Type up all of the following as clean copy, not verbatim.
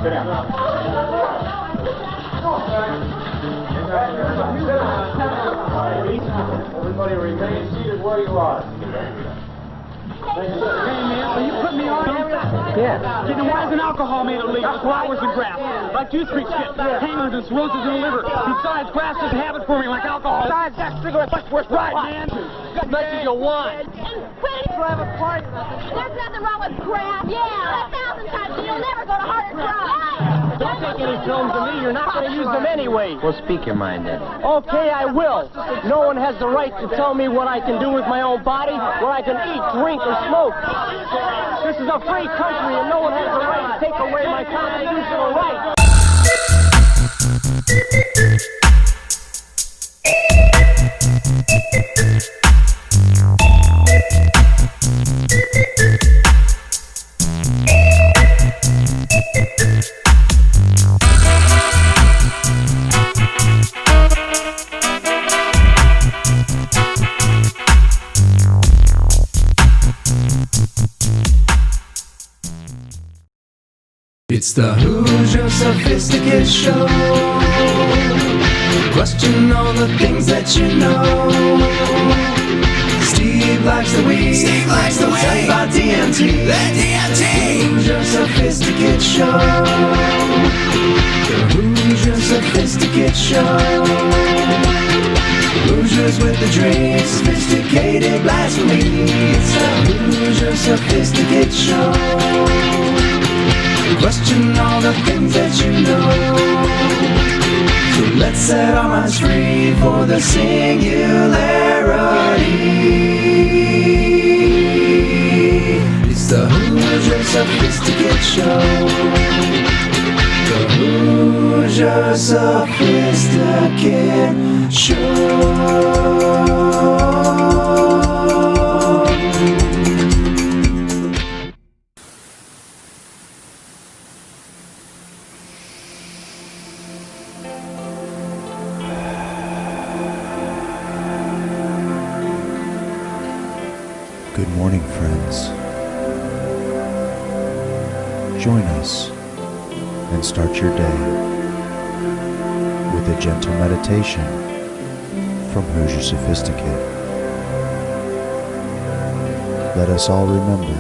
Sit down. Everybody remain seated where you are. Hey, man, so you put me on? Yeah. Then why isn't alcohol made illegal? Flowers and grass. Like juice freaks get hangers and cirrhosis in the liver. Besides, grass doesn't have it for me like alcohol. Besides, that cigarette much worse. Right, man. As much as you want. There's nothing wrong with grass. Yeah. 1,000 times you'll never go to harder drugs. Don't take any films of me. You're not going to use them anyway. Well, speak your mind then. Okay, I will. No one has the right to tell me what I can do with my own body, what I can eat, drink, or smoke. This is a free country, and no one has the right to take away my constitutional rights. It's the Hoosier Sophisticate Show. Question all the things that you know. Steve likes the weed. Steve likes the weed. Tell you about DMT. The DMT. Hoosier Sophisticate Show. The Hoosier Sophisticate Show. Hoosiers with the dream. Sophisticated blasphemy. It's the Hoosier Sophisticate Show. Question all the things that you know. So let's set our minds free for the singularity. It's the Hoosier Sophisticate Show. The Hoosier Sophisticate Show. Good morning, friends. Join us and start your day with a gentle meditation from Hoosier Sophisticate. Let us all remember,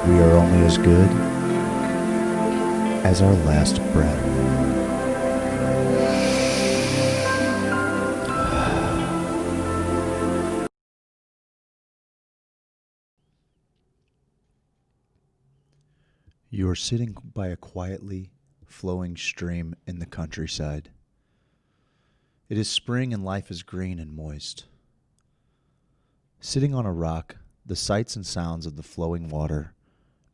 we are only as good as our last breath. You are sitting by a quietly flowing stream in the countryside. It is spring and life is green and moist. Sitting on a rock, the sights and sounds of the flowing water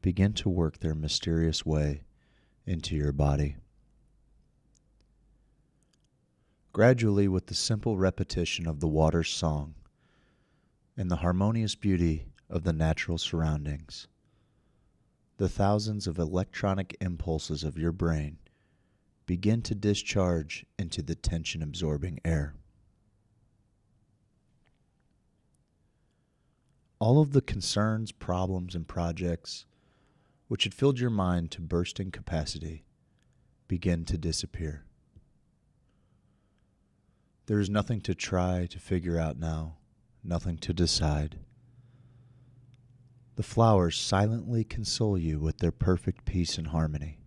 begin to work their mysterious way into your body. Gradually, with the simple repetition of the water's song and the harmonious beauty of the natural surroundings, the thousands of electronic impulses of your brain begin to discharge into the tension-absorbing air. All of the concerns, problems, and projects which had filled your mind to bursting capacity begin to disappear. There is nothing to try to figure out now, nothing to decide. The flowers silently console you with their perfect peace and harmony.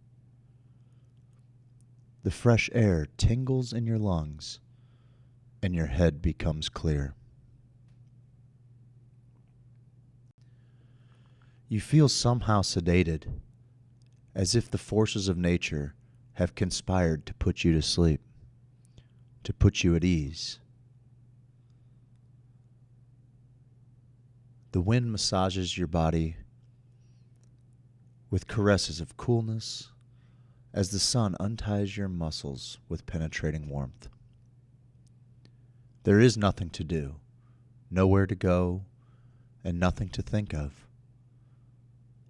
The fresh air tingles in your lungs, and your head becomes clear. You feel somehow sedated, as if the forces of nature have conspired to put you to sleep, to put you at ease. The wind massages your body with caresses of coolness as the sun unties your muscles with penetrating warmth. There is nothing to do, nowhere to go, and nothing to think of.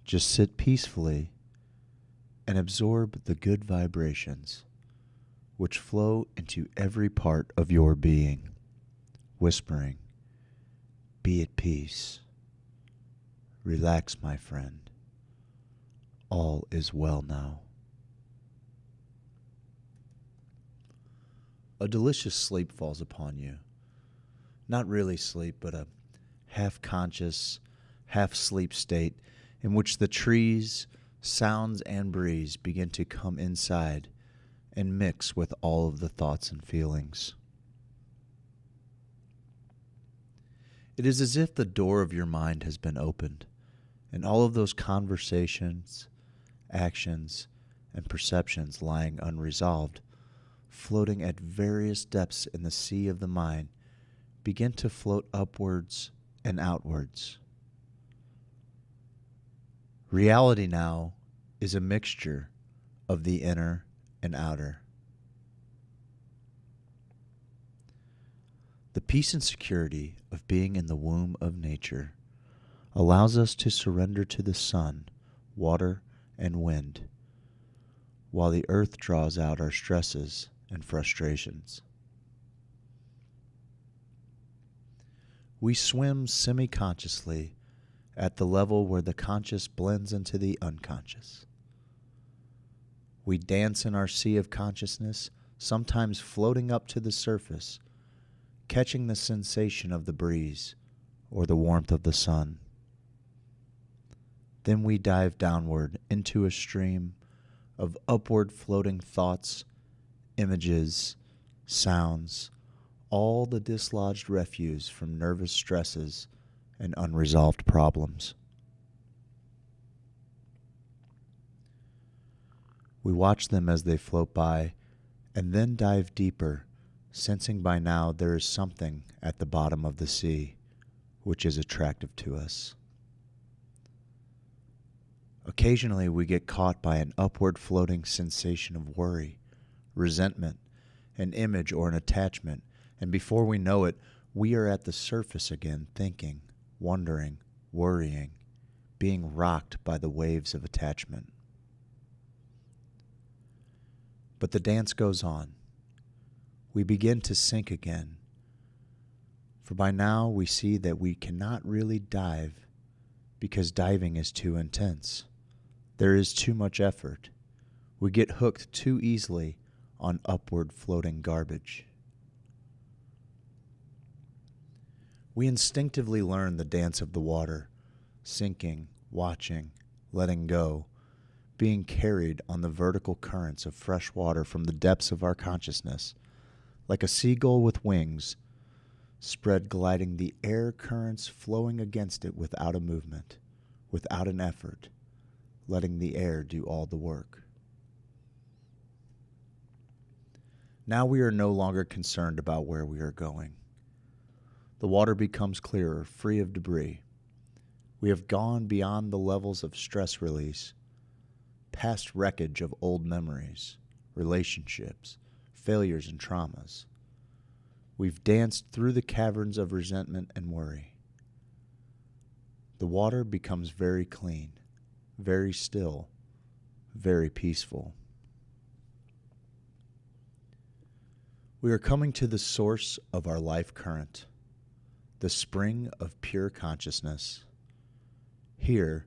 Just sit peacefully and absorb the good vibrations which flow into every part of your being, whispering, "Be at peace. Relax, my friend. all is well now. A delicious sleep falls upon you. Not really sleep, but a half-conscious, half-sleep state in which the trees, sounds, and breeze begin to come inside and mix with all of the thoughts and feelings. It is as if the door of your mind has been opened, and all of those conversations, actions, and perceptions lying unresolved, floating at various depths in the sea of the mind, begin to float upwards and outwards. Reality now is a mixture of the inner and outer. The peace and security of being in the womb of nature allows us to surrender to the sun, water, and wind, while the earth draws out our stresses and frustrations. We swim semi-consciously at the level where the conscious blends into the unconscious. We dance in our sea of consciousness, sometimes floating up to the surface, catching the sensation of the breeze or the warmth of the sun. Then we dive downward into a stream of upward floating thoughts, images, sounds, all the dislodged refuse from nervous stresses and unresolved problems. We watch them as they float by and then dive deeper, sensing by now there is something at the bottom of the sea which is attractive to us. Occasionally we get caught by an upward floating sensation of worry, resentment, an image or an attachment, and before we know it, we are at the surface again, thinking, wondering, worrying, being rocked by the waves of attachment. But the dance goes on. We begin to sink again, for by now we see that we cannot really dive because diving is too intense. There is too much effort. We get hooked too easily on upward floating garbage. We instinctively learn the dance of the water, sinking, watching, letting go, being carried on the vertical currents of fresh water from the depths of our consciousness, like a seagull with wings, spread gliding the air currents flowing against it without a movement, without an effort, letting the air do all the work. Now we are no longer concerned about where we are going. The water becomes clearer, free of debris. We have gone beyond the levels of stress release, past wreckage of old memories, relationships, failures, and traumas. We've danced through the caverns of resentment and worry. The water becomes very clean, very still, very peaceful. We are coming to the source of our life current, the spring of pure consciousness. Here,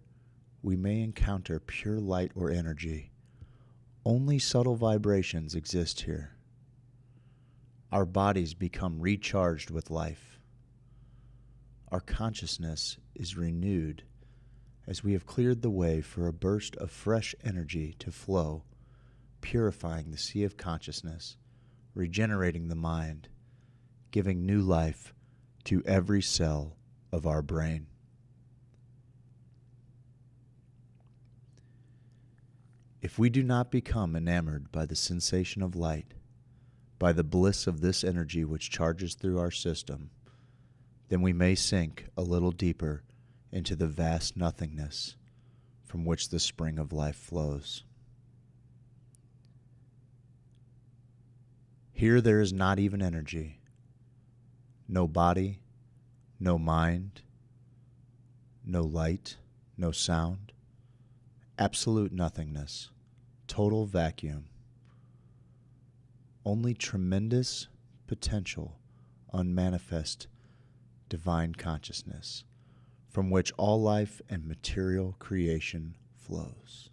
we may encounter pure light or energy. Only subtle vibrations exist here. Our bodies become recharged with life. Our consciousness is renewed as we have cleared the way for a burst of fresh energy to flow, purifying the sea of consciousness, regenerating the mind, giving new life to every cell of our brain. If we do not become enamored by the sensation of light, by the bliss of this energy which charges through our system, then we may sink a little deeper into the vast nothingness from which the spring of life flows. Here there is not even energy, no body, no mind, no light, no sound, absolute nothingness, total vacuum, only tremendous potential, unmanifest divine consciousness from which all life and material creation flows.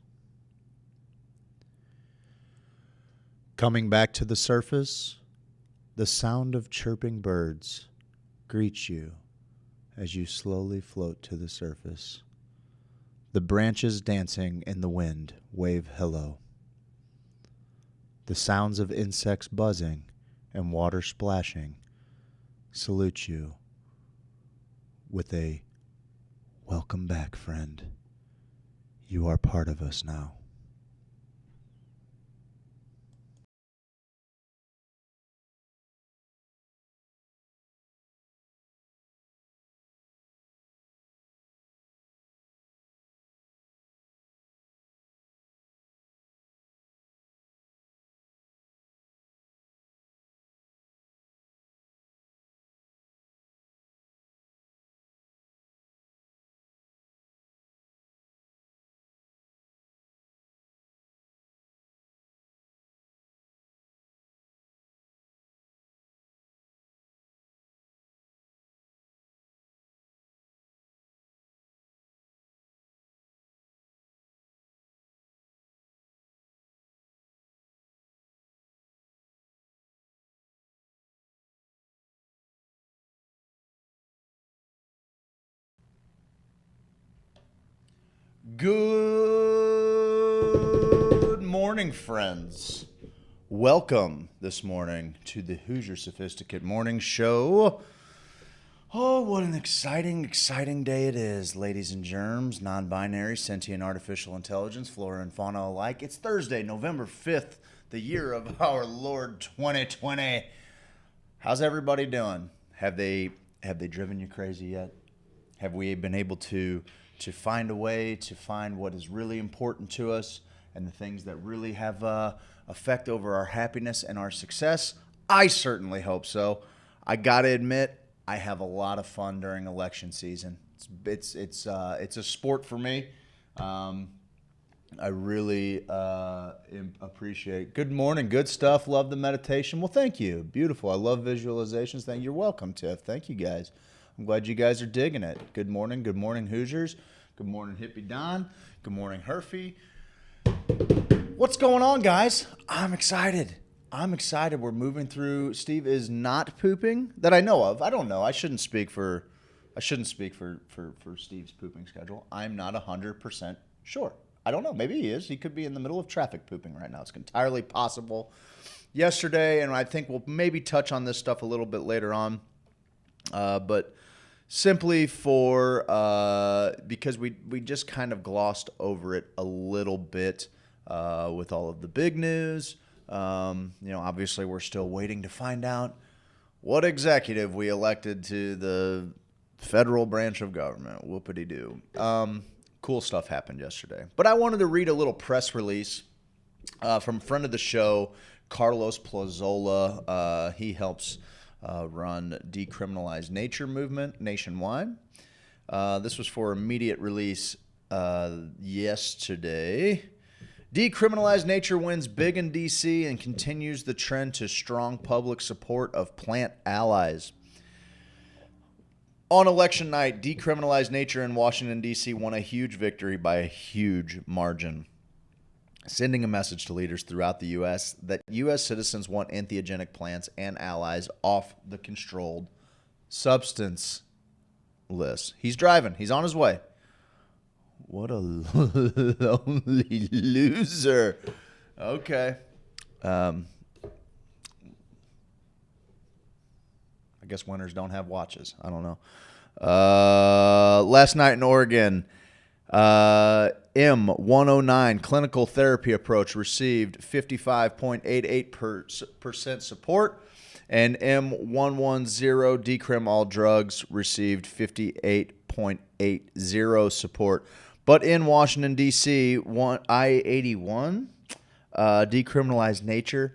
Coming back to the surface, the sound of chirping birds greets you as you slowly float to the surface. The branches dancing in the wind wave hello. The sounds of insects buzzing and water splashing salute you with a welcome back, friend. You are part of us now. Good morning, friends. Welcome this morning to the Hoosier Sophisticate Morning Show. Oh, what an exciting day it is, ladies and germs, non-binary, sentient artificial intelligence, flora and fauna alike. It's Thursday, November 5th, the year of our Lord 2020. How's everybody doing? Have they driven you crazy yet? Have we been able to find a way to find what is really important to us and the things that really have effect over our happiness and our success? I certainly hope so. I gotta admit, I have a lot of fun during election season. It's a sport for me. I really appreciate. Good morning, good stuff. Love the meditation. Well, thank you. Beautiful. I love visualizations. Thank you. You're welcome, Tiff. Thank you, guys. I'm glad you guys are digging it. Good morning, Hoosiers. Good morning, Hippie Don. Good morning, Herfy. What's going on, guys? I'm excited. We're moving through. Steve is not pooping that I know of. I don't know. I shouldn't speak for Steve's pooping schedule. I'm not 100% sure. I don't know. Maybe he is. He could be in the middle of traffic pooping right now. It's entirely possible. Yesterday, and I think we'll maybe touch on this stuff a little bit later on, but simply for because we just kind of glossed over it a little bit with all of the big news. Obviously we're still waiting to find out what executive we elected to the federal branch of government. Whoopity-doo. Cool stuff happened yesterday. But I wanted to read a little press release from a friend of the show, Carlos Plazola. He helps run Decriminalize Nature movement nationwide. This was for immediate release yesterday. Decriminalize Nature wins big in D.C. and continues the trend to strong public support of plant allies. On election night, Decriminalize Nature in Washington, D.C. won a huge victory by a huge margin, sending a message to leaders throughout the U.S. that U.S. citizens want entheogenic plants and allies off the controlled substance list. He's driving. He's on his way. What a lonely loser. Okay. I guess winners don't have watches. I don't know. Last night in Oregon, M109 clinical therapy approach received 55.88% support, and M110 decrim all drugs received 58.80 support. But in Washington, D.C., I-81 Decriminalize Nature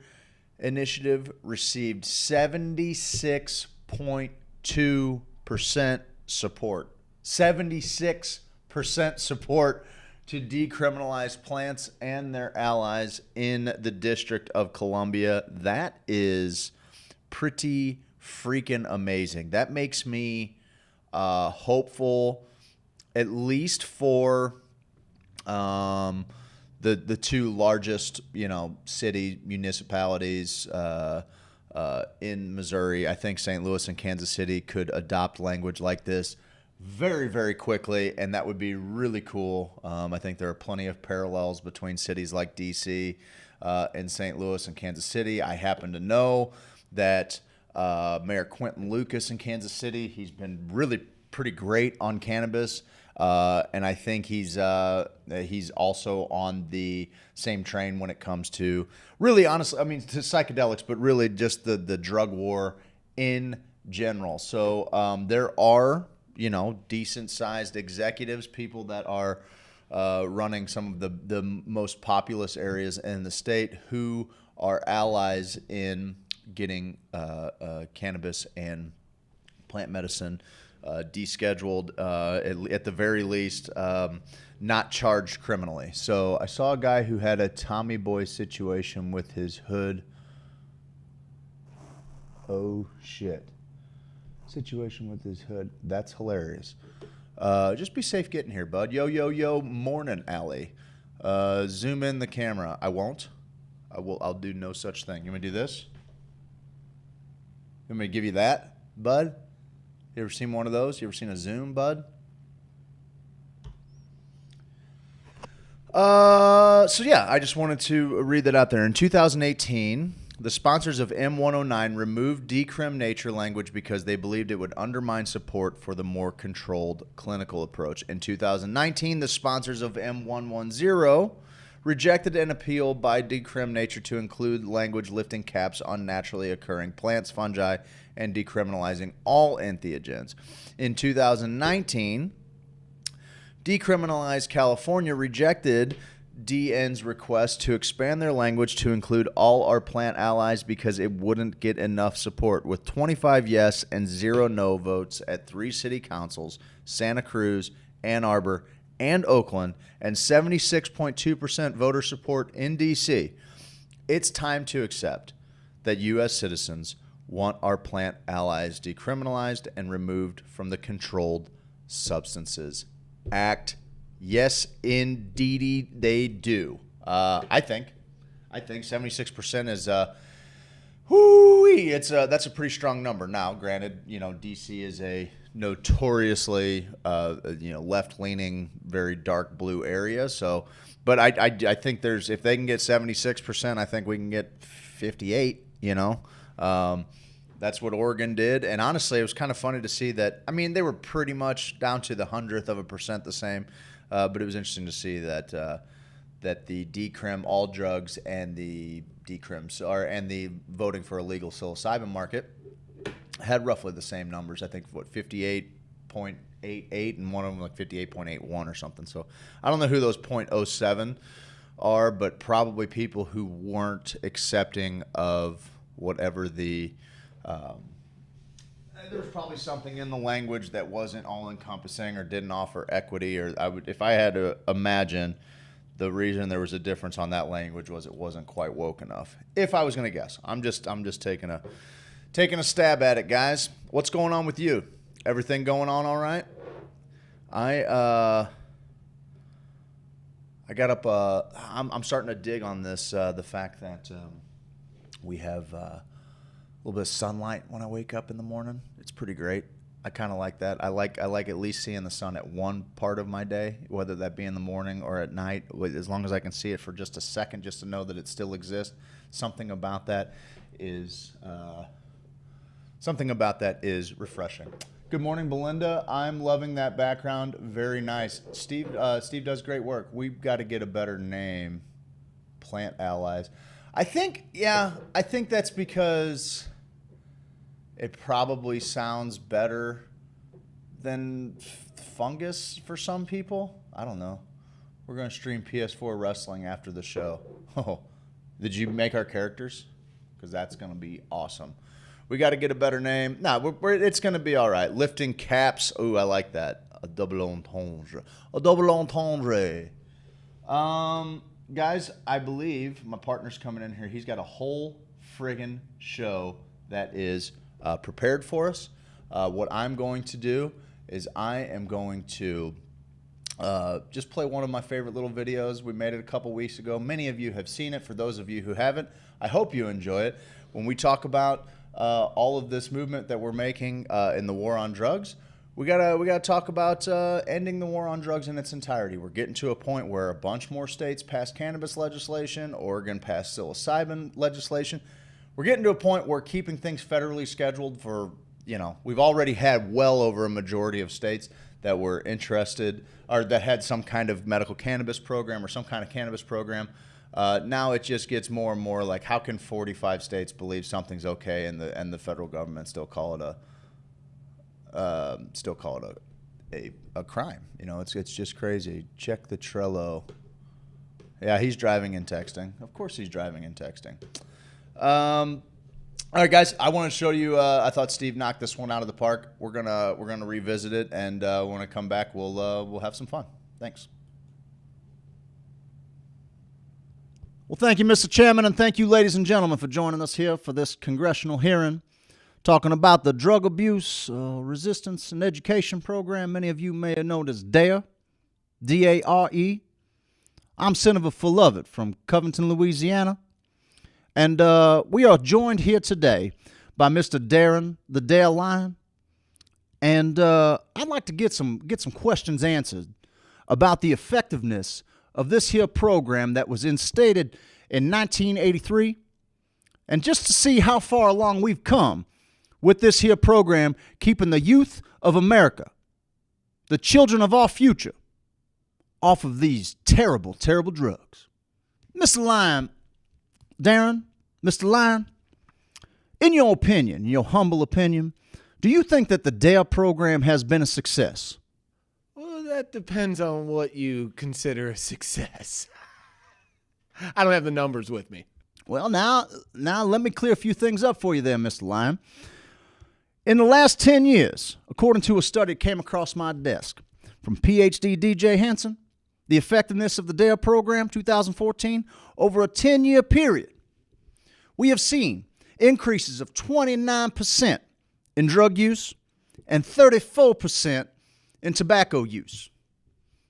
initiative received 76.2% support. 76% support to decriminalize plants and their allies in the District of Columbia. That is pretty freaking amazing. That makes me hopeful, at least for the two largest, city municipalities in Missouri. I think St. Louis and Kansas City could adopt language like this very, very quickly, and that would be really cool. I think there are plenty of parallels between cities like D.C. And St. Louis and Kansas City. I happen to know that Mayor Quentin Lucas in Kansas City, he's been really pretty great on cannabis, and I think he's also on the same train when it comes to really, honestly, to psychedelics, but really just the drug war in general. So there are, decent-sized executives, people that are running some of the most populous areas in the state who are allies in getting cannabis and plant medicine descheduled, at the very least, not charged criminally. So I saw a guy who had a Tommy Boy situation with his hood. Oh, shit. Situation with his hood. That's hilarious. Just be safe getting here, bud. Yo, yo, yo, morning, Allie. Zoom in the camera. I won't. I'll do no such thing. You want me to do this? You want me to give you that, bud? You ever seen one of those? You ever seen a zoom, bud? So yeah, I just wanted to read that out there. In 2018, the sponsors of M109 removed decrim nature language because they believed it would undermine support for the more controlled clinical approach. In 2019, the sponsors of M110 rejected an appeal by decrim nature to include language lifting caps on naturally occurring plants, fungi, and decriminalizing all entheogens. In 2019, Decriminalized California rejected DN's request to expand their language to include all our plant allies because it wouldn't get enough support, with 25 yes and 0 no votes at 3 city councils, Santa Cruz, Ann Arbor, and Oakland, and 76.2% voter support in D.C. It's time to accept that U.S. citizens want our plant allies decriminalized and removed from the Controlled Substances Act. Yes, indeedy, they do. I think 76% is that's a pretty strong number. Now, granted, DC is a notoriously left-leaning, very dark blue area. So, but I think if they can get 76%, I think we can get 58. That's what Oregon did. And honestly, it was kind of funny to see that. I mean, they were pretty much down to the 100th% the same. But it was interesting to see that the decrim all drugs and the and the voting for a legal psilocybin market had roughly the same numbers. I think 58.88 and one of them like 58.81 or something. So I don't know who those .07 are, but probably people who weren't accepting of whatever the there was probably something in the language that wasn't all-encompassing or didn't offer equity, or if I had to imagine, the reason there was a difference on that language was it wasn't quite woke enough. If I was going to guess, I'm just taking a stab at it, guys. What's going on with you? Everything going on all right? I got up. I'm starting to dig on this. The fact that we have a little bit of sunlight when I wake up in the morning. It's pretty great. I kind of like that. I like at least seeing the sun at one part of my day, whether that be in the morning or at night, as long as I can see it for just a second, just to know that it still exists. Something about that is refreshing. Good morning, Belinda. I'm loving that background. Very nice. Steve does great work. We've got to get a better name. Plant Allies. I think that's because it probably sounds better than fungus for some people. I don't know. We're going to stream PS4 wrestling after the show. Oh, did you make our characters? Because that's going to be awesome. We got to get a better name. It's going to be all right. Lifting caps. Ooh, I like that. A double entendre. Guys, I believe my partner's coming in here. He's got a whole friggin' show that is prepared for us. What I'm going to do is I am going to just play one of my favorite little videos. We made it a couple weeks ago. Many of you have seen it. For those of you who haven't, I hope you enjoy it. When we talk about all of this movement that we're making in the war on drugs, we gotta talk about ending the war on drugs in its entirety. We're getting to a point where a bunch more states pass cannabis legislation. Oregon passed psilocybin legislation. We're getting to a point where keeping things federally scheduled for, we've already had well over a majority of states that were interested or that had some kind of medical cannabis program or some kind of cannabis program. Now it just gets more and more like, how can 45 states believe something's okay and the federal government still call it a crime? It's just crazy. Check the Trello. Yeah, he's driving and texting. Of course he's driving and texting. All right, guys, I want to show you. I thought Steve knocked this one out of the park. We're gonna revisit it, and when I come back, we'll have some fun. Thanks. Well, thank you, Mr. Chairman, and thank you, ladies and gentlemen, for joining us here for this congressional hearing, talking about the Drug Abuse Resistance and Education Program. Many of you may have known as DARE, D-A-R-E. I'm Senator Fulovett from Covington, Louisiana. And we are joined here today by Mr. Darren, the Dare Lion. And I'd like to get some questions answered about the effectiveness of this here program that was instated in 1983. And just to see how far along we've come with this here program, keeping the youth of America, the children of our future, off of these terrible, terrible drugs. Mr. Lion, Darren, Mr. Lion, in your opinion, your humble opinion, do you think that the DARE program has been a success? Well, that depends on what you consider a success. I don't have the numbers with me. Well, now let me clear a few things up for you there, Mr. Lion. In the last 10 years, according to a study that came across my desk from PhD DJ Hansen, the effectiveness of the DARE program, 2014, over a 10-year period, we have seen increases of 29% in drug use and 34% in tobacco use.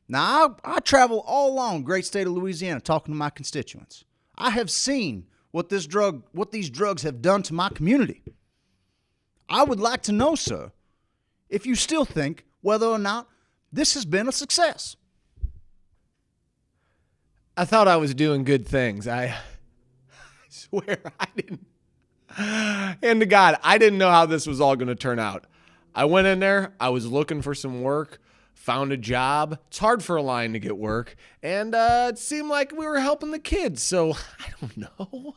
Now, I travel all along great state of Louisiana talking to my constituents. I have seen what these drugs have done to my community. I would like to know, sir, if you still think whether or not this has been a success. I thought I was doing good things. I swear I didn't. And to God, I didn't know how this was all going to turn out. I went in there. I was looking for some work, found a job. It's hard for a lion to get work. And it seemed like we were helping the kids. So I don't know.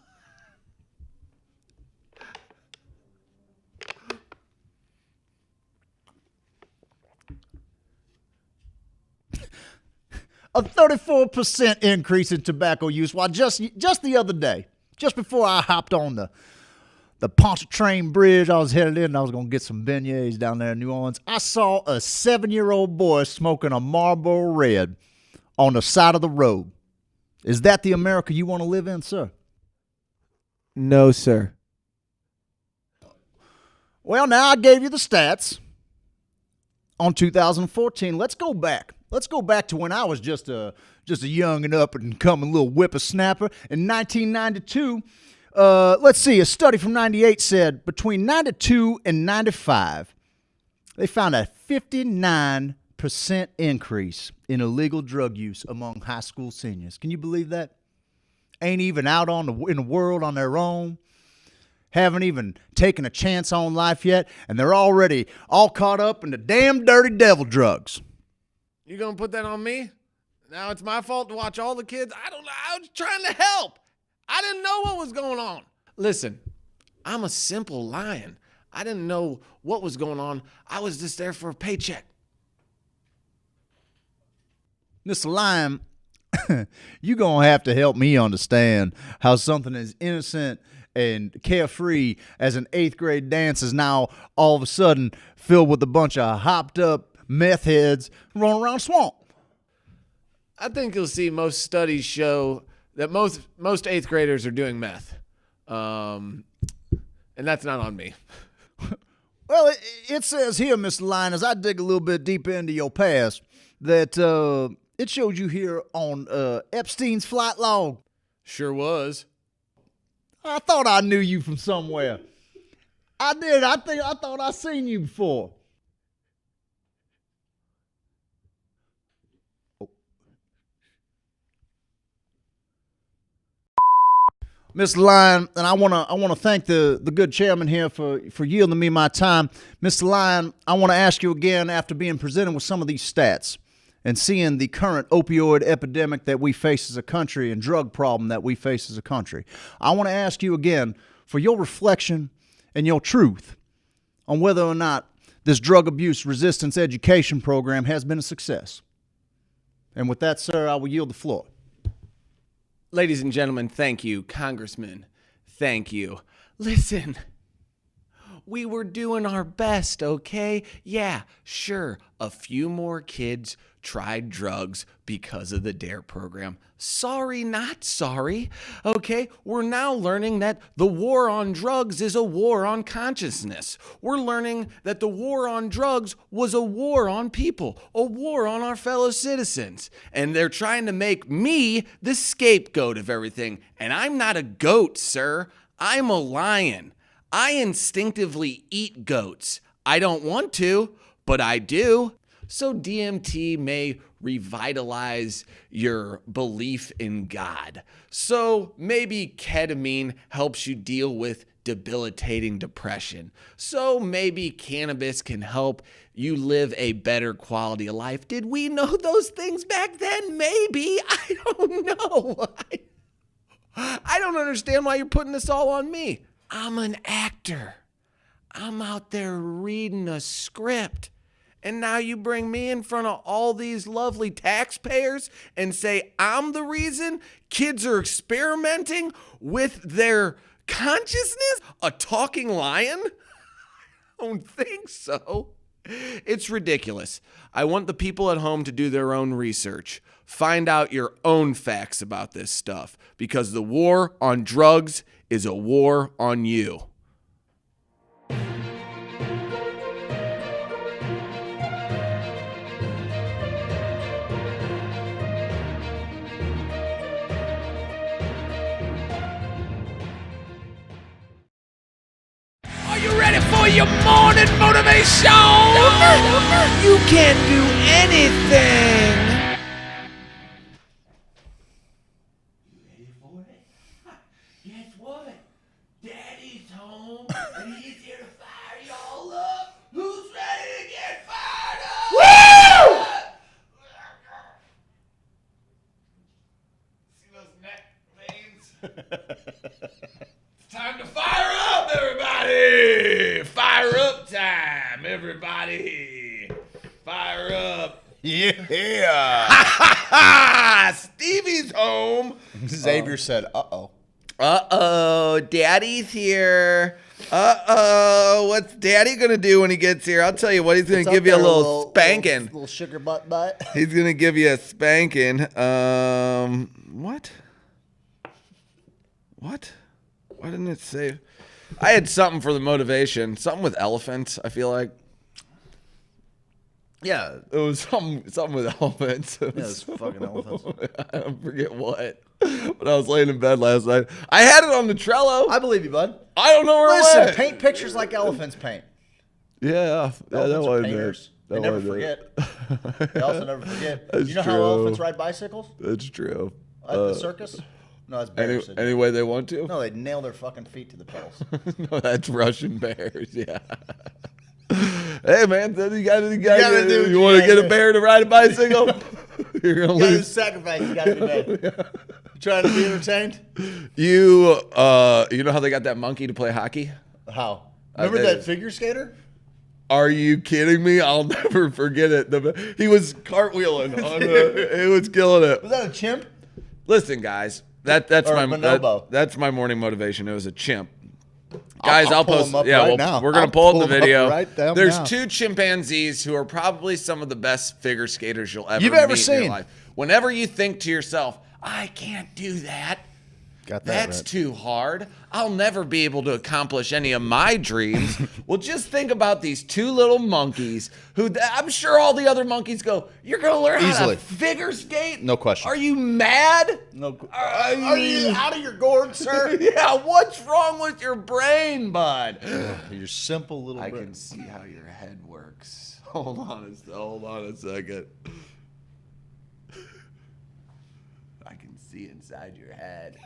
A 34% increase in tobacco use. While just the other day, just before I hopped on the Pontchartrain Bridge, I was headed in and I was going to get some beignets down there in New Orleans. I saw a 7-year-old boy smoking a Marlboro Red on the side of the road. Is that the America you want to live in, sir? No, sir. Well, now I gave you the stats on 2014. Let's go back. Let's go back to when I was just a young and up and coming little whippersnapper. In 1992, let's see, a study from 98 said between 92 and 95, they found a 59% increase in illegal drug use among high school seniors. Can you believe that? Ain't even out in the world on their own. Haven't even taken a chance on life yet, and they're already all caught up in the damn dirty devil drugs. You gonna put that on me? Now it's my fault to watch all the kids? I don't know. I was trying to help. I didn't know what was going on. Listen, I'm a simple lion. I didn't know what was going on. I was just there for a paycheck. Mr. Lion, you're going to have to help me understand how something as innocent and carefree as an 8th grade dance is now all of a sudden filled with a bunch of hopped up meth heads running around swamp. I think you'll see most studies show that most 8th graders are doing meth. And that's not on me. Well, it says here, Mr. Lion, as I dig a little bit deeper into your past, that it showed you here on Epstein's flight log. Sure was. I thought I knew you from somewhere. I did. I thought I seen you before. Mr. Lyon, and I wanna thank the good chairman here for yielding me my time. Mr. Lyon, I want to ask you again, after being presented with some of these stats and seeing the current opioid epidemic that we face as a country and drug problem that we face as a country, I want to ask you again for your reflection and your truth on whether or not this drug abuse resistance education program has been a success. And with that, sir, I will yield the floor. Ladies and gentlemen, thank you. Congressman, thank you. Listen, we were doing our best, okay? Yeah, sure, a few more kids tried drugs because of the DARE program. Sorry, not sorry. Okay, we're now learning that the war on drugs is a war on consciousness. We're learning that the war on drugs was a war on people, a war on our fellow citizens. And they're trying to make me the scapegoat of everything. And I'm not a goat, sir. I'm a lion. I instinctively eat goats. I don't want to, but I do. So DMT may revitalize your belief in God. So maybe ketamine helps you deal with debilitating depression. So maybe cannabis can help you live a better quality of life. Did we know those things back then? Maybe. I don't know. I don't understand why you're putting this all on me. I'm an actor. I'm out there reading a script. And now you bring me in front of all these lovely taxpayers and say I'm the reason kids are experimenting with their consciousness? A talking lion? I don't think so. It's ridiculous. I want the people at home to do their own research. Find out your own facts about this stuff, because the war on drugs is a war on you. Are you ready for your morning motivation? You can do anything. You ready for it? Guess what? Daddy's home and he's here to fire y'all up. Who's ready to get fired up? Woo! See those neck veins? It's time to fire up, everybody! Fire up time, everybody! Fire up! Yeah. Stevie's home. Xavier said, "Uh-oh." Uh-oh, Daddy's here. Uh-oh, what's Daddy gonna do when he gets here? I'll tell you what, he's gonna give you a little spanking. Little sugar butt. He's gonna give you a spanking. What? What? Why didn't it say? I had something for the motivation. Something with elephants, I feel like. Yeah, it was something with elephants. It was fucking elephants. I don't forget what. But I was laying in bed last night. I had it on the Trello. I believe you, bud. I don't know where it Listen, went. paint pictures like elephants paint. Yeah, Elephants are wasn't painters. it. They That never wasn't forget. it. They also never forget. That's You know true. how elephants ride bicycles? That's true. At the circus? No, it's bears. Any way they want to? No, they nail their fucking feet to the pedals. No, that's Russian bears. Yeah. Hey man, you want to get a bear to ride a bicycle? You're gonna lose. Sacrifice. You gotta be made. You trying to be entertained? You know how they got that monkey to play hockey? How? Remember that figure skater? Are you kidding me? I'll never forget it. He was cartwheeling. He was killing it. Was that a chimp? Listen, guys, that's Or my a bonobo? that's my morning motivation. It was a chimp. Guys, I'll pull post. him up Yeah, right now. we're gonna I'll pull pull up the him up video. right down There's now. two chimpanzees who are probably some of the best figure skaters you'll ever You've ever meet in seen. your life. Whenever you think to yourself, I can't do that, Got that That's right. too hard. I'll never be able to accomplish any of my dreams. Well, just think about these two little monkeys who I'm sure all the other monkeys go, you're going to learn how Easily. to figure skate? No question. Are you mad? No. Are you out of your gourd, sir? Yeah, what's wrong with your brain, bud? Your simple little I brain. can see how your head works. Hold on a second. I can see inside your head.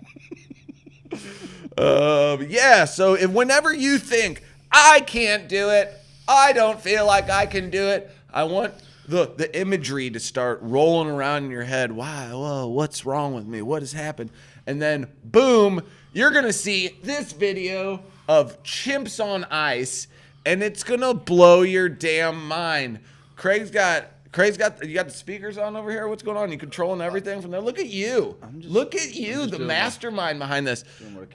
Yeah, so whenever you think, I can't do it, I don't feel like I can do it, I want the imagery to start rolling around in your head. Why? Whoa, what's wrong with me? What has happened? And then, boom, you're going to see this video of chimps on ice, and it's going to blow your damn mind. Craig's got you got the speakers on over here. What's going on? You controlling everything from there? Look at you. Look at you, the mastermind behind this.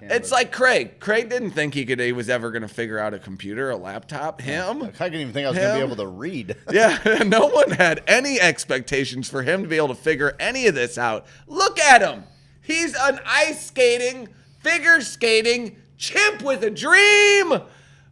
It's like Craig. Craig didn't think he was ever going to figure out a computer, a laptop. Him. I didn't even think I was going to be able to read. Yeah, no one had any expectations for him to be able to figure any of this out. Look at him. He's an ice skating, figure skating chimp with a dream.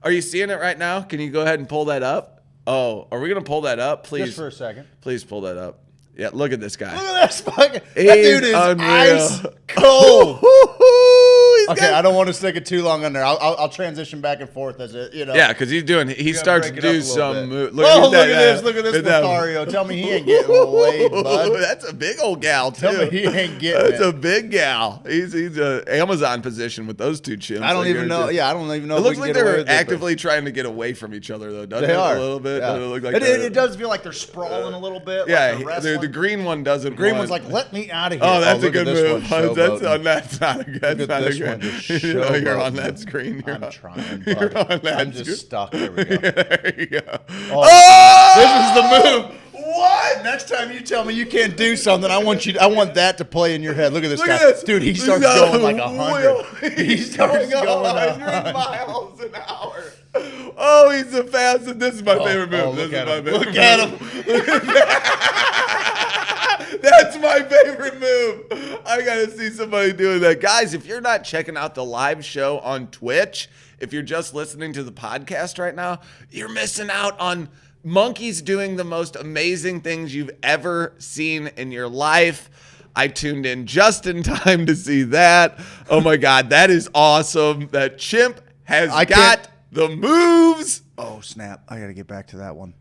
Are you seeing it right now? Can you go ahead and pull that up? Oh, are we going to pull that up? Please. Just for a second. Please pull that up. Yeah, look at this guy. Look at this fucking. That He's dude is unreal. ice cold. He's Okay, got- I don't want to stick it too long on there. I'll transition back and forth as it, Yeah, because he starts to break it up do a little some bit. move. Look at this. Look at this Lothario. Tell me he ain't getting laid, bud. That's a big old gal, too. Tell me he ain't getting That's it. a big gal. He's a Amazon position with those two chimps. I don't even know. Yeah, I don't even know. It if looks we like can get away they're with it, but actively trying to get away from each other, though, doesn't They it? are A little bit. Yeah. Doesn't it look like it does feel like they're sprawling a little bit. Yeah, like they're wrestling. the green one doesn't. The green want- one's like, let me out of here. Oh, that's a look at good this move. one, showboating. That's not a good. Look That's at not this a one, good. just You're on showboating. that screen. I'm trying, You're bud. on that I'm just screen. stuck. There we go. There you go. Oh, this is the move. What? Next time you tell me you can't do something, I want that to play in your head. Look at this Look guy. at this. Dude, he He's starts got going like a 100. He starts going 100 miles an hour. Oh, he's the fastest. This is my favorite move. Look This at is my him. favorite Look at move. him. That's my favorite move. I gotta see somebody doing that. Guys, if you're not checking out the live show on Twitch, if you're just listening to the podcast right now, you're missing out on monkeys doing the most amazing things you've ever seen in your life. I tuned in just in time to see that. Oh my God, that is awesome. That chimp has got the moves. Oh snap! I got to get back to that one.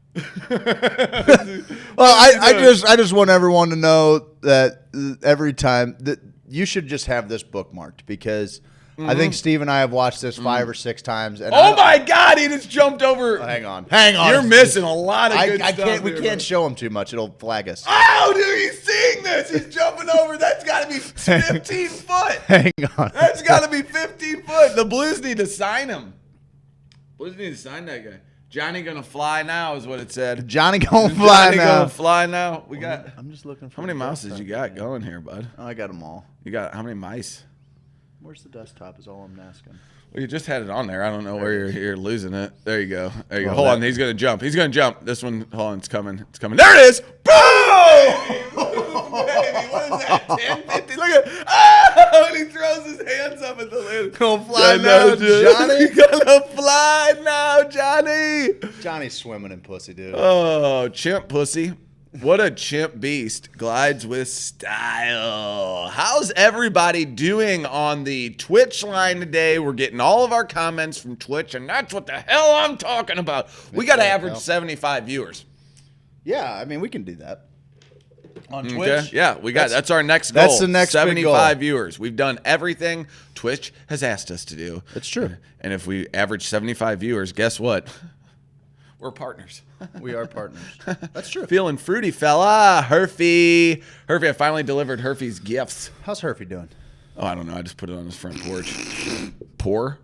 Well, I just want everyone to know that every time that you should just have this bookmarked because I think Steve and I have watched this 5 or 6 times. And Oh my God, he just jumped over. Hang on. You're missing a lot of good stuff. We here, can't bro. show him too much; it'll flag us. Oh, dude, he's seeing this. He's jumping over. That's got to be 15 foot. Hang on. That's got to be 15 foot. The Blues need to sign him. Blues need to sign that guy. Johnny gonna fly now is what it said. Johnny gonna fly Johnny now. gonna fly now. We got. I'm just looking for. How many mouses you got going here, bud? Oh, I got them all. You got how many mice? Where's the desktop? Is all I'm asking. Well, you just had it on there. I don't know where you're losing it. There you go. There you go. Oh, Hold that- on. He's gonna jump. He's gonna jump. This one. Hold on. It's coming. It's coming. There it is. Boom! Baby, what is that? 10, 50? Look at. Oh! And he throws his hands up at the lid. Gonna fly now, Johnny. Gonna fly now, Johnny. Johnny's swimming in pussy, dude. Oh, chimp pussy. What a chimp beast. Glides with style. How's everybody doing on the Twitch line today? We're getting all of our comments from Twitch, and that's what the hell I'm talking about. We got to average 75 viewers. Yeah, I mean we can do that on Twitch. Okay? Yeah, we got that's our next goal. That's the next big 75 goal. viewers. We've done everything Twitch has asked us to do. It's true. And if we average 75 viewers, guess what? We're partners. We are partners. That's true. Feeling fruity, fella. Herfy. I finally delivered Herfy's gifts. How's Herfy doing? Oh, I don't know. I just put it on his front porch. Poor.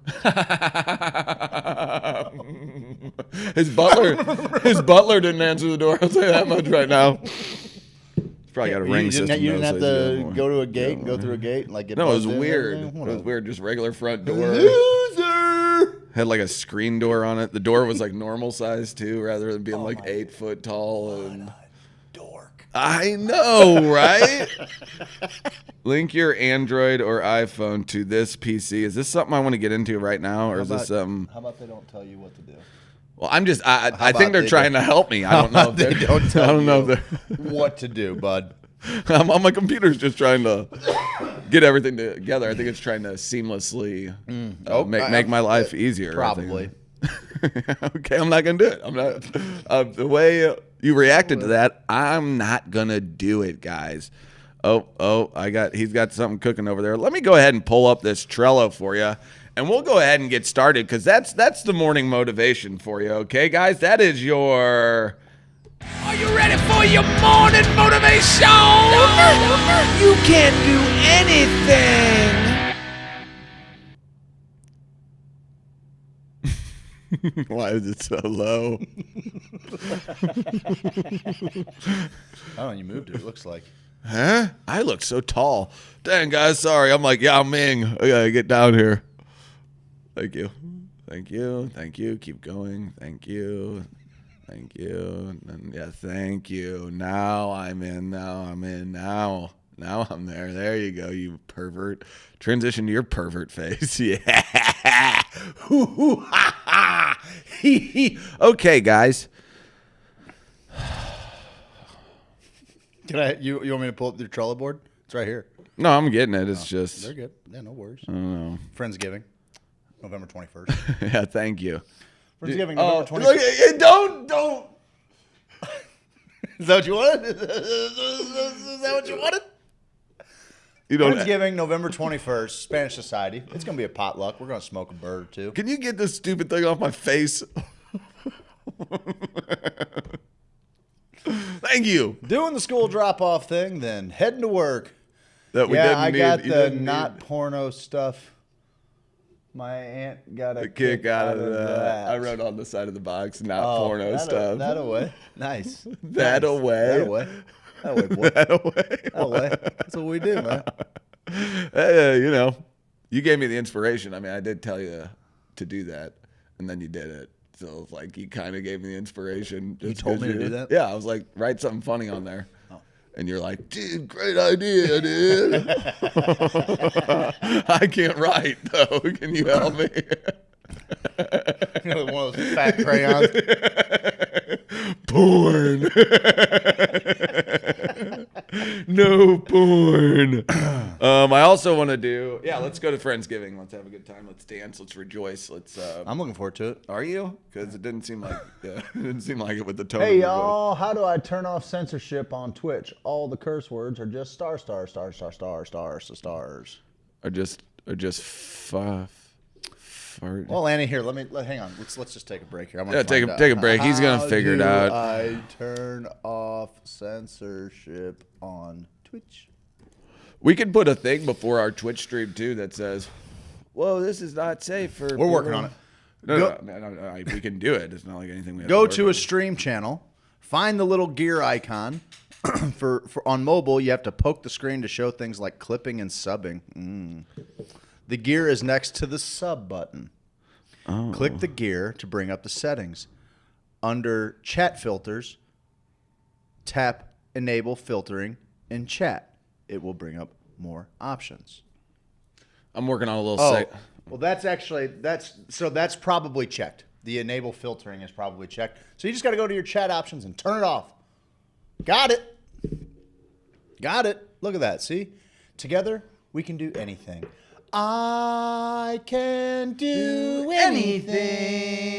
His butler didn't answer the door. I'll tell you that much right now. He's probably got a ring system. You didn't though, have so he's to got go more. to a gate and go through a gate and like get. No, it was buzzed in and weird. everything? It was weird. Just regular front door. Loser. Had like a screen door on it. The door was like normal size too, rather than being like 8 foot tall. And Dork. I know, right? Link your Android or iPhone to this PC. Is this something I want to get into right now, or is this something? How about they don't tell you what to do? Well, I think they're trying to help me. I don't know if They they're. don't tell I don't know you if they're. what to do, bud. I'm on my computer's just trying to get everything together. I think it's trying to seamlessly make my life easier. Probably. Okay, I'm not gonna do it. I'm not. The way you reacted to that, I'm not gonna do it, guys. He's got something cooking over there. Let me go ahead and pull up this Trello for you, and we'll go ahead and get started because that's the morning motivation for you. Okay, guys, that is your. Are you ready for your morning motivation? You can't do anything. Why is it so low? You moved it, it looks like. Huh? I look so tall. Dang, guys, sorry. I'm like Yao Ming. I gotta get down here. Thank you. Thank you. Thank you. Keep going. Thank you. Thank you. And yeah, thank you. Now I'm in. Now I'm there. There you go, you pervert. Transition to your pervert face. Yeah. Okay, guys. You want me to pull up your Trello board? It's right here. No, I'm getting it. It's just. They're good. Yeah, no worries. I don't know. Friendsgiving, November 21st. Yeah, thank you. Friendsgiving, November 21st. Look, don't. Is that what you wanted? Is that what you wanted? You don't. Friendsgiving, November 21st, Spanish Society. It's going to be a potluck. We're going to smoke a bird or two. Can you get this stupid thing off my face? Thank you. Doing the school drop-off thing, then heading to work. That we Yeah, didn't I need. got You the didn't not need porno stuff. My aunt got a the kick out of that. I wrote on the side of the box, not porno stuff. That away. Nice. That Nice. away. That away. That way, boy. That away. That away. That's what we do, man. Hey, you gave me the inspiration. I mean, I did tell you to do that, and then you did it. So it's like you kind of gave me the inspiration. You told me to do that? Yeah, I was like, write something funny on there. And you're like, dude, great idea, dude. I can't write, though. Can you help me? One of those fat crayons. Porn. No porn. I also want to do. Yeah, let's go to Friendsgiving. Let's have a good time. Let's dance. Let's rejoice. Let's. I'm looking forward to it. Are you? Because it didn't seem like. Yeah, it didn't seem like it with the tone. Hey of your voice. y'all, how do I turn off censorship on Twitch? All the curse words are just stars. Or just fart. Well, Annie, here, hang on. Let's just take a break here. I'm gonna Yeah, find out. take a break. He's gonna How figure it do out. I turn off censorship on Twitch. We could put a thing before our Twitch stream too that says, "Whoa, this is not safe for." We're working on it. No, we can do it. It's not like anything we have Go to to work a stream channel, find the little gear icon. For on mobile, you have to poke the screen to show things like clipping and subbing. The gear is next to the sub button. Oh. Click the gear to bring up the settings. Under chat filters, tap enable filtering in chat. It will bring up more options. I'm working on a little Well, that's probably checked. The enable filtering is probably checked. So you just got to go to your chat options and turn it off. Got it. Look at that. See? Together, we can do anything. I can do anything.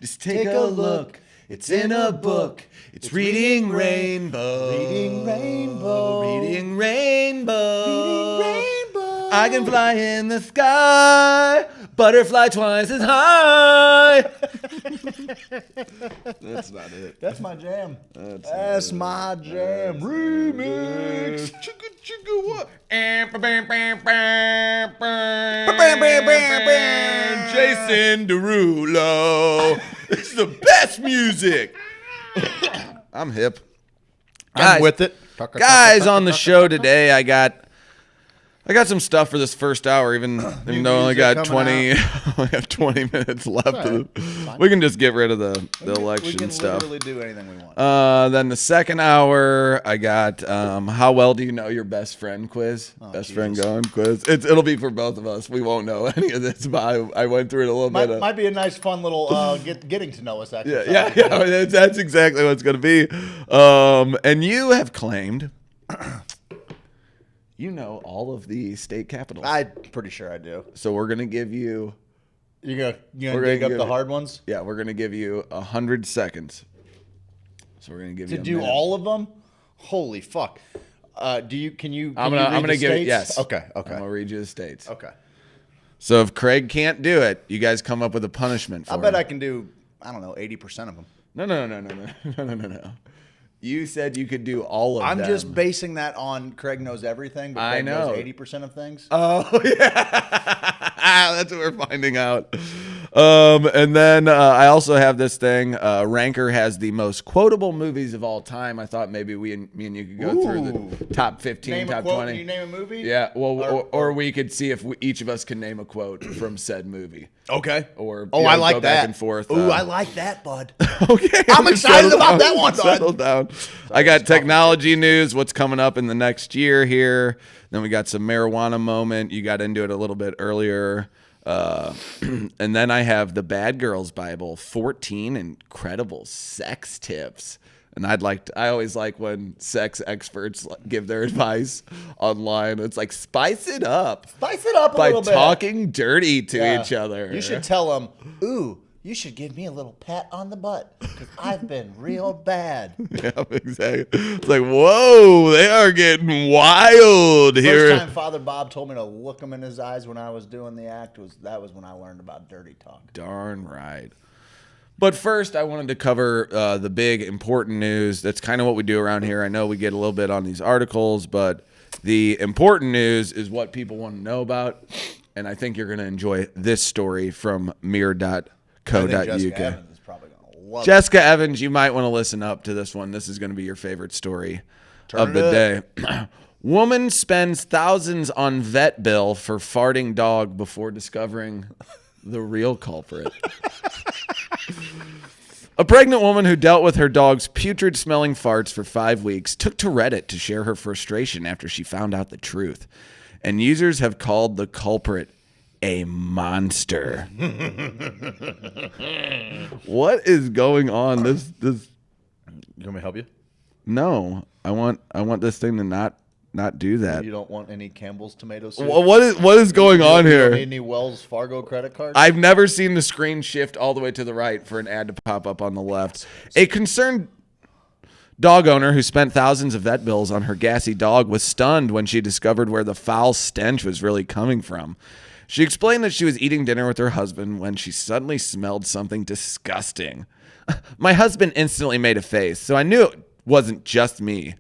Just take a look. It's in a book. It's reading rainbow. Reading rainbow. Reading rainbow. Reading rainbow. I can fly in the sky. Butterfly twice as high. That's not it. That's my jam. That's my jam. Remix. Chugga chugga what? Jason Derulo. This is the best music. I'm hip. I'm with it. Guys, on the show today, I got I got some stuff for this first hour, even though I only got 20. I have 20 minutes left. We can just get rid of the election stuff. We can literally do anything we want. Then the second hour, I got how well do you know your best friend quiz? Friend going quiz. It'll be for both of us. We won't know any of this, but I went through it a little bit. Might be a nice, fun little getting to know us. Actually, yeah. That's exactly what it's going to be. And you have claimed. You know all of the state capitals. I'm pretty sure I do. So we're gonna give you. You're gonna dig up the hard ones. Yeah, we're gonna give you 100 seconds. So we're gonna give you to do all of them. Holy fuck! Can you? I'm gonna give it. Yes. Okay. I'm gonna read you the states. Okay. So if Craig can't do it, you guys come up with a punishment for I bet him. I can do. I don't know, 80% of them. No. You said you could do all of them. I'm just basing that on Craig knows everything, but Craig knows 80% of things. Oh, yeah. That's what we're finding out. And then I also have this thing. Ranker has the most quotable movies of all time. I thought maybe me and you could go through the top 15, top 20. Can you name a movie? Yeah, well, or we could see if each of us can name a quote from said movie. Okay. Or I like go that. back and forth. I like that, bud. Okay. I'm excited about that one, bud. Settle down. I got technology news, what's coming up in the next year here. Then we got some marijuana moment. You got into it a little bit earlier. And then I have the Bad Girls Bible, 14 incredible sex tips. And I always like when sex experts give their advice online. It's like, spice it up. Spice it up a little bit. By talking dirty to each other. You should tell them, ooh, you should give me a little pat on the butt because I've been real bad. Yeah, exactly. It's like, whoa, they are getting wild here. First time Father Bob told me to look him in his eyes when I was doing the act was when I learned about dirty talk. Darn right. But first, I wanted to cover the big important news. That's kind of what we do around here. I know we get a little bit on these articles, but the important news is what people want to know about. And I think you're going to enjoy this story from mirror.co.uk. Jessica Evans is probably going to love Jessica Evans, you might want to listen up to this one. This is going to be your favorite story of the day. Woman spends thousands on vet bill for farting dog before discovering the real culprit. A pregnant woman who dealt with her dog's putrid-smelling farts for 5 weeks took to Reddit to share her frustration after she found out the truth. And users have called the culprit a monster. What is going on? This. You want me to help you? No, I want this thing to not do that. You don't want any Campbell's tomato soup? What is going on You here? don't need any Wells Fargo credit cards? I've never seen the screen shift all the way to the right for an ad to pop up on the left. A concerned dog owner who spent thousands of vet bills on her gassy dog was stunned when she discovered where the foul stench was really coming from. She explained that she was eating dinner with her husband when she suddenly smelled something disgusting. My husband instantly made a face, so I knew it wasn't just me.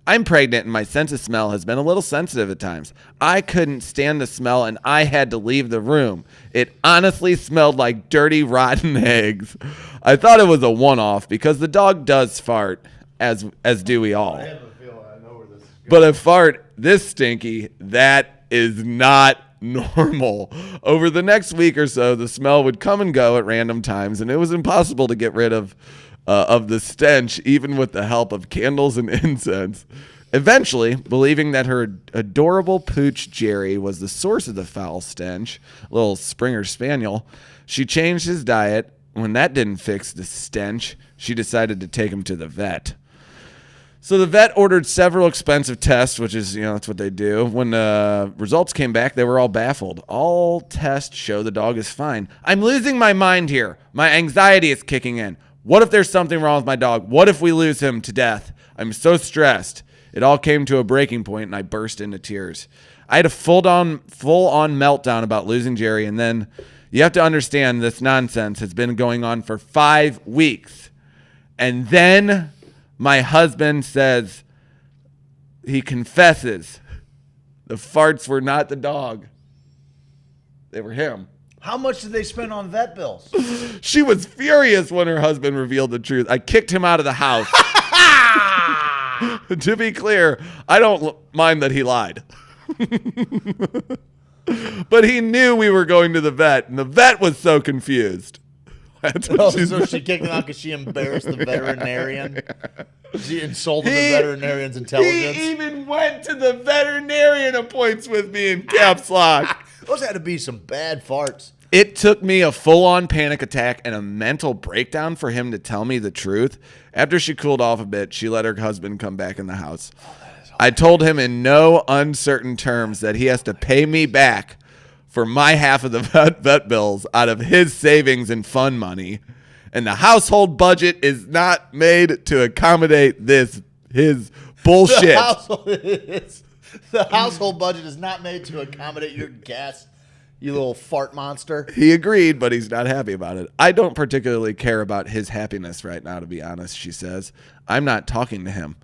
I'm pregnant and my sense of smell has been a little sensitive at times. I couldn't stand the smell and I had to leave the room. It honestly smelled like dirty, rotten eggs. I thought it was a one-off because the dog does fart, as do we all. I have a feeling I know where this is going. But a fart this stinky, that is not normal. Over the next week or so, the smell would come and go at random times, and it was impossible to get rid of the stench, even with the help of candles and incense. Eventually, believing that her adorable pooch Jerry was the source of the foul stench, a little Springer Spaniel, she changed his diet. When that didn't fix the stench, she decided to take him to the vet. So the vet ordered several expensive tests, which is, that's what they do. When the results came back, they were all baffled. All tests show the dog is fine. I'm losing my mind here. My anxiety is kicking in. What if there's something wrong with my dog? What if we lose him to death? I'm so stressed. It all came to a breaking point, and I burst into tears. I had a full-on meltdown about losing Jerry, and then you have to understand this nonsense has been going on for 5 weeks. And then my husband says, he confesses, the farts were not the dog. They were him. How much did they spend on vet bills? She was furious when her husband revealed the truth. I kicked him out of the house. To be clear, I don't mind that he lied. But he knew we were going to the vet, and the vet was so confused. That's what So she kicked him out because she embarrassed the veterinarian. She insulted the veterinarian's intelligence. He even went to the veterinarian appointments with me in caps lock. Those had to be some bad farts. It took me a full-on panic attack and a mental breakdown for him to tell me the truth. After she cooled off a bit, she let her husband come back in the house. I told him in no uncertain terms that he has to pay me back for my half of the vet bills out of his savings and fund money. And the household budget is not made to accommodate his bullshit. The household budget is not made to accommodate your gas, you little fart monster. He agreed, but he's not happy about it. I don't particularly care about his happiness right now, to be honest, she says. I'm not talking to him,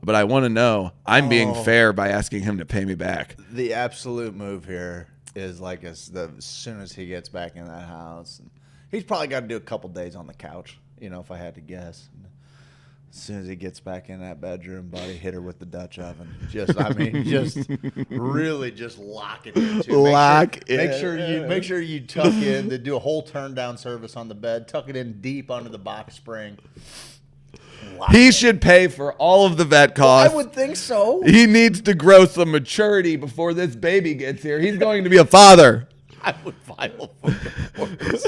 but I want to know I'm being fair by asking him to pay me back. The absolute move here is like as soon as he gets back in that house. He's probably got to do a couple days on the couch, if I had to guess. As soon as he gets back in that bedroom, buddy, hit her with the Dutch oven. Just really just lock it in. Make sure you tuck in, to do a whole turn down service on the bed, tuck it in deep under the box spring. He should pay for all of the vet costs. I would think so. He needs to grow some maturity before this baby gets here. He's going to be a father. I would file for divorce.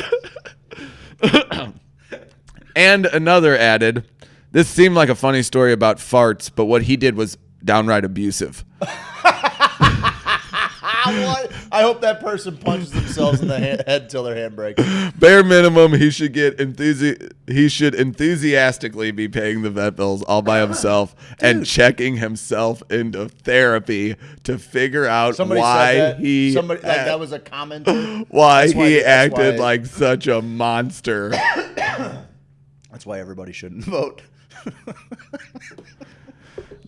And another added, this seemed like a funny story about farts, but what he did was downright abusive. I hope that person punches themselves in the head till their hand breaks. Bare minimum, he should enthusiastically be paying the vet bills all by himself and checking himself into therapy to figure out that was a commenter. Why he acted like such a monster. That's why everybody shouldn't vote.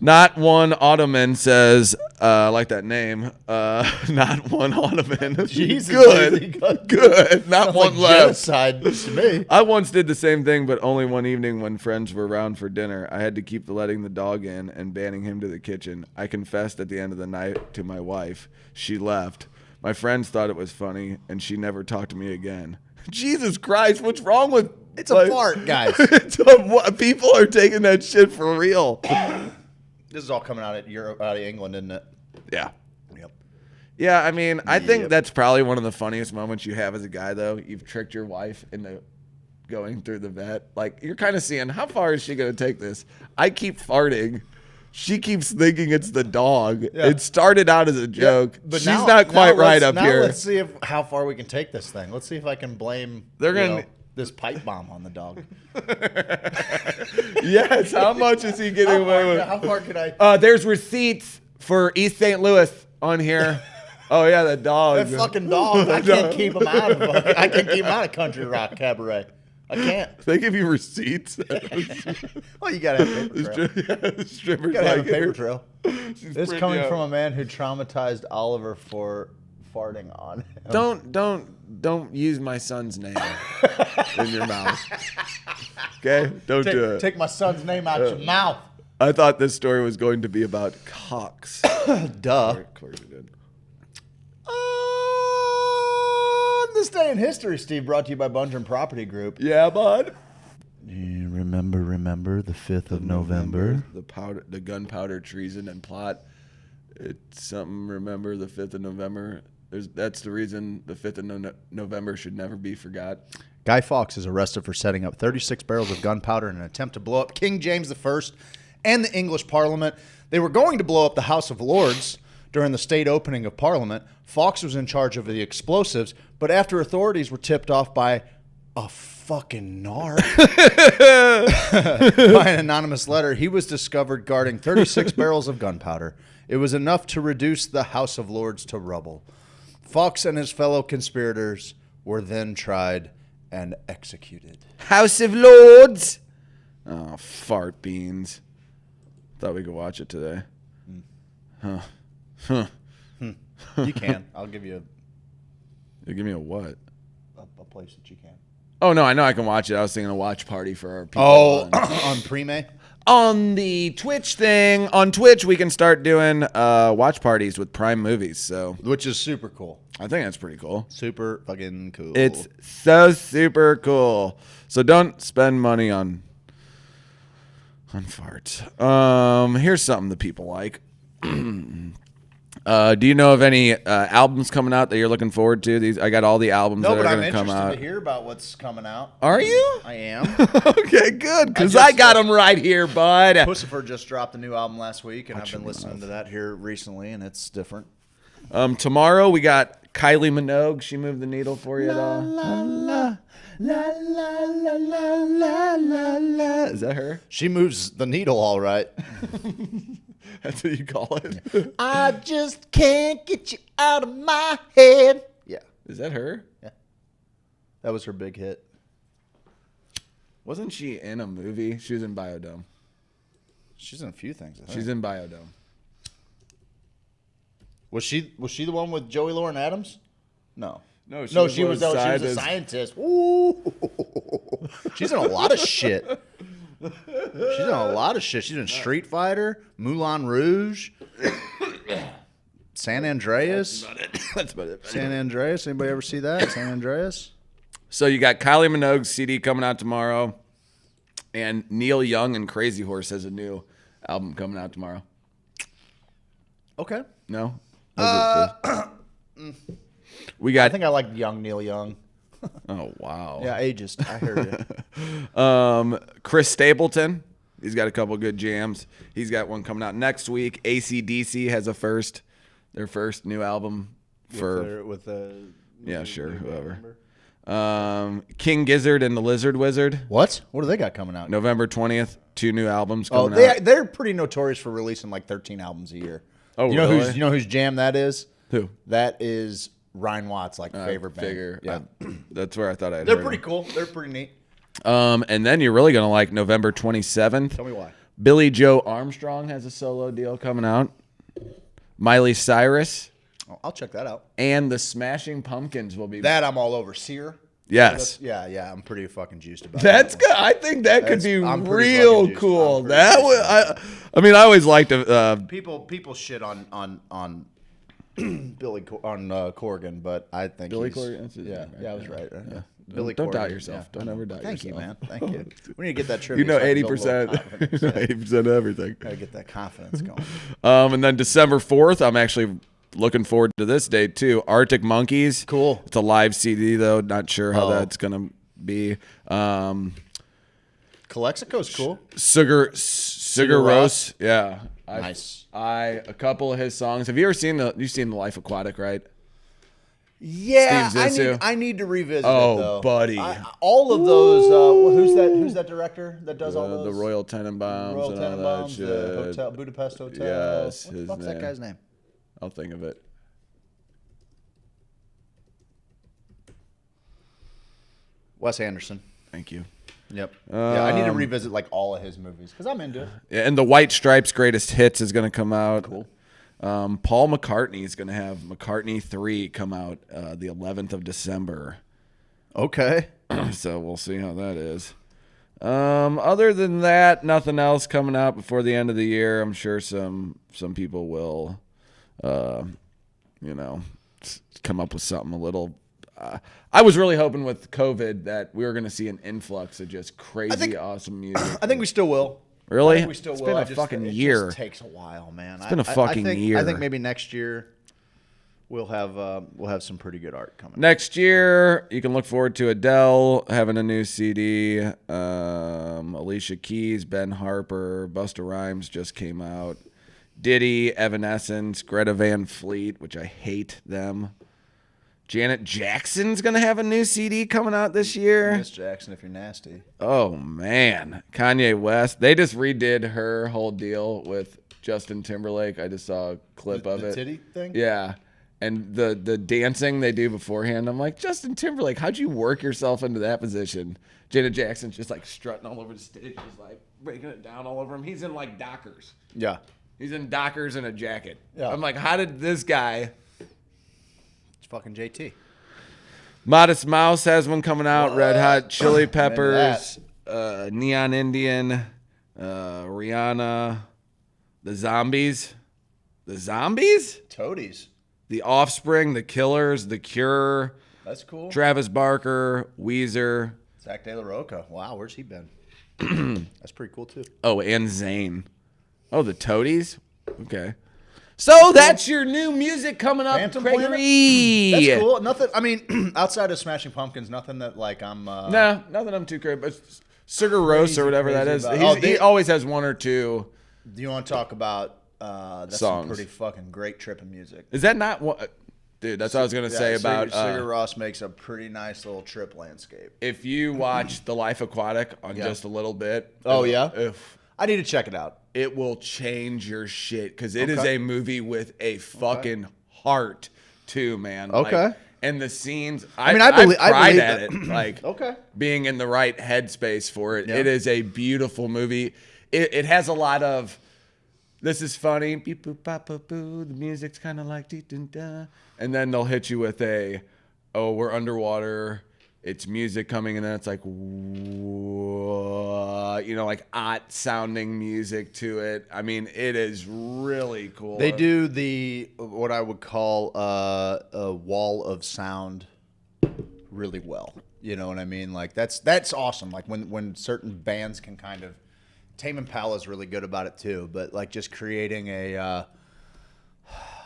Not one Ottoman says, I like that name. Not one Ottoman. Jesus, good. Not one like left. Genocide to me. I once did the same thing, but only one evening when friends were around for dinner. I had to keep letting the dog in and banning him to the kitchen. I confessed at the end of the night to my wife. She left. My friends thought it was funny, and she never talked to me again. Jesus Christ, what's wrong with... It's a fart, guys. People are taking that shit for real. This is all coming out of England, isn't it? Yeah. Yep. Yeah, I mean, I think that's probably one of the funniest moments you have as a guy, though. You've tricked your wife into going through the vet. Like, you're kind of seeing, how far is she going to take this? I keep farting. She keeps thinking it's the dog. Yeah. It started out as a joke. Yeah, but she's not quite right up here. Let's see how far we can take this thing. Let's see if I can blame this pipe bomb on the dog. Yes, how much is he getting away with? How far could I? There's receipts for East St. Louis on here. Oh yeah, that dog. That fucking dog. I can't keep him out of. I can't keep him out of Country Rock Cabaret. I can't. They give you receipts. Well, you gotta have paper trail. You gotta have a paper trail. It's coming from a man who traumatized Oliver for farting on him. Don't use my son's name in your mouth. Okay? Don't do it. Take my son's name out your mouth. I thought this story was going to be about cocks. Duh. Of course it did. This Day in History, Steve, brought to you by Bungeon Property Group. Yeah, bud. Remember the 5th of November. The gunpowder treason and plot. It's something, remember the 5th of November. That's the reason the 5th of November should never be forgot. Guy Fawkes is arrested for setting up 36 barrels of gunpowder in an attempt to blow up King James I and the English Parliament. They were going to blow up the House of Lords during the state opening of Parliament. Fawkes was in charge of the explosives, but after authorities were tipped off by a fucking narc by an anonymous letter, he was discovered guarding 36 barrels of gunpowder. It was enough to reduce the House of Lords to rubble. Fawkes and his fellow conspirators were then tried and executed. House of Lords. Oh, fart beans. Thought we could watch it today. Huh. You can. I'll give you You give me a what? a place that you can. Oh, no, I know I can watch it. I was thinking a watch party for our people. Oh, on Prime? On the Twitch thing, on Twitch, we can start doing watch parties with Prime movies. So, Which is super cool. I think that's pretty cool. Super fucking cool. It's so super cool. So don't spend money on farts. Here's something that people like. Do you know of any albums coming out that you're looking forward to? I got all the albums that are going to come out. I'm interested to hear about what's coming out. Are you? I am. Okay, good, because I got them right here, bud. Pussifer just dropped a new album last week, and I've been listening to that here recently, and it's different. Tomorrow we got Kylie Minogue. She moved the needle for you at all? La la la la la la la la. Is that her? She moves the needle all right. That's what you call it? I just can't get you out of my head. Yeah. Is that her? Yeah. That was her big hit. Wasn't she in a movie? She was in Biodome. She's in a few things, I think. She's in Biodome. Was she the one with Joey Lauren Adams? No. No, she was a scientist. Ooh. She's in a lot of shit. She's in Street Fighter, Moulin Rouge, San Andreas. That's about it. San Andreas. Anybody ever see that? San Andreas? So you got Kylie Minogue's CD coming out tomorrow, and Neil Young and Crazy Horse has a new album coming out tomorrow. Okay. No? We got. I think I like young Neil Young. Oh, wow. Yeah, ageist. I heard it. Chris Stapleton, he's got a couple good jams. He's got one coming out next week. AC/DC has their first new album with yeah, sure, whoever. King Gizzard and the Lizard Wizard. What do they got coming out? November 20th, 2 new albums coming out. They're pretty notorious for releasing like 13 albums a year. Oh, you know really? You know whose jam that is? Who? That is Ryan Watt's favorite band. Figure. Yeah. That's where I thought I'd They're heard pretty them. cool. They're pretty neat. And then you're really going to like November 27th. Tell me why. Billy Joe Armstrong has a solo deal coming out. Miley Cyrus. Oh, I'll check that out. And the Smashing Pumpkins will be. That I'm all over. Sear? Yes. Yeah. I'm pretty fucking juiced about That's that. good. I think that could be I'm pretty real fucking cool. juiced. That would. I mean, I always liked to. People shit on Billy Corgan, but I think Billy he's, Corgan. That's his name, right? Yeah, I was right. Yeah. Billy Don't Corgan. doubt yourself. Yeah. Don't ever doubt Thank yourself. you, man. Thank you. We need to get that trivia. You know, so I can build a little 80%. confidence. 80% of everything. Gotta get that confidence going. And then December 4th, I'm actually looking forward to this date too. Arctic Monkeys. Cool. It's a live CD though. Not sure how Oh. that's gonna be. Calexico's cool. Sugar Ross? Rose. Yeah. Nice. A couple of his songs. Have you ever seen the Life Aquatic, right? Yeah, Steve Zissou? I need to revisit Oh, it though. buddy. All of those. Who's that director that does all those? The Royal Tenenbaums Royal and all that Tenenbaums, shit. the Hotel Budapest Hotel. Yes, What the his fuck's that name. guy's name? I'll think of it. Wes Anderson. Thank you. Yep. Yeah, I need to revisit like all of his movies because I'm into it. Yeah, and the White Stripes Greatest Hits is going to come out. Cool. Paul McCartney is going to have McCartney 3 come out the 11th of December. Okay. So we'll see how that is. Other than that, nothing else coming out before the end of the year. I'm sure some people will, come up with something a little. I was really hoping with COVID that we were going to see an influx of just crazy, awesome music. I think we still will. Really? I think we still It's will. been a fucking year. It just takes a while, man. It's been a fucking year. I think maybe next year we'll have some pretty good art coming. Next year, you can look forward to Adele having a new CD. Alicia Keys, Ben Harper, Busta Rhymes just came out. Diddy, Evanescence, Greta Van Fleet, which I hate them. Janet Jackson's going to have a new CD coming out this year. Miss Jackson, if you're nasty. Oh, man. Kanye West. They just redid her whole deal with Justin Timberlake. I just saw a clip of it. The titty thing? Yeah. And the dancing they do beforehand, I'm like, Justin Timberlake, how'd you work yourself into that position? Janet Jackson's just like strutting all over the stage, just like breaking it down all over him. He's in like Dockers. Yeah. He's in Dockers and a jacket. Yeah. I'm like, how did this guy... It's fucking JT. Modest Mouse has one coming out. Red Hot Chili into Peppers, Neon Indian, Rihanna, the Zombies, Toadies. The Offspring, the Killers, the Cure, That's cool. Travis Barker, Weezer. Zach De La Roca. Wow, where's he been? That's pretty cool too. Oh, and Zayn. Oh, the Toadies. Okay. So that's your new music coming up, Phantom Gregory. That's cool. Nothing. I mean, outside of Smashing Pumpkins, nothing that like I'm. No, nothing I'm too crazy. But Sugar Rose or whatever that is. about- He always has one or two. Do you want to talk about that's Songs. some pretty fucking great tripping music? Is that not what? Dude, that's what I was gonna say about. Sigur Rós makes a pretty nice little trip landscape. If you watch The Life Aquatic on just a little bit. Oh, yeah? If I need to check it out. it will change your shit because it is a movie with a fucking heart too, man. Okay. Like, and the scenes. I mean, I believe cried that. at it. Like Okay. being in the right headspace for it. Yeah. It is a beautiful movie. It has a lot of. This is funny. Beep boop bop boop boo. The music's kind of like dee dun da. And then they'll hit you with we're underwater. It's music coming, and then it's like, like odd sounding music to it. I mean, it is really cool. They do what I would call a wall of sound really well. You know what I mean? Like that's awesome. Like when certain bands can kind of. Tame Impala is really good about it too, but like just creating a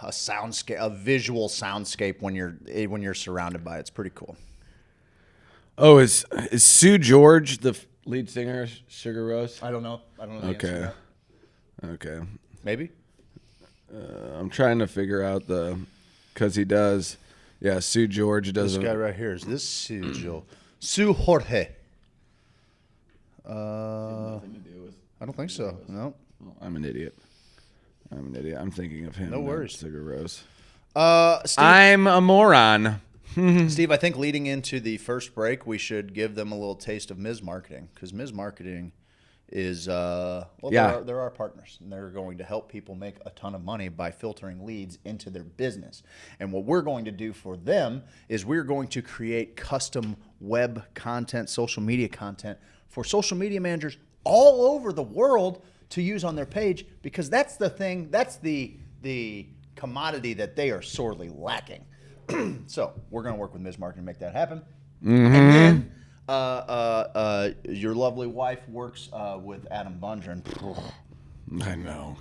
soundscape, a visual soundscape when you're surrounded by it. It's pretty cool. Oh, is Sue George the lead singer of Sugar Rose? I don't know. The answer to Okay. that. Okay. Maybe. I'm trying to figure out because he does. Yeah, Sue George does. This guy right here is this Sue Joe. Sue Jorge. I don't think so. No. Oh, I'm an idiot. I'm thinking of him. No worries. Sugar Rose. Steve, I'm a moron. Steve, I think leading into the first break, we should give them a little taste of Ms. Marketing because Ms. Marketing is they're our partners, and they're going to help people make a ton of money by filtering leads into their business. And what we're going to do for them is we're going to create custom web content, social media content for social media managers all over the world to use on their page because that's the thing, that's the commodity that they are sorely lacking. So we're going to work with Ms. Marketing to make that happen. And then your lovely wife works with Adam Bundren. I know.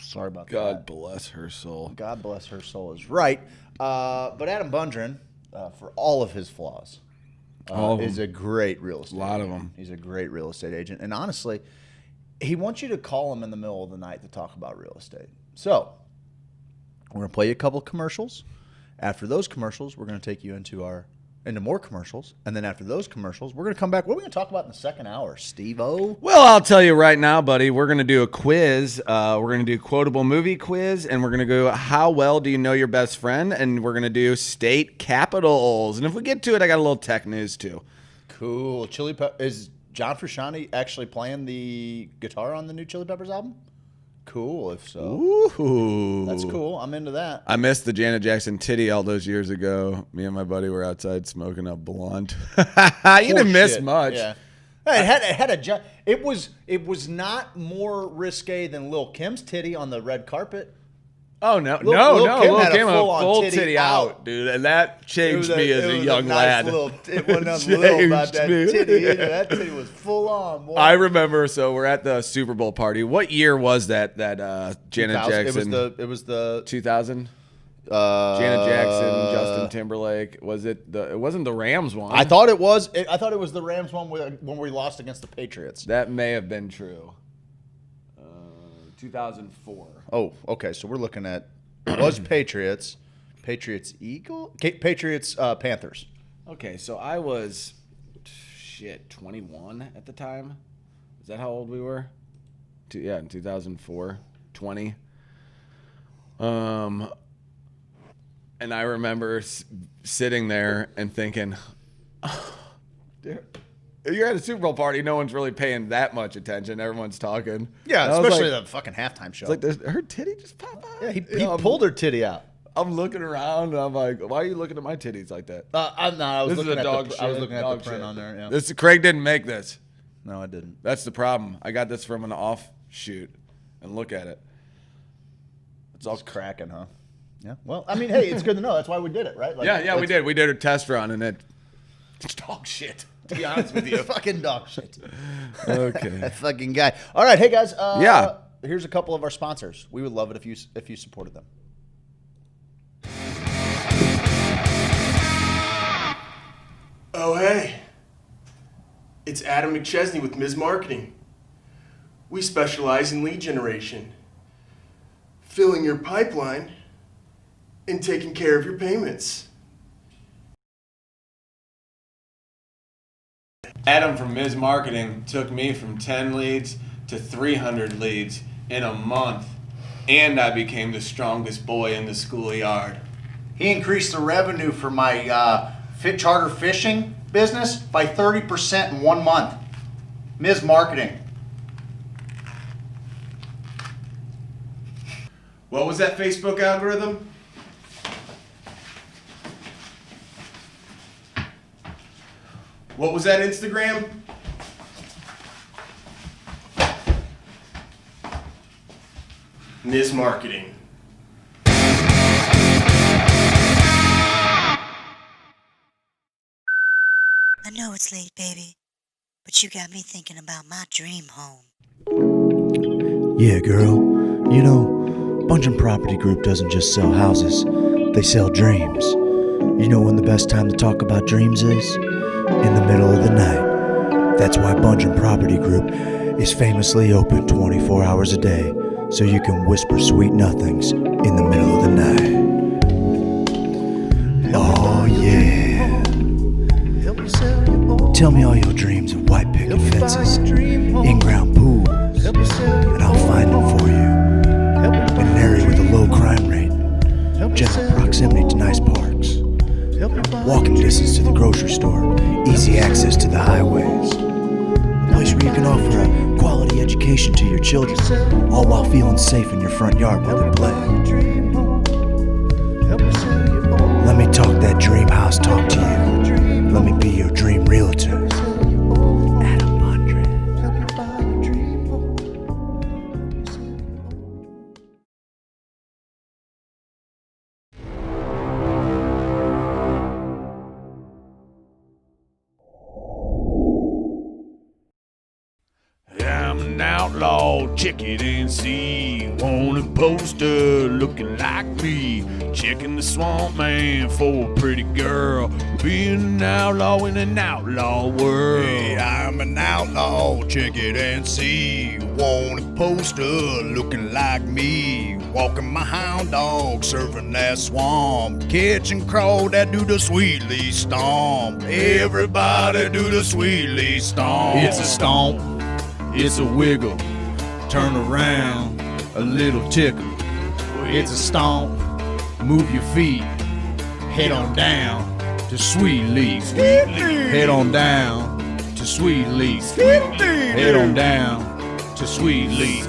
Sorry about that. God bless her soul. God bless her soul is right. But Adam Bundren, for all of his flaws, is a great real estate agent. A lot of them. He's a great real estate agent. And honestly, he wants you to call him in the middle of the night to talk about real estate. So we're going to play you a couple of commercials. After those commercials, we're going to take you into more commercials. And then after those commercials, we're going to come back. What are we going to talk about in the second hour, Steve-O? Well, I'll tell you right now, buddy, we're going to do a quiz. We're going to do quotable movie quiz, and we're going to go how well do you know your best friend, and we're going to do state capitals. And if we get to it, I got a little tech news, too. Cool. Is John Frusciante actually playing the guitar on the new Chili Peppers album? Cool, if so. Ooh. That's cool. I'm into that. I missed the Janet Jackson titty all those years ago. Me and my buddy were outside smoking a blunt. You didn't miss Shit. much. Yeah. It was not more risque than Lil Kim's titty on the red carpet. Oh, no. Lil Lil Kim had a Kim full-on full titty titty out, dude. And that changed It was me as a young nice lad. It wasn't nothing little about that Changed me. titty either. That titty was full on, boy. I remember, so we're at the Super Bowl party. What year was that Janet 2000. Jackson? It was the 2000? Janet Jackson, Justin Timberlake. Was it it wasn't the Rams one. I thought it was the Rams one when we lost against the Patriots. That may have been true. 2004. Oh, okay. So we're looking at was Patriots Eagle, Patriots Panthers. Okay, so I was 21 at the time. Is that how old we were? Yeah, in 2004, 20. And I remember sitting there and thinking, oh, dude, you're at a Super Bowl party, no one's really paying that much attention. Everyone's talking. Yeah, And I was especially like, the fucking halftime show. it's like her titty just popped out. Yeah, he pulled her titty out. I'm looking around and I'm like, why are you looking at my titties like that? I was This is looking a at dog I was shit, looking at dog the print shit. on there. Yeah. Craig didn't make this. No, I didn't. That's the problem. I got this from an offshoot, and look at it. It's all cracking, huh? Yeah. Well, I mean, hey, it's good to know. That's why we did it, right? Like, Yeah, we did. We did a test run, and it's dog shit. To be honest with you, fucking dog shit. Okay. That fucking guy. All right, hey guys. Yeah. Here's a couple of our sponsors. We would love it if you supported them. Oh, hey. It's Adam McChesney with Ms. Marketing. We specialize in lead generation, filling your pipeline, and taking care of your payments. Adam from Ms. Marketing took me from 10 leads to 300 leads in a month, and I became the strongest boy in the schoolyard. He increased the revenue for my charter fishing business by 30% in 1 month. Ms. Marketing. What was that Facebook algorithm? What was that Instagram? Ms. Marketing. I know it's late, baby, but you got me thinking about my dream home. Yeah, girl. You know, Bungeon Property Group doesn't just sell houses, they sell dreams. You know when the best time to talk about dreams is? In the middle of the night. That's why Bungeon Property Group is famously open 24 hours a day, so you can whisper sweet nothings in the middle of the night. Oh yeah. Tell me all your dreams of white picket fences, in-ground pools, and I'll find them for you. An area with a low crime rate, general proximity to nice parks, walking distance to the grocery store, easy access to the highways. A place where you can offer a quality education to your children, all while feeling safe in your front yard while they play. Let me talk that dream house talk to you. Let me be your dream realtor. Adam Bondred. I'm an outlaw, check it and see. Want a poster looking like me. Checking the swamp man for a pretty girl. Being an outlaw in an outlaw world. Hey, I'm an outlaw, check it and see. Want a poster looking like me. Walking my hound dog, serving that swamp. Catching crow that do the sweetly stomp. Everybody do the sweetly stomp. It's a stomp, it's a wiggle, turn around, a little tickle. It's a stomp, move your feet, head on down to Sweet Leaf. Head on down to Sweet Leaf. Head on down to Sweet Leaf.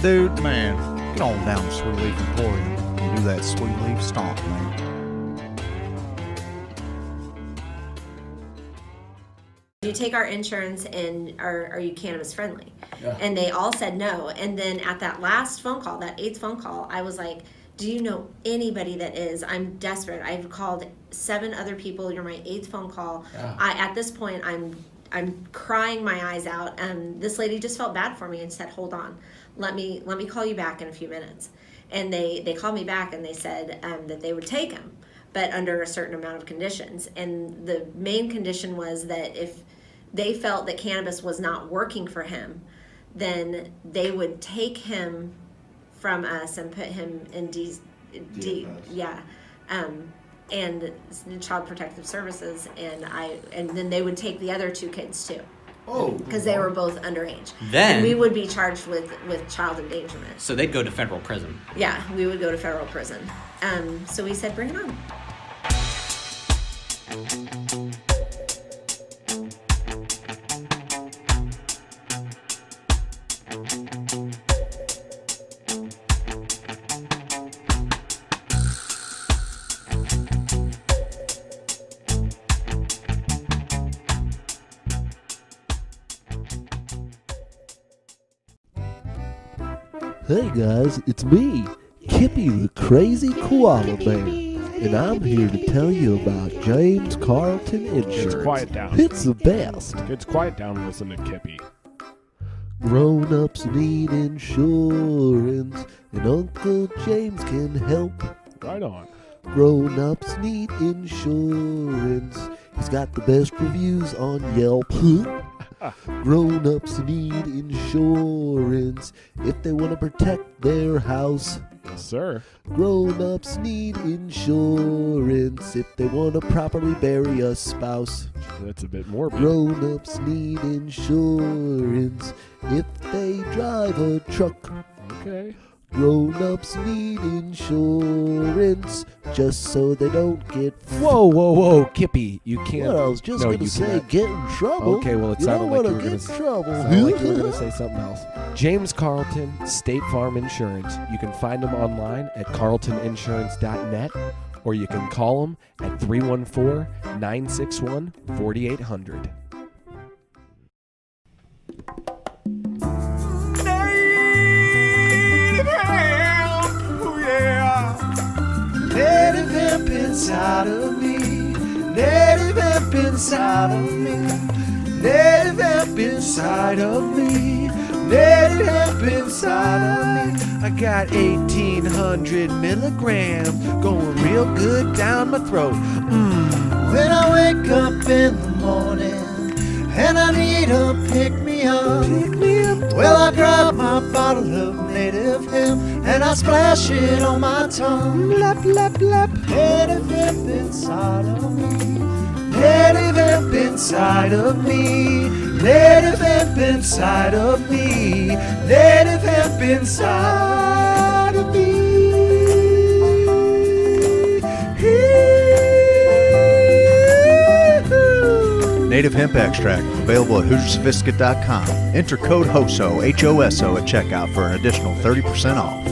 Dude, man, get on down to Sweet Leaf Emporium and do that Sweet Leaf stomp, man. Do you take our insurance and are you cannabis friendly? Yeah. And they all said no. And then at that last phone call, that 8th phone call, I was like, do you know anybody that is? I'm desperate. I've called 7 other people. You're my 8th phone call. Yeah. At this point, I'm crying my eyes out. And this lady just felt bad for me and said, hold on, let me call you back in a few minutes. And they called me back and they said that they would take him, but under a certain amount of conditions. And the main condition was that if they felt that cannabis was not working for him, then they would take him from us and put him in and Child Protective Services, and then they would take the other 2 kids too. Oh, because they were both underage. Then and we would be charged with child endangerment. So they'd go to federal prison. Yeah, we would go to federal prison. So we said, bring it on. Hey guys, it's me, Kippy the Crazy Koala Bear, and I'm here to tell you about James Carlton Insurance. Kids, quiet down. It's the best. Kids, quiet down and listen to Kippy. Grown-ups need insurance, and Uncle James can help. Right on. Grown-ups need insurance. He's got the best reviews on Yelp. Grown-ups need insurance if they want to protect their house. Yes, sir. Grown-ups need insurance if they want to properly bury a spouse. That's a bit morbid. Grown-ups need insurance if they drive a truck. Okay. Grown-ups need insurance just so they don't get... Whoa, Kippy, you can't... What, I was just going to say cannot. get in trouble. Okay, well, it you sounded don't like you want were to going get to in trouble. like you were going to say something else. James Carlton, State Farm Insurance. You can find him online at carltoninsurance.net, or you can call him at 314-961-4800. Native hemp inside of me. Native hemp inside of me. Native hemp inside of me. Native hemp inside of me. I got 1,800 milligrams going real good down my throat. When I wake up in the morning and I need a pick-me-up, well, I grab my bottle of native hemp and I splash it on my tongue. Lap, lap, lap. Native hemp inside of me. Native hemp inside of me. Native hemp inside of me. Native hemp inside of me. Native hemp extract, available at HoosierSophisticate.com. Enter code HOSO, H-O-S-O, at checkout for an additional 30% off.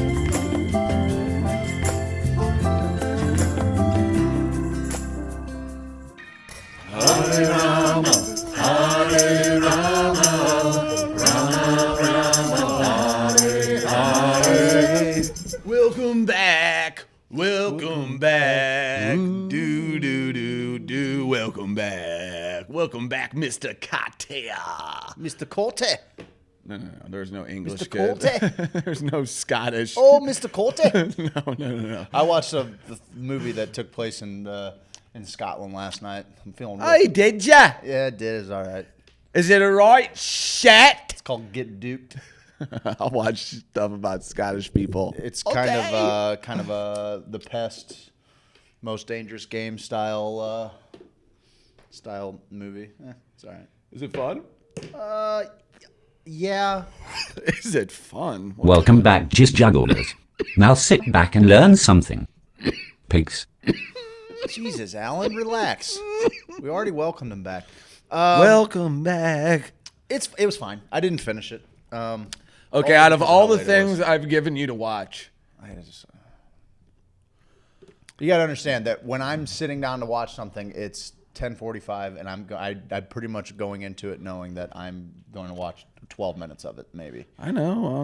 Hare Rama, Hare Rama, Rama Rama, Hare Hare. Welcome back. Welcome back. Do, do, do, do. Welcome back. Welcome back, Mr. Cote. Mr. Cote. No. There's no English. Mr. Kid. Cote. There's no Scottish. Oh, Mr. Cote. No. I watched the movie that took place in Scotland last night. I'm feeling real. Hey, did ya? Yeah, it did. It's all right. Is it alright? Shit. It's called Get Duked. I'll watch stuff about Scottish people. It's kind of the Pest, Most Dangerous Game style movie. It's all right. Is it fun? Yeah. Is it fun? Welcome back, Gist Jugglers. Now sit back and learn something. Pigs. Jesus, Alan, relax. We already welcomed him back. Welcome back. It was fine. I didn't finish it. Okay, out of all the things I've given you to watch, you got to understand that when I'm sitting down to watch something, it's 10:45, and I'm pretty much going into it knowing that I'm going to watch 12 minutes of it, maybe. I know.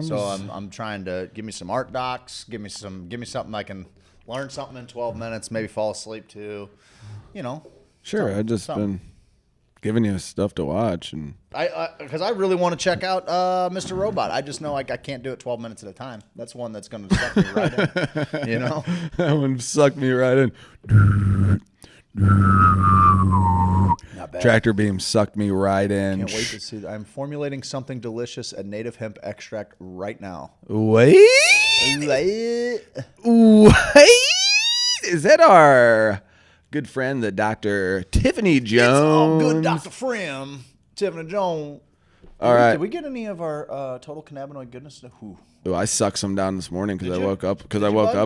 I'm trying to give me some art docs, give me something I can learn something in 12 minutes, maybe fall asleep to, Sure, I've just been giving you stuff to watch, and because I really want to check out Mr. Robot. I just know I can't do it 12 minutes at a time. That's one that's going to suck me right in. That one sucked me right in. Not bad. Tractor beam sucked me right in. Can't wait to see that. I'm formulating something delicious, a native hemp extract right now. Wait. Is that our good friend, the Dr. Tiffany Jones? It's all good, Dr. Frim. Tiffany Jones. All right. Did we get any of our total cannabinoid goodness? Ooh, I sucked some down this morning because I woke up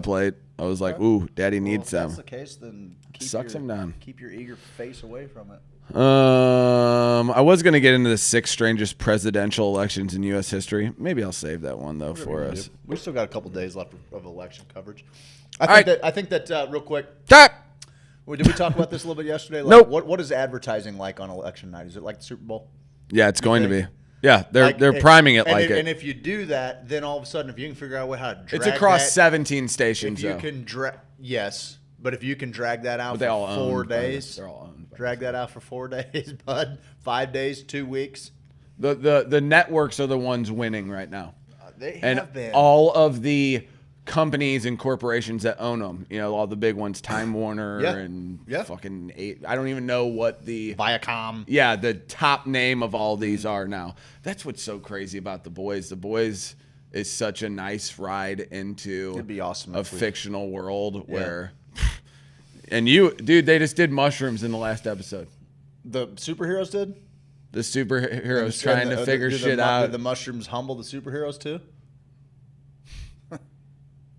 late. I was like, "Ooh, Daddy needs some." If that's the case, then suck some down. Keep your eager face away from it. I was gonna get into the 6 strangest presidential elections in U.S. history. Maybe I'll save that one though for us. We've still got a couple days left of election coverage. I think that real quick. Stop. Did we talk about this a little bit yesterday? Nope. What is advertising like on election night? Is it like the Super Bowl? Yeah, it's going to be. Yeah, they're priming it like it. And if you do that, then all of a sudden, if you can figure out how to drag It's across that, 17 stations. If you though. can yes, but if you can drag that out But they for all 4 owned by days, they're all owned by drag that out for 4 days, bud. 5 days, 2 weeks. The networks are the ones winning right now. They and have been. all of the companies and corporations that own them, all the big ones, Time Warner and fucking I don't even know what the Viacom. Yeah, the top name of all these are now. That's what's so crazy about The Boys. The Boys is such a nice ride into It'd be awesome a if we- fictional world where and you, dude, they just did mushrooms in the last episode. The superheroes did? The superheroes trying to figure shit out. Did the mushrooms humble the superheroes too?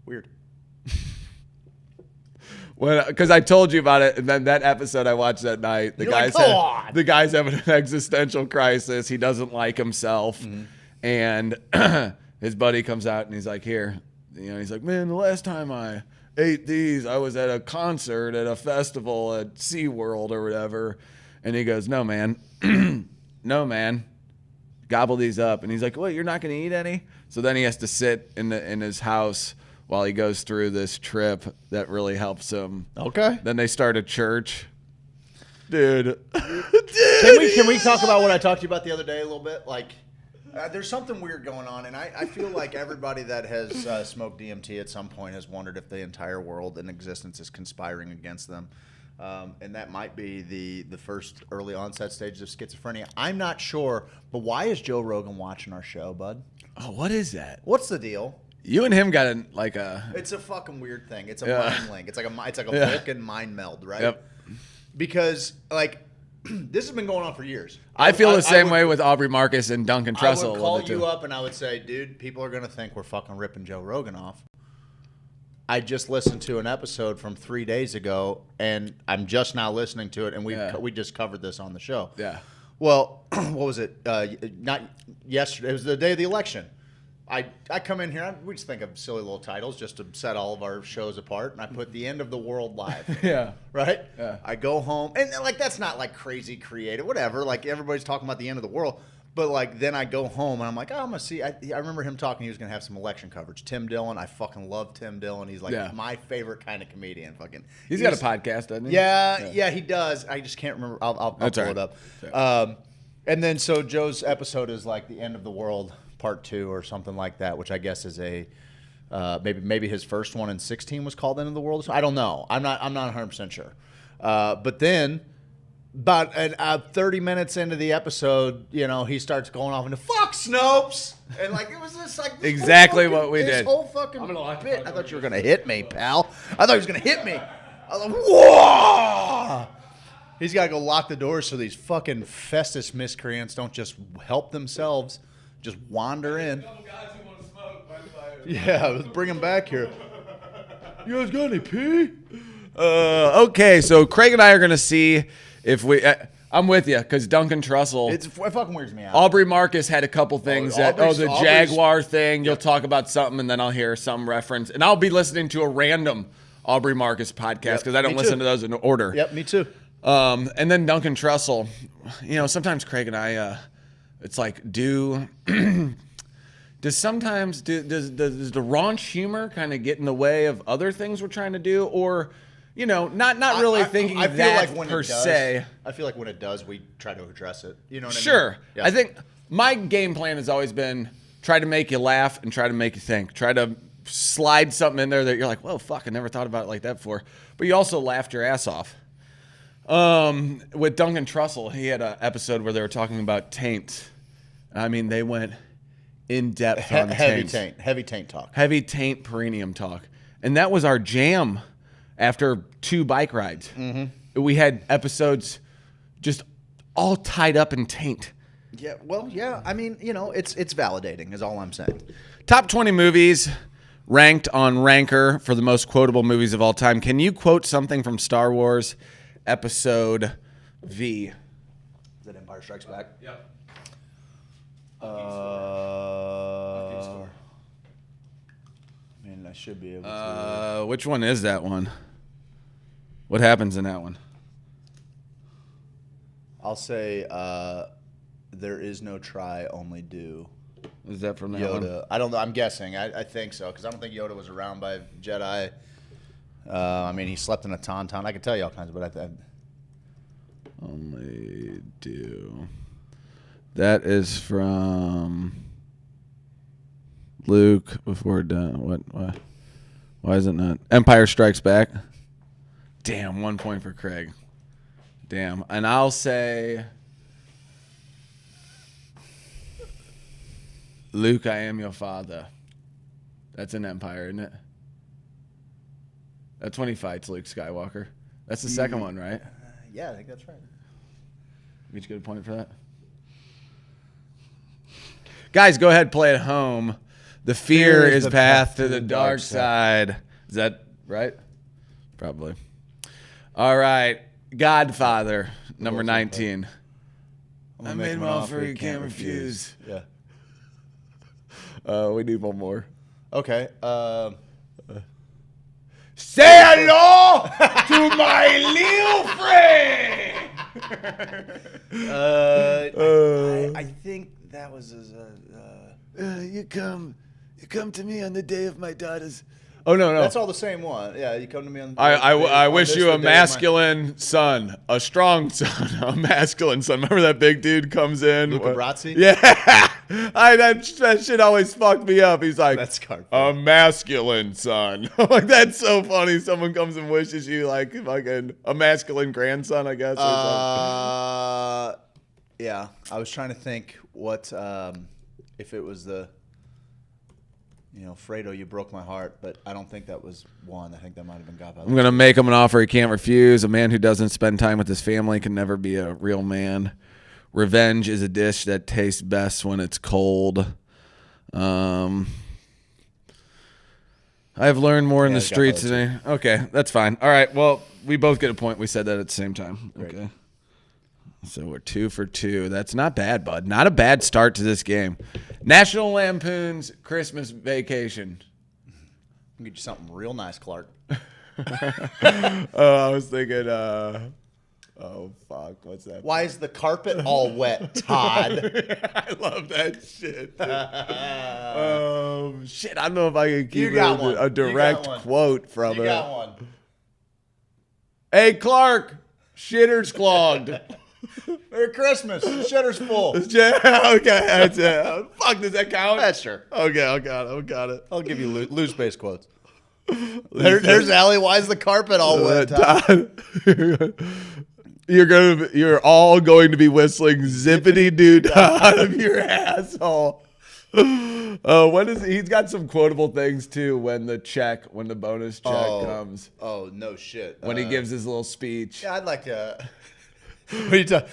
Weird. Because I told you about it, and then that episode I watched that night, the guy's having an existential crisis. He doesn't like himself, and his buddy comes out and he's like, "Here," he's like, "Man, the last time I ate these, I was at a concert at a festival at SeaWorld or whatever," and he goes, "No, man, no, man, gobble these up," and he's like, "What? You're not going to eat any?" So then he has to sit in his house while he goes through this trip that really helps him. Okay. Then they start a church. Dude. Can we talk about what I talked to you about the other day a little bit? Like, there's something weird going on, and I feel like everybody that has smoked DMT at some point has wondered if the entire world in existence is conspiring against them. And that might be the first early onset stages of schizophrenia. I'm not sure, but why is Joe Rogan watching our show, bud? Oh, what is that? What's the deal? You and him got a It's a fucking weird thing. It's a mind link. It's like a Vulcan mind meld, right? Yep. Because this has been going on for years. I feel the same way with Aubrey Marcus and Duncan Trussell. I would call you up and I would say, dude, people are gonna think we're fucking ripping Joe Rogan off. I just listened to an episode from 3 days ago, and I'm just now listening to it, and we just covered this on the show. Yeah. Well, what was it? Not yesterday. It was the day of the election. I come in here, we just think of silly little titles just to set all of our shows apart, and I put The End of the World Live. Yeah. Right? Yeah. I go home, and that's not like crazy creative, whatever. Like everybody's talking about the end of the world. But like then I go home and I'm like, oh, I'm gonna see. I remember him talking. He was gonna have some election coverage. Tim Dillon, I fucking love Tim Dillon. He's like my favorite kind of comedian. Fucking. He's got a podcast, doesn't he? Yeah, he does. I just can't remember. I'll pull it up. And then so Joe's episode is like The End of the World Part 2 or something like that, which I guess is a maybe his first one in 2016 was called End of the World. I don't know. I'm not 100% sure. But then. About 30 minutes into the episode, he starts going off into "fuck Snopes," and like it was just like exactly what we did. This whole fucking bit. I thought you were gonna hit me, pal. I thought he was gonna hit me. I was like, whoa! He's got to go lock the doors so these fucking Festus miscreants don't just help themselves, just wander in. Yeah, let's bring them back here. You guys got any pee? Okay, so Craig and I are gonna see. If we, I'm with you because Duncan Trussell. It fucking weirds me out. Aubrey Marcus had a couple things the Jaguar thing. You'll talk about something and then I'll hear some reference, and I'll be listening to a random Aubrey Marcus podcast because I don't listen to those in order. Yep, me too. And then Duncan Trussell. Sometimes Craig and I, it's like, does the raunch humor kind of get in the way of other things we're trying to do, or? Not really thinking I feel that like when per it does, se. I feel like when it does, we try to address it. You know what I mean? Sure. Yeah. I think my game plan has always been try to make you laugh and try to make you think. Try to slide something in there that you're like, whoa, fuck, I never thought about it like that before. But you also laughed your ass off. With Duncan Trussell, he had an episode where they were talking about taints. I mean, they went in depth on taints. Heavy taint talk. Heavy taint perineum talk. And that was our jam. After 2 bike rides, we had episodes just all tied up in taint. Yeah, well, yeah. I mean, it's validating is all I'm saying. Top 20 movies ranked on Ranker for the most quotable movies of all time. Can you quote something from Star Wars Episode V? Is that Empire Strikes Back? Yep. I should be able to. Which one is that one? What happens in that one? I'll say there is no try, only do. Is that from that Yoda? one? I don't know. I'm guessing. I think so because I don't think Yoda was around by Jedi. I mean, he slept in a tauntaun. I could tell you all kinds, but Only do. That is from Luke before done. What? Why is it not? Empire Strikes Back. Damn, 1 point for Craig. Damn, and I'll say, Luke, I am your father. That's an Empire, isn't it? That's when he fights Luke Skywalker. That's the second one, right? yeah, I think that's right. Did you get a point for that? Guys, go ahead, play at home. The fear is the path to the dark side. Is that right? Probably. All right. Godfather, number 19. I made an offer you can't refuse. Yeah. We need one more. Okay. Say hello to my little friend. I think that was his. You come to me on the day of my daughter's. Oh no. That's all the same one. Yeah, you come to me on. I wish you a masculine son, a strong son, a masculine son. Remember that big dude comes in? Luca Brasi? Yeah. That shit always fucked me up. He's like, that's a masculine son. I'm like, that's so funny. Someone comes and wishes you like fucking a masculine grandson, I guess. Or yeah. I was trying to think what if it was the. Fredo, you broke my heart, but I don't think that was one. I think that might have been Godfather. I'm going to make him an offer he can't refuse. A man who doesn't spend time with his family can never be a real man. Revenge is a dish that tastes best when it's cold. I've learned more in the streets today. Okay, that's fine. All right, well, we both get a point. We said that at the same time. Great. Okay. So we're 2 for 2. That's not bad, bud. Not a bad start to this game. National Lampoon's Christmas Vacation. I'll get you something real nice, Clark. I was thinking, oh, fuck. What's that? Why is the carpet all wet, Todd? I love that shit. Shit, I don't know if I can keep a direct quote from it. You got one. Hey, Clark, shitter's clogged. Merry Christmas. Shitter's full. Okay, that's it. Fuck, does that count? That's sure. Okay, I got it. I'll give you loose base quotes. There's Allie. Why is the carpet all wet, Todd? You're all going to be whistling zippity doo out of your asshole. He's got some quotable things too when the bonus check comes. Oh, no shit. When he gives his little speech. Yeah, I'd like to. What are you talking?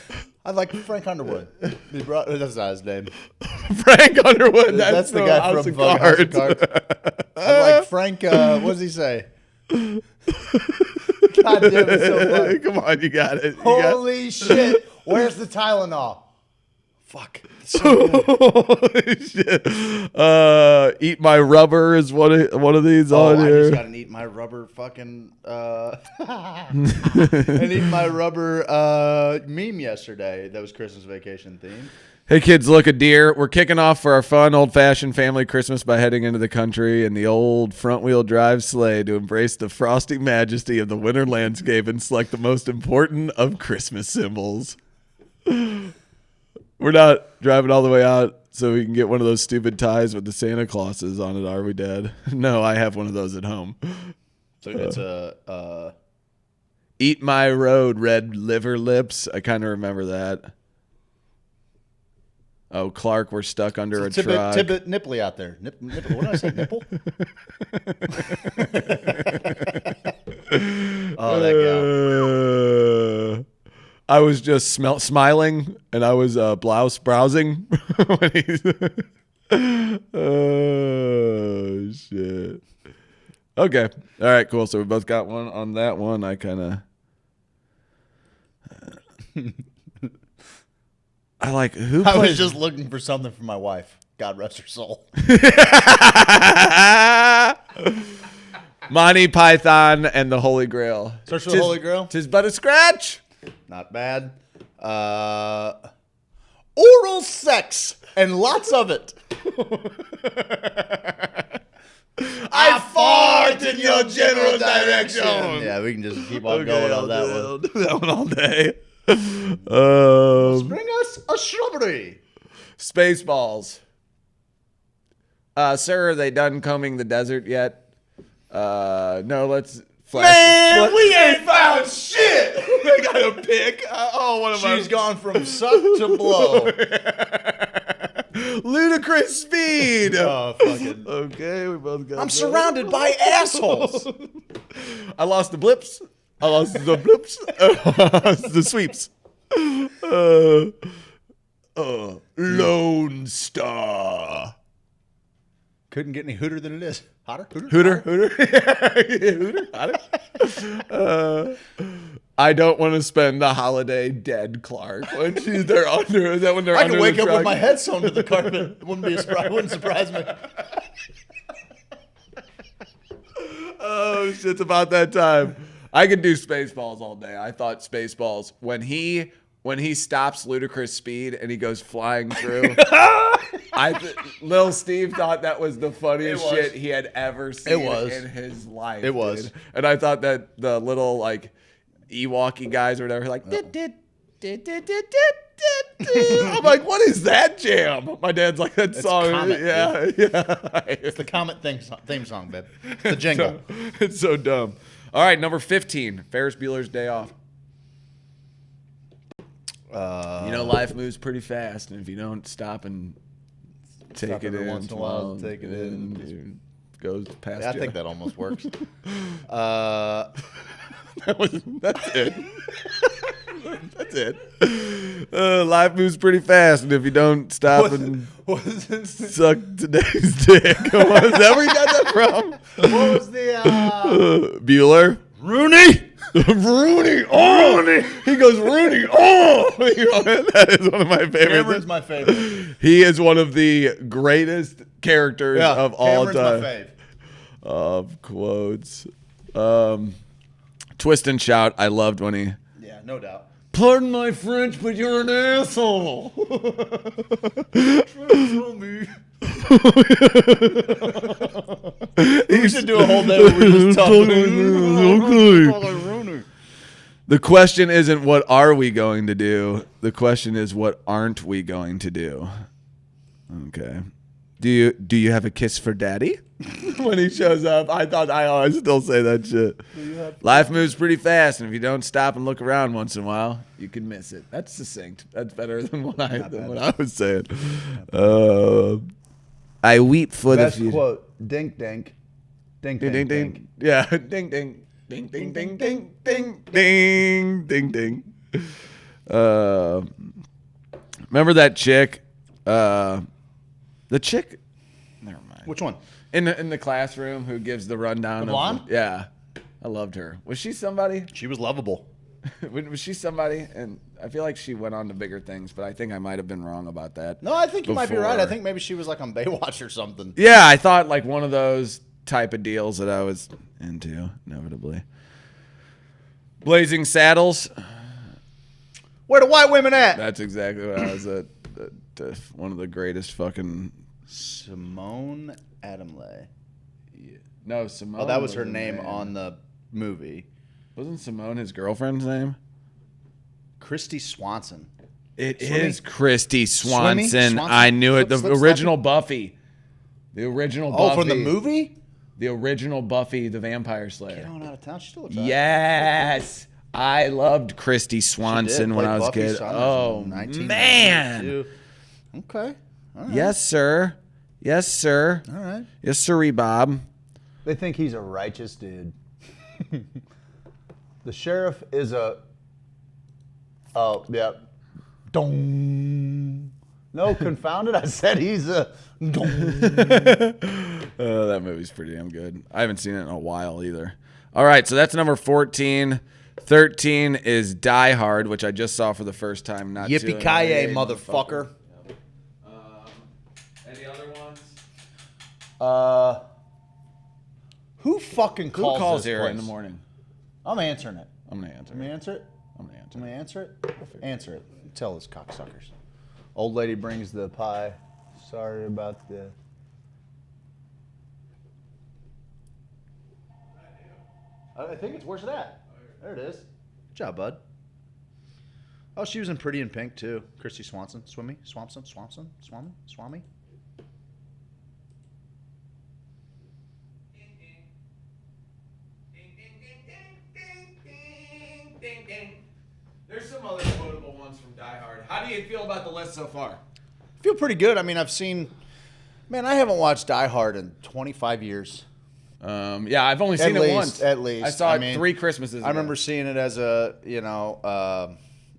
I'd like Frank Underwood. That's not his name. Frank Underwood. That's the guy from House of Cards. I'd like Frank. What does he say? God damn it! So funny. Come on, you got it. Holy shit! Where's the Tylenol? Fuck. So holy shit. Eat my rubber is one of these on here. I just gotta eat my rubber fucking and eat my rubber meme yesterday. That was Christmas Vacation theme. Hey kids, look, a deer. We're kicking off for our fun old-fashioned family Christmas by heading into the country in the old front-wheel drive sleigh to embrace the frosty majesty of the winter landscape and select the most important of Christmas symbols. We're not driving all the way out so we can get one of those stupid ties with the Santa Clauses on it, are we, Dad? No, I have one of those at home. So it's a Eat My Road, Red Liver Lips. I kind of remember that. Oh, Clark, we're stuck under a truck. Tibbet Nipply out there. Nipple. What did I say? Nipple? Oh, that guy. I was just smiling, and I was browsing. When oh, shit. Okay. All right, cool. So we both got one on that one. I kind of... I was just looking for something for my wife. God rest her soul. Monty Python and the Holy Grail. Search for the Holy Grail? 'Tis but a scratch. Not bad. oral sex and lots of it. I fart in your general direction. Yeah, we can just keep on going on that one. I'll do that one all day. Bring us a shrubbery. Spaceballs. Sir, are they done combing the desert yet? No, let's flash. Man, we ain't found shit. They got a pick. One of She's gone from suck to blow. Ludicrous speed. Oh, fucking. Okay, we both got I'm surrounded by assholes. I lost the blips. I lost the blips. The sweeps. Lone Star. Couldn't get any hooter than it is. Hotter? Hooter. Hooter. Hotter. I don't want to spend the holiday dead, Clark. When they're under, is that when they're I under can wake the up truck? with my head sewn to the carpet. It wouldn't surprise me. Oh, shit's about that time. I could do Spaceballs all day. I thought Spaceballs when he stops ludicrous speed and he goes flying through. Lil Steve thought that was the funniest shit he had ever seen in his life. It was. Dude. And I thought that the little like Ewok guys or whatever, like I'm like, what is that jam? My dad's like, that song. Comet, yeah. It's the Comet theme song, babe. The jingle. It's so dumb. All right, number 15, Ferris Bueller's Day Off. Life moves pretty fast, and if you don't stop and take it in once in a while, take it in, it goes past you. I think that almost works. That's it. That's it. Life moves pretty fast, and if you don't stop and suck today's dick, is that where you got that from? What was the Bueller? Rooney? Rooney, oh! He goes, Rooney, oh! That is one of my favorites. Cameron's my favorite. He is one of the greatest characters of all time. Cameron's my fave. Of quotes. Twist and Shout, I loved when he... Yeah, no doubt. Pardon my French, but you're an asshole. We should do a whole day where we just talk. The question isn't what are we going to do. The question is what aren't we going to do. Okay. Do you have a kiss for daddy? When he shows up, I always still say that shit. Life moves pretty fast, and if you don't stop and look around once in a while, you can miss it. That's succinct. That's better than what I was saying. I weep for Best the future. quote. Dink dink. Dink dink dink. Ding. Yeah. Ding ding. Ding ding ding ding ding ding ding ding. Remember that chick? The chick. Never mind. Which one? In the classroom who gives the rundown. The blonde? Yeah. I loved her. Was she somebody? She was lovable. Was she somebody? And I feel like she went on to bigger things, but I think I might have been wrong about that. No, I think you might be right. I before. think maybe she was like on Baywatch or something. Yeah, I thought like one of those type of deals that I was into, inevitably. Blazing Saddles. Where the white women at? That's exactly what I was at. One of the greatest fucking... Simone Adamle. Yeah. No, Simone. Oh, that was her name on the movie. Wasn't Simone his girlfriend's name? Christy Swanson. It Swimmy? is Christy Swanson. Swanson? I knew it. The Slip, original Buffy. The original Buffy. Oh, from the movie? The original Buffy, the Vampire Slayer. Get on out of town. She still looks right. Yes. I loved Christy Swanson when I was a kid. Oh, man. Okay. All right. Yes, sir. Yes, sir. All right. Yes, sirree, Bob. They think he's a righteous dude. The sheriff is a... Oh, yeah. Dong. No, confound it. I said he's a... Dong. That movie's pretty damn good. I haven't seen it in a while either. All right, so that's number 14. 13 is Die Hard, which I just saw for the first time. Not Yippee-ki-yay, motherfucker. Any other ones? Who fucking calls Who calls this here place? in the morning? I'm answering it. I'm going to answer Let me answer it. I'm going to answer Let me answer it. Answer it. Tell those cocksuckers. Old lady brings the pie. Sorry about the... I think it's, where's it at? There it is. Good job, bud. Oh, she was in Pretty in Pink, too. Christy Swanson. Swami? There's some other quotable ones from Die Hard. How do you feel about the list so far? I feel pretty good. I mean, I've seen... Man, I haven't watched Die Hard in 25 years. Yeah, I've only seen it once. At least. I saw it 3 Christmases ago. I remember seeing it as a,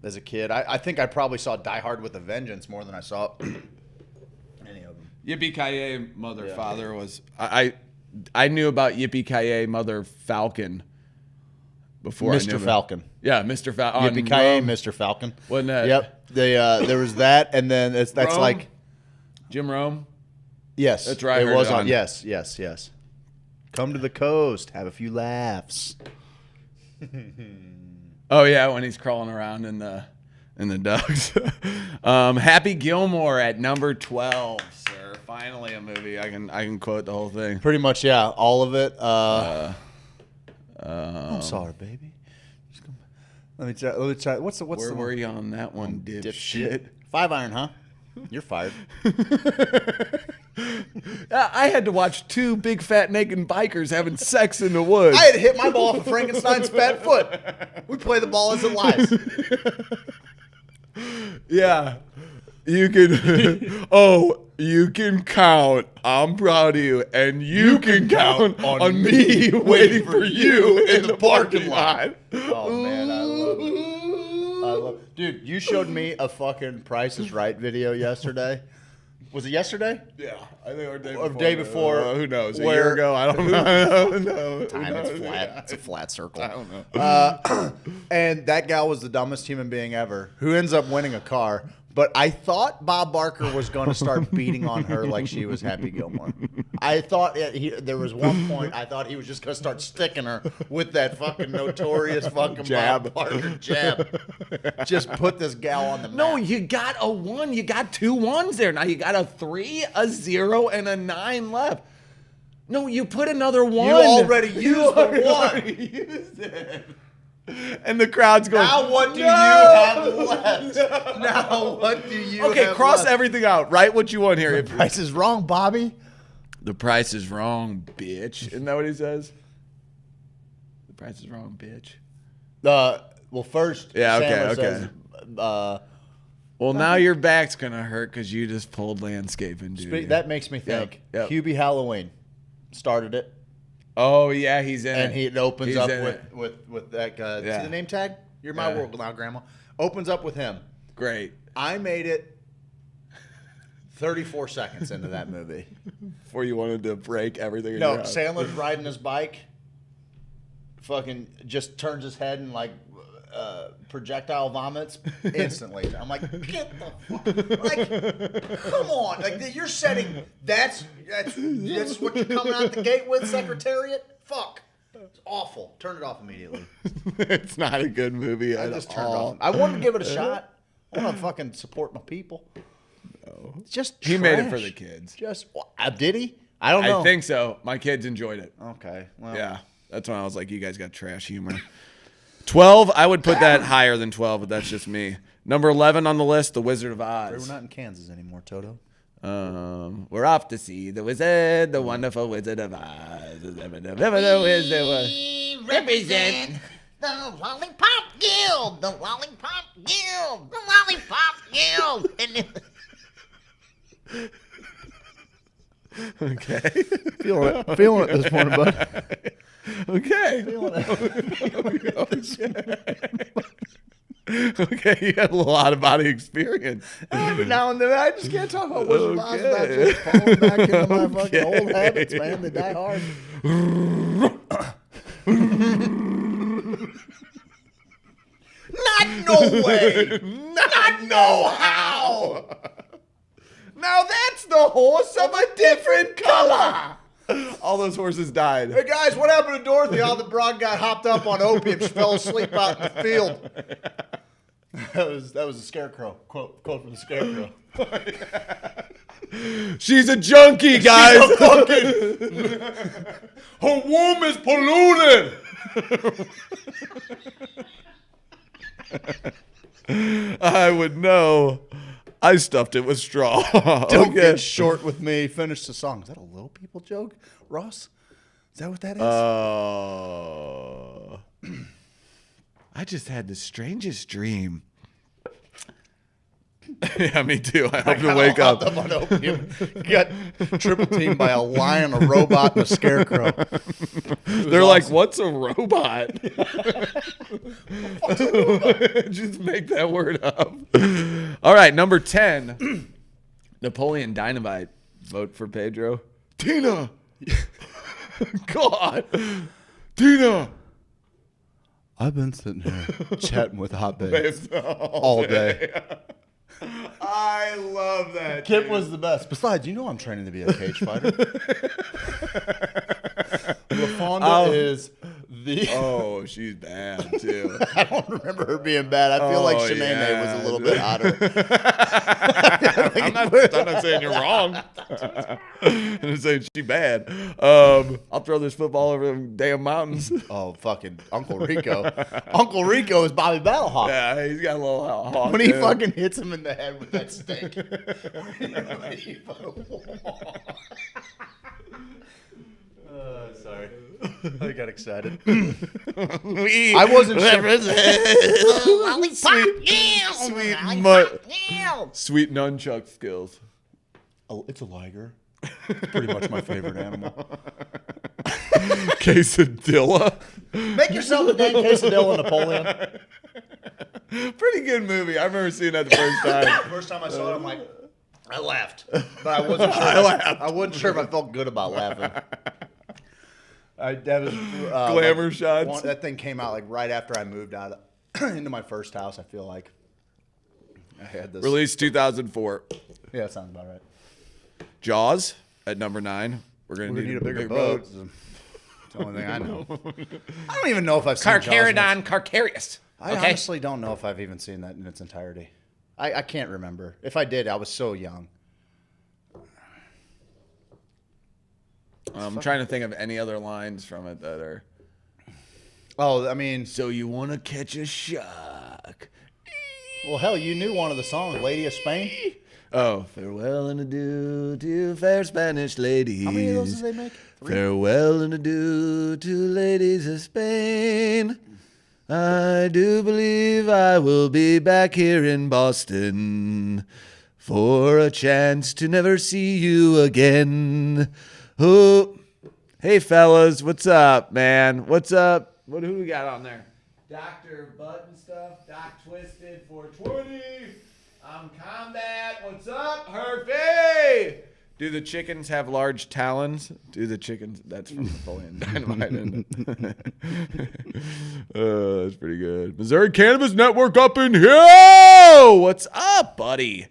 as a kid. I think I probably saw Die Hard with a Vengeance more than I saw any of them. Yippee-ki-yay, Mother Father was... I knew about Yippee-ki-yay, Mother Falcon before I knew Mr. Falcon. Yeah, Mr. Falcon. Yippee-ki-yay, Mr. Falcon. Wasn't that? Yep. There was that, and then that's Rome? like... Jim Rome? Yes. That's right. It was on. Yes. Come to the coast, have a few laughs. Oh yeah, when he's crawling around in the ducks. Happy Gilmore at number 12, sir. Finally a movie I can quote the whole thing. Pretty much, yeah, all of it. I'm sorry, baby. Let me try. What's Where were you on that one, dipshit? 5 Iron, huh? You're fired. I had to watch 2 big fat naked bikers having sex in the woods. I had to hit my ball off of Frankenstein's fat foot. We play the ball as it lies. Yeah. You can you can count. I'm proud of you. And you can count on me waiting for you in the parking lot. Oh man, I love it. Dude, you showed me a fucking Price is Right video yesterday. Was it yesterday? Yeah, I think or day before. Who knows? A year ago? I don't know. Time is flat. It's a flat circle. I don't know. And that gal was the dumbest human being ever, who ends up winning a car. But I thought Bob Barker was going to start beating on her like she was Happy Gilmore. I thought there was one point I thought he was just going to start sticking her with that fucking notorious fucking Jab. Bob Barker jab. Just put this gal on the map. No, you got a 1. You got 2 1s there. Now you got a 3, a 0, and a 9 left. No, you put another 1. You already used the 1. Used it. And the crowd's going, now what do you have left? Now what do you okay, have cross left? everything out. Write what you want here. The price is wrong, Bobby. The price is wrong, bitch. Isn't that what he says? The price is wrong, bitch. Well, first, yeah, Sandler okay. says, well, now your back's going to hurt because you just pulled landscaping duty. That makes me think. Yep. Hubie Halloween started it. Oh, yeah, he's in and it. It opens he's up with that guy. See the name tag? You're my world now, Grandma. Opens up with him. Great. I made it 34 seconds into that movie. Before you wanted to break everything in No, your house. Sandler's riding his bike. Fucking just turns his head and like projectile vomits instantly. I'm like, get the fuck, like, come on, like you're setting. That's what you're coming out the gate with, Secretariat. Fuck, it's awful. Turn it off immediately. It's not a good movie. I just turned it off. I wanted to give it a shot. I want to fucking support my people. No, it's just he made it for the kids. Just did he? I don't know. I think so. My kids enjoyed it. Okay. Well. Yeah. That's when I was like, you guys got trash humor. 12, I would put that higher than 12, but that's just me. Number 11 on the list, The Wizard of Oz. We're not in Kansas anymore, Toto. We're off to see the wizard, the wonderful Wizard of Oz. We represent the Lollipop Guild, the Lollipop Guild, the Lollipop Guild. Okay. Feeling it this morning, bud. Okay. Okay, you had a lot of body experience. Every now and then, I just can't talk about Wizard of Oz without just falling back into my fucking old habits, man. They die hard. Not no way. Not no how. Now that's the horse of a different color. All those horses died. Hey guys, what happened to Dorothy? All the broad got hopped up on opium. She fell asleep out in the field. That was a Scarecrow quote from the Scarecrow. She's a junkie, guys. She's a fucking. Her womb is polluted. I would know. I stuffed it with straw. Don't get short with me. Finish the song. Is that a Little People joke, Ross? Is that what that is? I just had the strangest dream. Yeah, me too. I hope to wake up. You got triple teamed by a lion, a robot, and a scarecrow. They're like, what's a robot? Just make that word up. All right, number 10. Napoleon Dynamite. Vote for Pedro. Tina! God! Tina! I've been sitting here chatting with hot babes Babes all day. I love that. Kip dude. was the best. Besides, you know I'm training to be a cage fighter. LaFonda is the... Oh, she's bad, too. I don't remember her being bad. I feel like Shanae was a little bit hotter. I'm not saying you're wrong. I'm just saying she's bad. I'll throw this football over them damn mountains. Oh, fucking Uncle Rico. Uncle Rico is Bobby Battlehawk. Yeah, he's got a little hawk. When he fucking hits him in the head with that stick. Sorry. I got excited. I wasn't sure. Sweet nunchuck skills. Oh, it's a liger. It's pretty much my favorite animal. Quesadilla. Make yourself a damn quesadilla, Napoleon. Pretty good movie. I remember seeing that the first time. First time I saw it, I'm like, I laughed, but I wasn't sure. I wasn't sure if I felt good about laughing. That was glamour shots. That thing came out like right after I moved out into my first house. I feel like I had this. Released 2004. Yeah, that sounds about right. Jaws at number 9. We're gonna need a bigger boat. It's the only thing I know. I don't even know if I've seen Carcharodon carcarius. I honestly don't know if I've even seen that in its entirety. I can't remember. If I did, I was so young. I'm trying to think of any other lines from it that are. Oh, I mean. So you want to catch a shark? Well, hell, you knew one of the songs, Lady of Spain. Oh, farewell and adieu to fair Spanish ladies. How many of those did they make? 3? Farewell and adieu to ladies of Spain. I do believe I will be back here in Boston for a chance to never see you again. Oh, hey fellas, what's up, man? What's up? Who do we got on there? Dr. Butt and stuff. Doc Twisted 420. I'm Combat. What's up, Herfy? Do the chickens have large talons? Do the chickens? That's from Napoleon Dynamite, isn't it? That's pretty good. Missouri Cannabis Network up in here. What's up, buddy?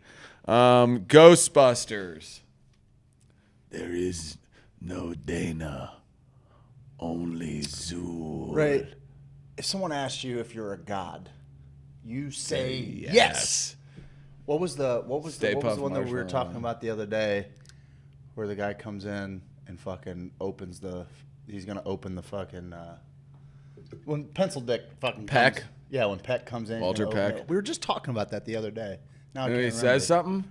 Ghostbusters. There is no Dana, only Zool. Right. If someone asks you if you're a god, you say yes. What was the one that we were talking about the other day, where the guy comes in and fucking opens he's gonna open the fucking when Pencil Dick fucking Peck. comes, yeah, when Peck comes in, Walter Peck. We were just talking about that the other day. Now I And can't he remember. says something.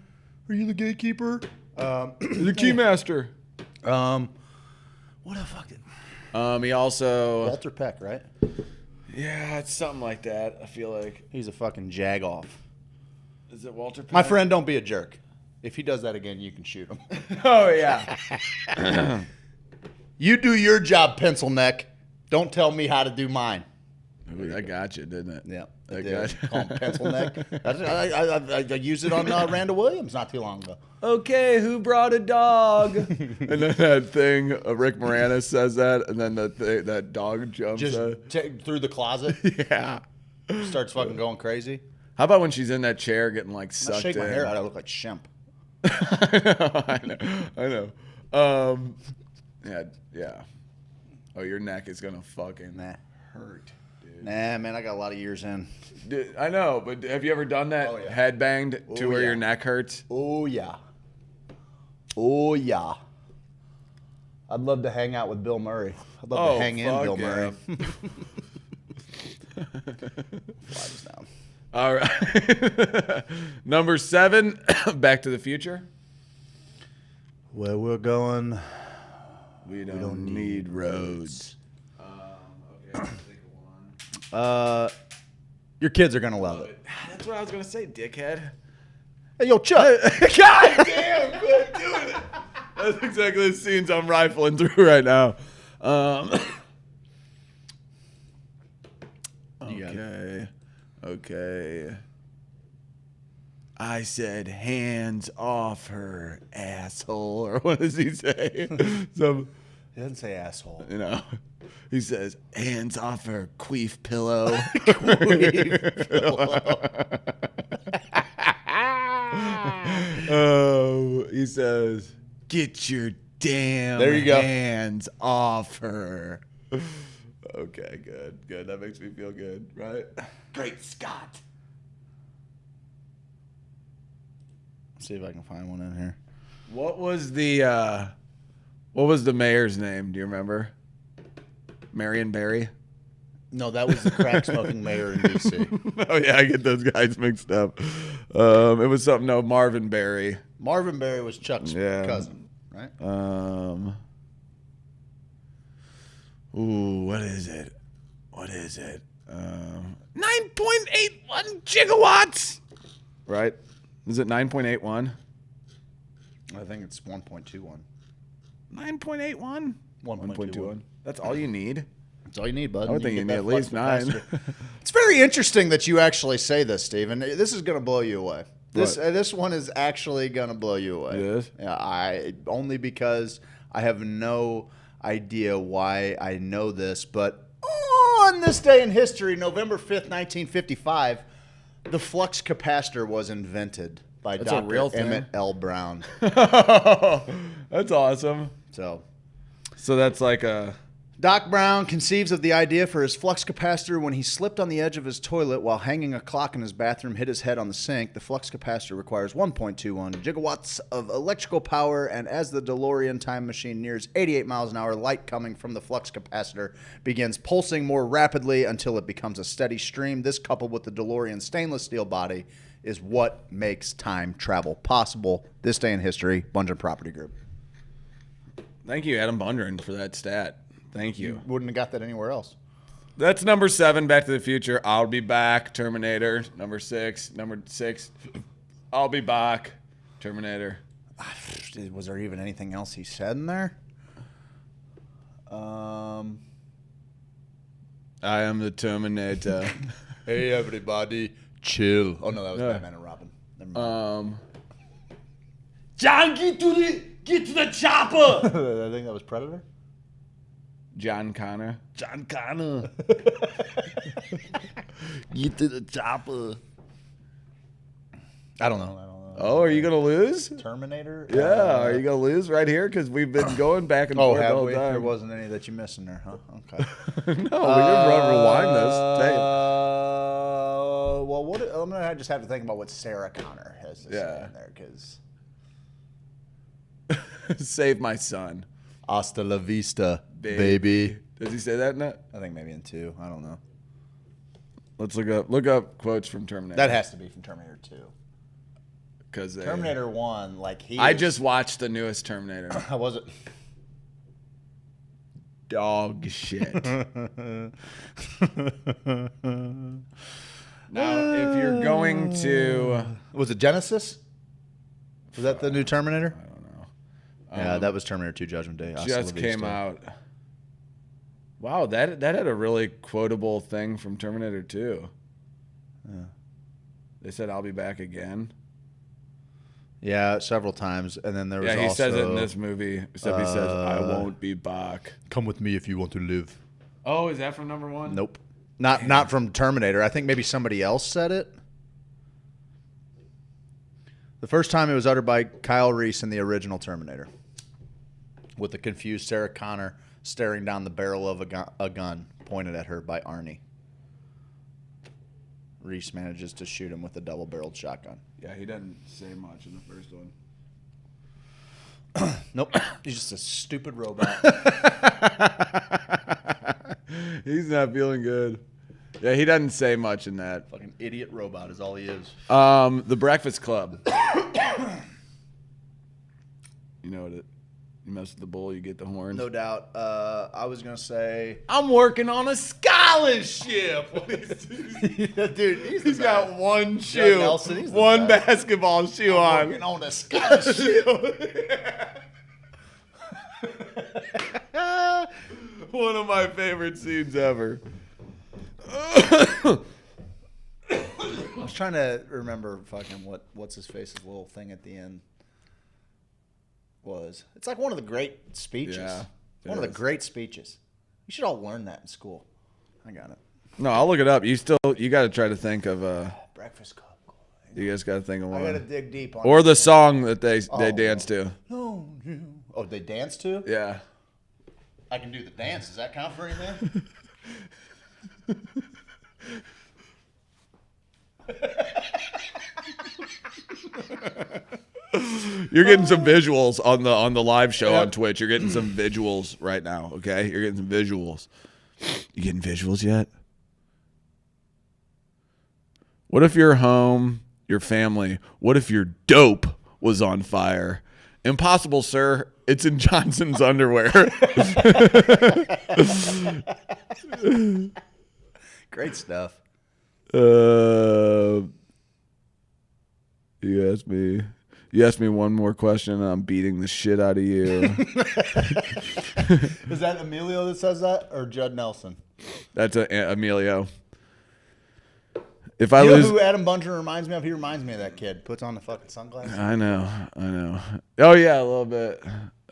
Are you the gatekeeper? The keymaster. What the fuck did He also Walter Peck, right? Yeah, it's something like that. I feel like he's a fucking jag-off. Is it Walter Peck? My friend, don't be a jerk. If he does that again, you can shoot him. Oh yeah. You do your job, pencil neck. Don't tell me how to do mine. Ooh, that got you, didn't it? Yeah. That got you. Call him pencil neck. I used it on Randall Williams not too long ago. Okay, who brought a dog? And then that thing, Rick Moranis says that, and then that dog jumps Just through the closet. Yeah. Starts fucking going crazy. How about when she's in that chair getting like sucked Shake in? my hair out. I look like Shemp. I know. Yeah. Oh, your neck is gonna fucking hurt, dude. Nah, man, I got a lot of years in. I know, but have you ever done that headbanged to where your neck hurts? Oh, yeah. Oh, yeah. I'd love to hang out with Bill Murray. I'd love to hang in Bill Murray. Flies down. All right. Number 7, Back to the Future. Where we're going, we don't need roads. Okay, your kids are going to love it. That's what I was going to say, dickhead. Hey, yo, Chuck. God damn, quit doing it. That's exactly the scenes I'm rifling through right now. Okay. I said, hands off her, asshole. Or what does he say? He doesn't say asshole. You know, he says, hands off her, queef pillow. He says, get your damn hands off her. Okay, good. That makes me feel good, right? Great Scott. See if I can find one in here. What was the mayor's name? Do you remember? Marion Barry? No, that was the crack smoking mayor in D.C. Oh yeah, I get those guys mixed up. It was something. No, Marvin Barry. Marvin Barry was Chuck's cousin, right? Ooh, what is it? 9.81 gigawatts. Right? Is it 9.81? I think it's 1.21. 9.81? 1.21. That's all you need? That's all you need, bud. I would think you need at least 9. It's very interesting that you actually say this, Steven. This is going to blow you away. This one is actually going to blow you away. It is? Yeah, only because I have no idea why I know this, but on this day in history, November 5th, 1955, the flux capacitor was invented by Dr. Emmett L. Brown. That's awesome. So that's like a... Doc Brown conceives of the idea for his flux capacitor when he slipped on the edge of his toilet while hanging a clock in his bathroom, hit his head on the sink. The flux capacitor requires 1.21 gigawatts of electrical power, and as the DeLorean time machine nears 88 miles an hour, light coming from the flux capacitor begins pulsing more rapidly until it becomes a steady stream. This, coupled with the DeLorean stainless steel body, is what makes time travel possible. This day in history, Bungeon Property Group. Thank you, Adam Bundren, for that stat. Thank you. Wouldn't have got that anywhere else. That's number 7, Back to the Future. I'll be back, Terminator. Number 6, I'll be back, Terminator. Was there even anything else he said in there? I am the Terminator. Hey, everybody, chill. Oh, no, that was Batman and Robin. Never mind. John, get to the chopper. I think that was Predator. John Connor. Get to the chopper. I don't know. Oh, are you going to lose? Terminator? Yeah, are you going to lose right here? Because we've been going back and forth the whole time. There wasn't any that you missed in there, huh? Okay. No, we didn't rewind this tape. Well, I'm going to just have to think about what Sarah Connor has to say in there, because... Save my son. Hasta la vista, baby. Does he say that in that? I think maybe in 2. I don't know. Let's look up quotes from Terminator. That has to be from Terminator 2. Because Terminator 1, I just watched the newest Terminator. How was it? Dog shit. Now, if you're going to... Was it Genesis? Was that the new Terminator? I don't know. Yeah, that was Terminator 2 Judgment Day. Just came out. Wow, that had a really quotable thing from Terminator 2. Yeah. They said, I'll be back again. Yeah, several times. And then there was he says it in this movie. Except he says, I won't be back. Come with me if you want to live. Oh, is that from number 1? Nope. Not from Terminator. I think maybe somebody else said it. The first time it was uttered by Kyle Reese in the original Terminator, with the confused Sarah Connor staring down the barrel of a gun pointed at her by Arnie. Reese manages to shoot him with a double-barreled shotgun. Yeah, he doesn't say much in the first one. Nope. He's just a stupid robot. He's not feeling good. Yeah, he doesn't say much in that. Fucking idiot robot is all he is. The Breakfast Club. You know what it? You mess with the bull, you get the horn. No doubt. I was gonna say I'm working on a scholarship. Dude, he's got one shoe, Nelson, one basketball shoe on. working on a scholarship. One of my favorite scenes ever. I was trying to remember fucking what's his face's little thing at the end was. It's like one of the great speeches. Yeah, one of the great speeches. You should all learn that in school. I got it. No, I'll look it up. You got to try to think of Breakfast Club. You guys got to think of one. I got to dig deep on or it. the song that they dance to. Oh, they dance to? Yeah. I can do the dance. Does that count for anything? You're getting some visuals on the live show on Twitch. You're getting some visuals right now, okay? You're getting some visuals. You getting visuals yet? What if your home, your family, what if your dope was on fire? Impossible, sir. It's in Johnson's underwear. Great stuff. You asked me one more question, and I'm beating the shit out of you. Is that Emilio that says that, or Judd Nelson? That's Emilio. If You I know lose, who Adam Buncher reminds me of? He reminds me of that kid. Puts on the fucking sunglasses. I know. Oh yeah, a little bit.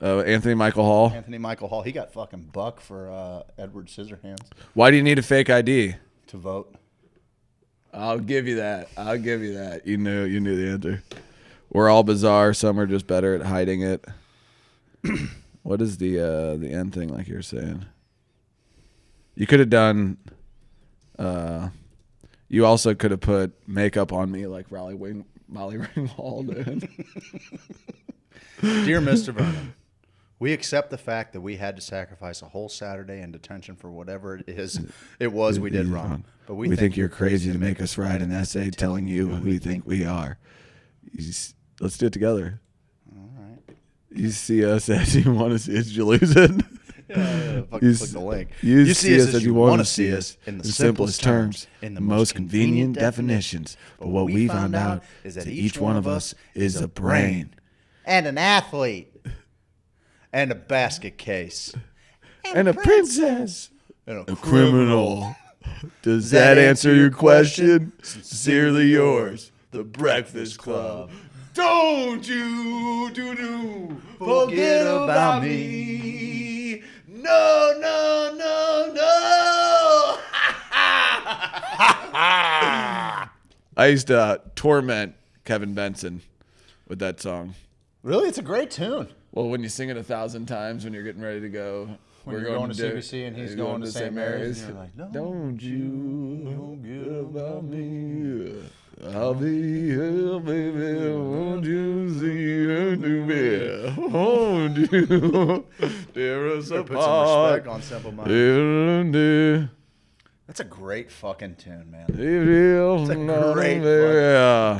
Anthony Michael Hall. Anthony Michael Hall. He got fucking buck for Edward Scissorhands Why do you need a fake ID? to vote. I'll give you that. You knew the answer. We're all bizarre. Some are just better at hiding it. What is the end thing like you're saying? You could have done. You also could have put makeup on me like Molly Ringwald did. Dear Mr. Vernon, we accept the fact that we had to sacrifice a whole Saturday in detention for whatever it was we did wrong. But we think you're crazy to make us write an essay telling you who we think we are. Let's do it together. All right. You see us as you want to see us, you lose it. Fucking click the link. You see us as you want to see us in the simplest terms, in the most convenient definitions. But what we found out is that each one of us is a brain. And an athlete. And a basket case. And a princess. And a criminal. Does that answer your question? Sincerely yours, The Breakfast Club. Don't you forget about me. No, no, no, no. I used to torment Kevin Benson with that song. Really? It's a great tune. Well, when you sing it 1,000 times when you're getting ready to go. When you're going to CBC and he's going to St. Mary's. And you're like, no, don't you forget about me. I'll be here, baby. Won't you see her to me? Won't you tear us Put some apart? respect on Simple Minds. That's a great fucking tune, man. It's a great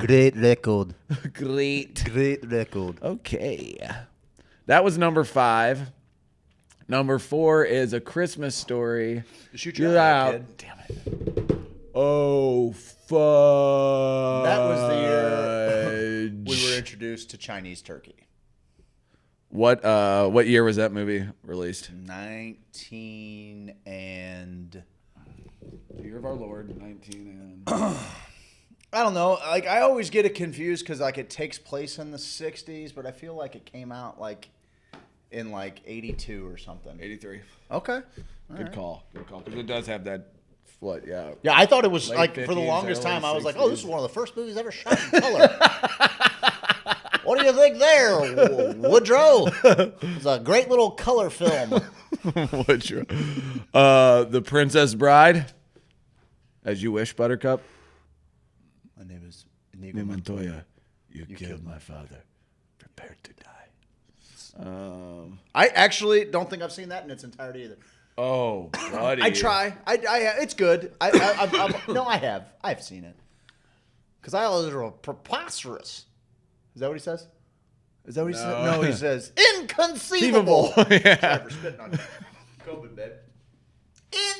Great record. Great record. Okay. That was number 5. Number 4 is A Christmas Story. Shoot your eye, kid. Damn it. Oh, fuck. That was the year we were introduced to Chinese turkey. What year was that movie released? 19 and... The year of our Lord, 19 and... I don't know. Like, I always get it confused because, like, it takes place in the 60s, but I feel like it came out, like, in, like, 82 or something. 83. Okay. Good call. Because it does have that, yeah. Yeah, I thought it was, late like, 50s, for the longest early time, I was like, 60s. oh, this is one of the first movies ever shot in color. What do you think there, Woodrow? It's a great little color film. Woodrow. The Princess Bride. As You Wish, Buttercup. My name is Inigo Montoya. You killed my father. Prepare to die. I actually don't think I've seen that in its entirety either. Oh, buddy. I try. It's good. No, I have. I've seen it. Because I always are preposterous. Is that what he says? Is that what he says? No, he says inconceivable. Yeah. Sorry for spitting on you. COVID, babe.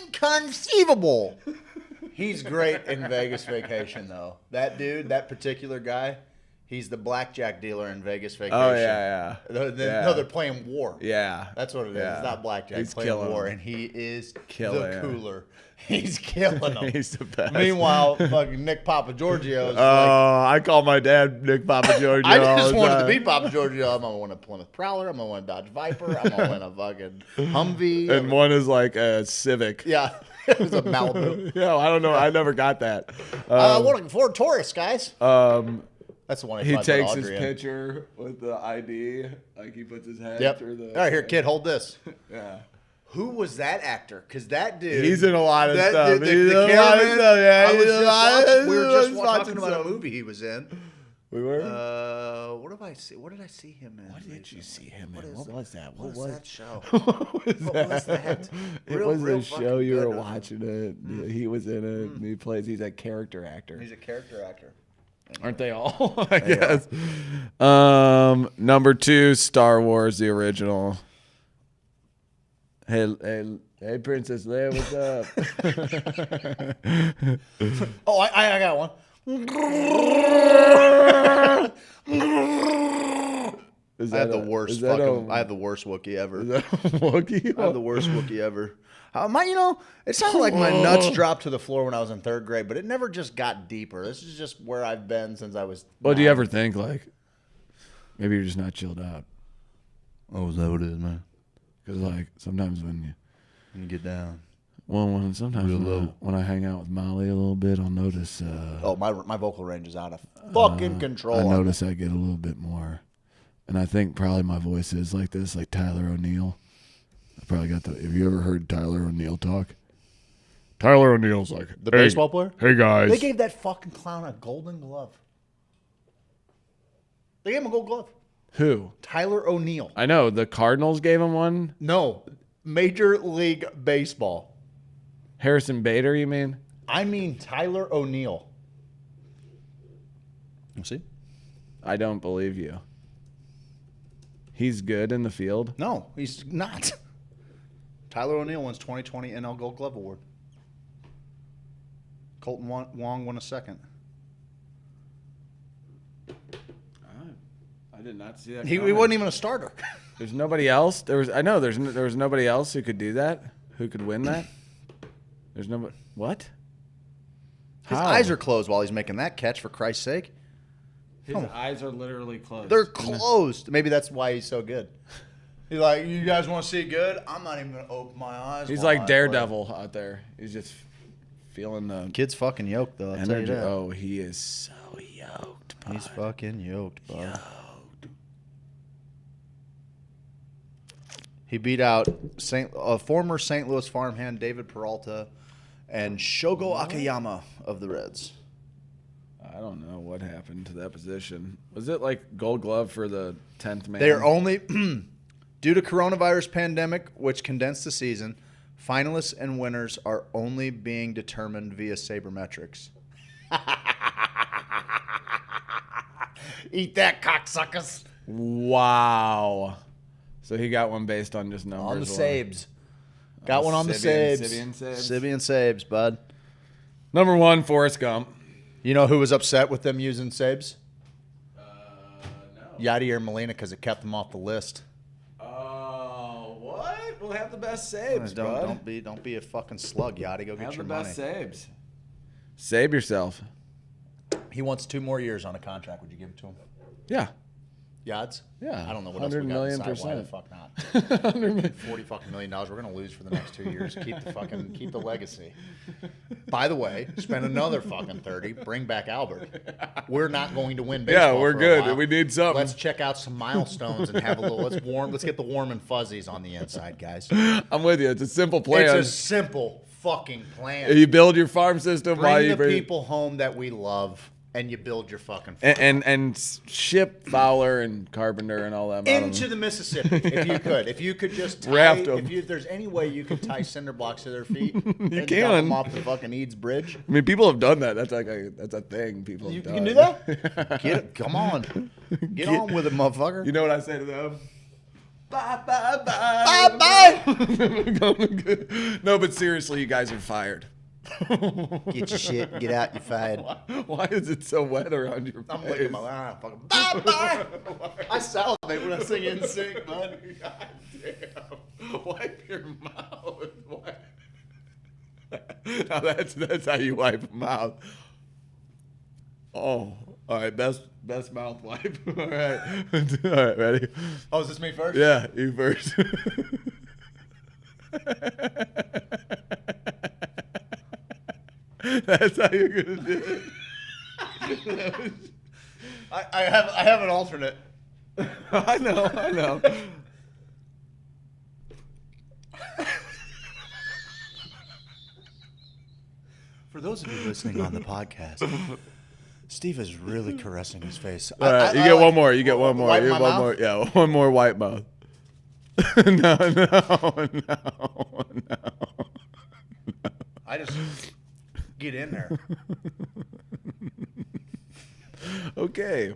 Inconceivable. He's great in Vegas Vacation, though. That dude, that particular guy, he's the blackjack dealer in Vegas Vacation. Oh, yeah. No, they're playing war. Yeah. That's what it is. Yeah. It's not blackjack. He's playing killing war, him. and he is Killing the him. cooler. He's killing them. He's the best. Meanwhile, fucking Nick Papagiorgio is I call my dad Nick Papagiorgio. I all just the wanted to time. be Papagiorgio. I'm going to win a Plymouth Prowler. I'm going to win a Dodge Viper. I'm going to win a fucking Humvee. And one is like a Civic. Yeah. It was a Malibu. Yeah, I don't know. I never got that. I want a Ford Taurus, guys. That's the one He put takes his Audrey in. picture with the ID. Like he puts his head Yep. through the. All right, here, kid, hold this. Yeah. Who was that actor? Because that dude. He's in a lot of that, stuff. The He's in a lot of cameraman, stuff, yeah. I was He's in a lot of- we were just watching talking about a some. movie he was in. We were? What did I see? What did I see him in? What did you see him in? What What was that? What was that show? What was What was that? It Real- was real a show fucking you were good. watching it. He was in it. He's a character actor. He's a character actor. Aren't they all? I They guess. Number 2, Star Wars, the original. Hey, Princess Leia, what's up? Oh, I got one. I have the worst fucking. I have the worst Wookiee ever. Is that a Wookiee? I have the worst Wookiee ever. It sounded like my nuts dropped to the floor when I was in 3rd grade, but it never just got deeper. This is just where I've been since I was. Well, do you 9. ever think, like, maybe you're just not chilled out? Oh, is that what it is, man? Because, like, sometimes when you get down. Well, sometimes when I hang out with Molly a little bit, I'll notice. My vocal range is out of fucking control. I notice I get a little bit more, and I think probably my voice is like this, like Tyler O'Neill. I probably got the. Have you ever heard Tyler O'Neill talk? Tyler O'Neill's like The baseball player? Hey guys, They gave that fucking clown a golden glove. They gave him a gold glove. who? Tyler O'Neill. I know the Cardinals gave him one. No, Major League Baseball. Harrison Bader, you mean? I mean Tyler O'Neill. You see? I don't believe you. He's good in the field. No, he's not. Tyler O'Neill wins 2020 NL Gold Glove Award. Colton Wong won a second. I did not see that. He wasn't even a starter. There's nobody else. There was nobody else who could do that. Who could win that? There's nobody. What? His How? eyes are closed while he's making that catch, for Christ's sake. His eyes are literally closed. They're closed. Maybe that's why he's so good. He's like, you guys want to see good? I'm not even going to open my eyes. He's while like I Daredevil out there. He's just feeling the kid's fucking yoked, though. I'll tell you energy. that. Oh, he is so yoked. Bud. He's fucking yoked, bud. He beat out former St. Louis farmhand David Peralta and Shogo Akiyama of the Reds. I don't know what happened to that position. Was it like Gold Glove for the 10th man? They are only due to coronavirus pandemic, which condensed the season. Finalists and winners are only being determined via sabermetrics. Eat that, cocksuckers. Wow. So he got one based on just numbers. On the Sabes. Got one on the Sibian Sabes. Sibian Sabes, bud. Number 1, Forrest Gump. You know who was upset with them using Sabes? No. Yadier Molina, because it kept them off the list. Oh, what? We'll have the best Sabes, Don't be a fucking slug, Yachty. Go get have your the money. best Sabes. Save yourself. He wants 2 more years on a contract. Would you give it to him? Yeah. Yachts? Yeah. I don't know what else we got inside. Why the fuck not? $40 million. We're gonna lose for the next 2 years. Keep the legacy. By the way, spend another fucking 30. Bring back Albert. We're not going to win baseball. Yeah, we're for a good. while. We need something. Let's check out some milestones and have a little. Let's get the warm and fuzzies on the inside, guys. I'm with you. It's a simple plan. It's a simple fucking plan. You build your farm system while Bring you the people home that we love. and you build your fucking and ship Fowler and Carpenter and all that into the Mississippi if you could just raft them. if there's any way you could tie cinder blocks to their feet You and dump can them off the fucking Eads Bridge. I mean, people have done that. That's a thing. People have You done. can do that. Get it. Come on. Get on with it, motherfucker. You know what I say to them? Bye bye bye bye. No, but seriously, you guys are fired. Get your shit. Get out. You're fired. Why is it so wet around your face? I'm licking my fucking bye bye. I salivate when I sing in sync, bud. God damn. Wipe your mouth. Now that's how you wipe a mouth. Oh, all right. Best mouth wipe. All right. All right. Ready? Oh, is this me first? Yeah, you first. That's how you're gonna do it. I have an alternate. I know. For those of you listening on the podcast, Steve is really caressing his face. All right, you get one more. You get one more. Wipe You my get one mouth? more. Yeah, one more white mouth. No. I just get in there. Okay,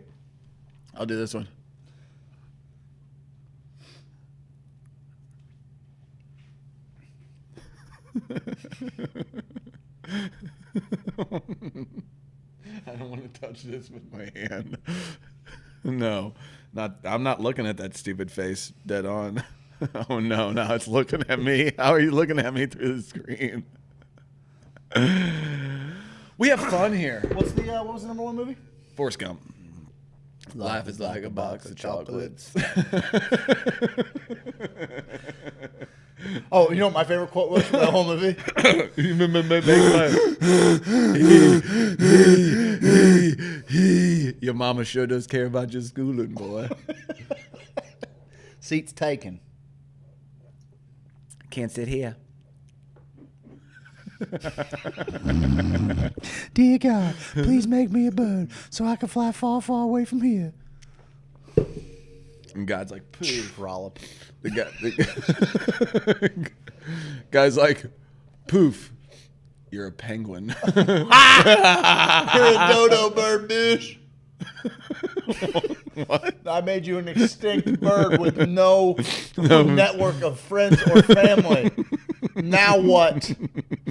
I'll do this one. I don't want to touch this with my hand. No, I'm not looking at that stupid face dead on. Oh no, now it's looking at me. How are you looking at me through the screen? We have fun here. What was the number one movie? Forrest Gump. Life is like a box of chocolates. Oh, you know what my favorite quote was from the whole movie? Your mama sure does care about your schooling, boy. Seats taken. Can't sit here. Dear God, please make me a bird so I can fly far, far away from here. And God's like, poof. Trollop. Guy's like, poof. You're a penguin. You're a dodo bird, bitch. What? I made you an extinct bird with no network of friends or family. Now what?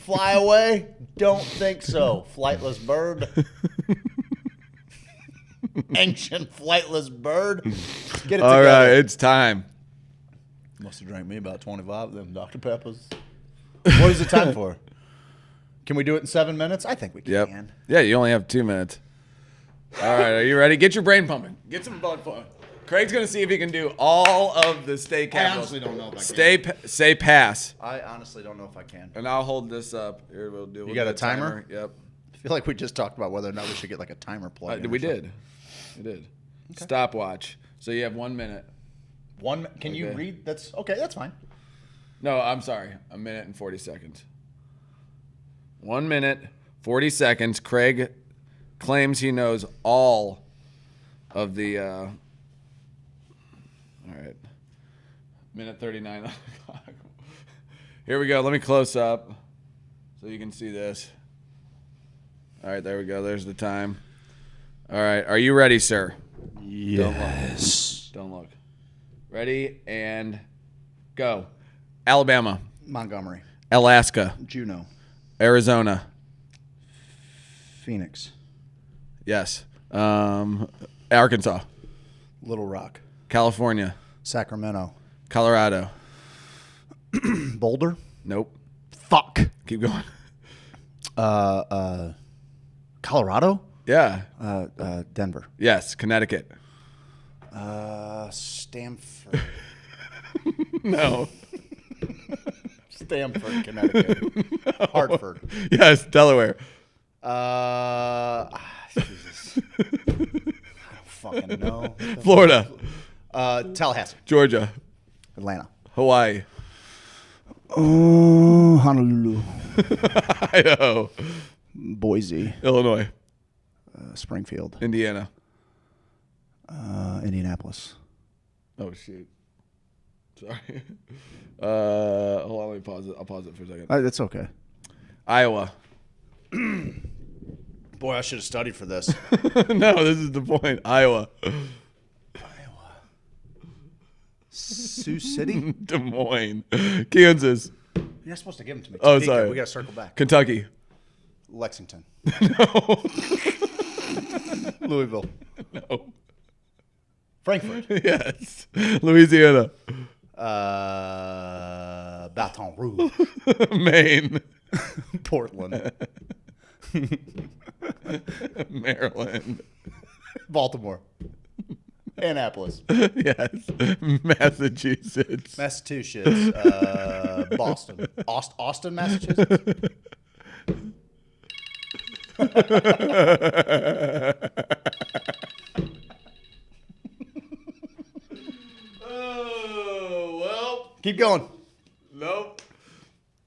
Fly away? Don't think so. Flightless bird. Ancient flightless bird. Get it All together. right, it's time. Must have drank me about 25 of them Dr. Peppers. What is the time for? Can we do it in 7 minutes? I think we can. Yep. Yeah, you only have 2 minutes. All right, are you ready? Get your brain pumping. Get some blood flowing. Craig's going to see if he can do all of the state capitals. honestly don't know if I can. Say pass. I honestly don't know if I can. And I'll hold this up. Here, we'll do. You got a timer? Yep. I feel like we just talked about whether or not we should get like a timer plug. We did. We did. Okay. Stopwatch. So you have 1 minute. Can you read? That's okay. That's fine. No, I'm sorry. 1 minute and 40 seconds. 1 minute, 40 seconds. Craig claims he knows all of the. All right. Minute 39 on the clock. Here we go. Let me close up so you can see this. All right, there we go. There's the time. All right. Are you ready, sir? Yes. Don't look. Ready and go. Alabama. Montgomery. Alaska. Juneau. Arizona. Phoenix. Yes. Arkansas. Little Rock. California. Sacramento. Colorado. Boulder. Nope. Fuck. Keep going. Colorado. Yeah. Denver. Yes. Connecticut. Stanford. No. Stamford, Connecticut. No. Hartford. Yes. Delaware. Jesus. I don't fucking know. Florida. Tallahassee. Georgia. Atlanta. Hawaii. Oh, Honolulu. Idaho. Boise. Illinois. Springfield. Indiana. Indianapolis. Oh, shoot. Sorry. Hold on, let me pause it. I'll pause it for a second. That's okay. Iowa. Boy, I should have studied for this. No, this is the point. Iowa. Sioux City? Des Moines. Kansas. You're not supposed to give them to me. Oh, Topeka. sorry. We got to circle back. Kentucky. Lexington. No. Louisville. No. Frankfurt. Yes. Louisiana. Baton Rouge. Maine. Portland. Maryland. Baltimore. Annapolis. Yes. Massachusetts. Boston. Austin, Massachusetts. Oh, well. Keep going. Nope.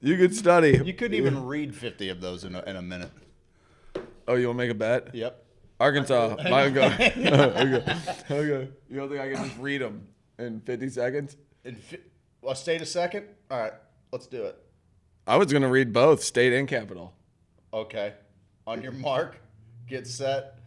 You could study. You couldn't even read 50 of those in a minute. Oh, you want to make a bet? Yep. Arkansas. Mine go. Okay. You don't think I can just read them in 50 seconds? Well, state a second? All right. Let's do it. I was going to read both, state and capital. Okay. On your mark, get set,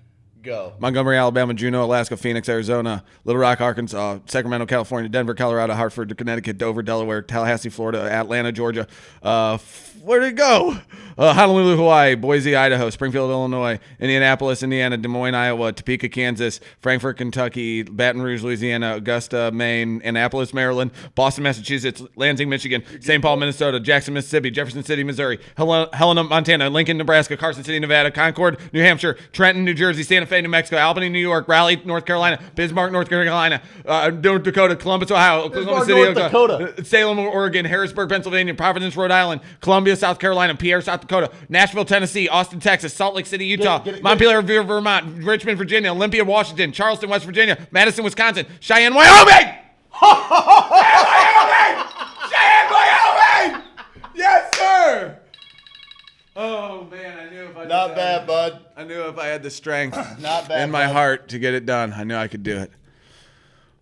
go. Montgomery, Alabama, Juneau, Alaska, Phoenix, Arizona, Little Rock, Arkansas, Sacramento, California, Denver, Colorado, Hartford, Connecticut, Dover, Delaware, Tallahassee, Florida, Atlanta, Georgia. Where did it go? Honolulu, Hawaii, Boise, Idaho, Springfield, Illinois, Indianapolis, Indiana, Des Moines, Iowa, Topeka, Kansas, Frankfort, Kentucky, Baton Rouge, Louisiana, Augusta, Maine, Annapolis, Maryland, Boston, Massachusetts, Lansing, Michigan, St. Paul, Minnesota, Jackson, Mississippi, Jefferson City, Missouri, Helena, Montana, Lincoln, Nebraska, Carson City, Nevada, Concord, New Hampshire, Trenton, New Jersey, Santa Fe, New Mexico, Albany, New York, Raleigh, North Carolina, Bismarck, North Carolina, North Dakota, Columbus, Ohio, Oklahoma City, North Dakota. Salem, Oregon, Harrisburg, Pennsylvania, Providence, Rhode Island, Columbia, South Carolina, Pierre, South Dakota, Nashville, Tennessee, Austin, Texas, Salt Lake City, Utah, Montpelier, Vermont, Richmond, Virginia, Olympia, Washington, Charleston, West Virginia, Madison, Wisconsin, Cheyenne, Wyoming! Cheyenne, Wyoming! Yes, sir! Oh, man, I knew if I Not bad, bud. I knew if I had the strength Not bad, in my bud. heart to get it done, I knew I could do it.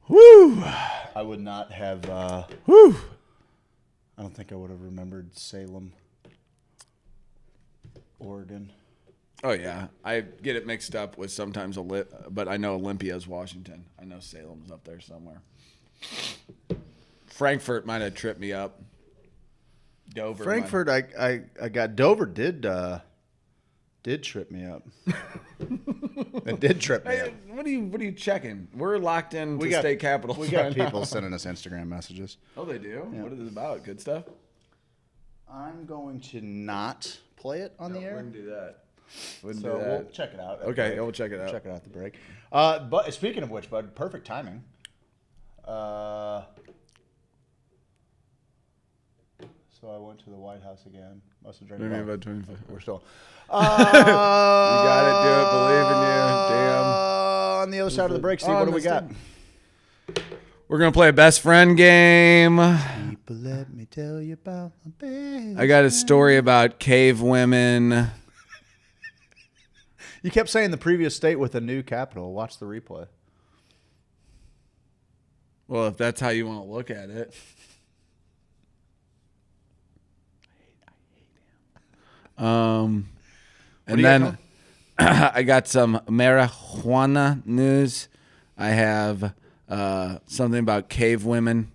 Woo! I would not have. Woo! I don't think I would have remembered Salem, Oregon. Oh, yeah. I get it mixed up with sometimes, but I know Olympia's Washington. I know Salem's up there somewhere. Frankfurt might have tripped me up. Dover. Frankfurt, I got Dover did trip me up. It did trip me up. What are you checking? We're locked in to got state capitals. We got right people now. sending us Instagram messages. Oh, they do? Yeah. What is it about? Good stuff? I'm going to not play it on the air. Wouldn't do that. Wouldn't So do that. we'll check it out. at the Okay, break. we'll check it out. Check it out at the break. But speaking of which, bud, perfect timing. So I went to the White House again. Must have drank Maybe about about 25. We're still. You got it. Do it. Believe in you. Damn. On the other side of the break, Steve, what do we got? We're going to play a best friend game. People, let me tell you about my best. I got a story about cave women. You kept saying the previous state with a new capital. Watch the replay. Well, if that's how you want to look at it. And then I got some marijuana news. I have something about cave women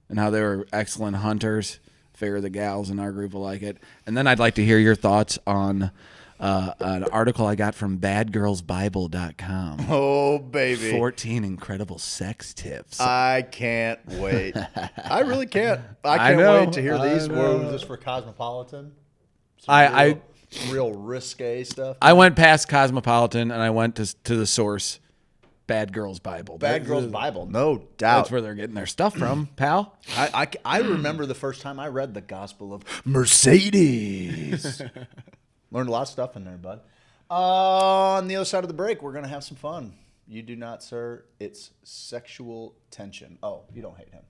and how they were excellent hunters. Figure the gals in our group will like it. And then I'd like to hear your thoughts on an article I got from badgirlsbible.com. Oh, baby. 14 incredible sex tips. I can't wait. I really can't. I I can't know, wait to hear I these. know. Was this for Cosmopolitan? I real risque stuff. I went past Cosmopolitan and I went to the source, Bad Girls Bible. Bad Girls Bible, no doubt. That's where they're getting their stuff from, pal. I remember the first time I read the Gospel of Mercedes. Learned a lot of stuff in there, bud. On the other side of the break, we're going to have some fun. You do not, sir. It's sexual tension. Oh, you don't hate him.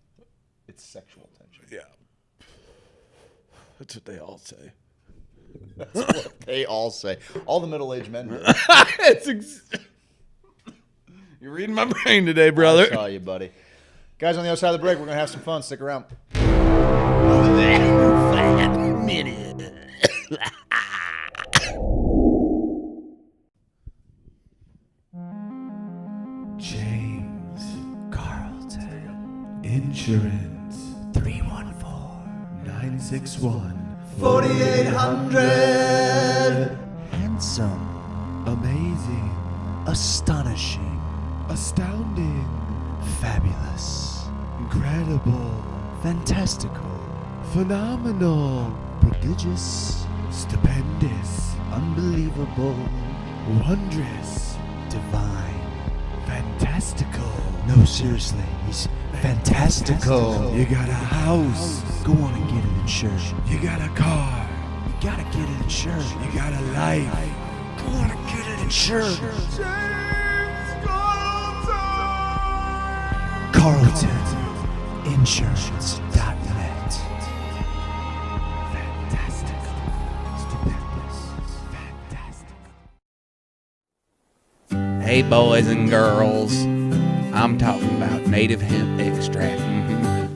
It's sexual tension. Yeah. That's what they all say. That's what they all say. All the middle-aged men do. You're reading my brain today, brother. I saw you, buddy. Guys, on the other side of the break, we're going to have some fun. Stick around. James Carlton Insurance 314-961-4800. Handsome, Amazing, astonishing, astounding, fabulous, incredible, fantastical, phenomenal, prodigious, stupendous, unbelievable, wondrous, divine. fantastical. No, seriously, he's fantastical. You got a house. Go on and get it insured. You got a car. You gotta get it insured. You got a life. Go on and get it insured. CarltonInsurance.net. Fantastical. Stupendous. Fantastic. Hey, boys and girls, I'm talking about native hemp extract.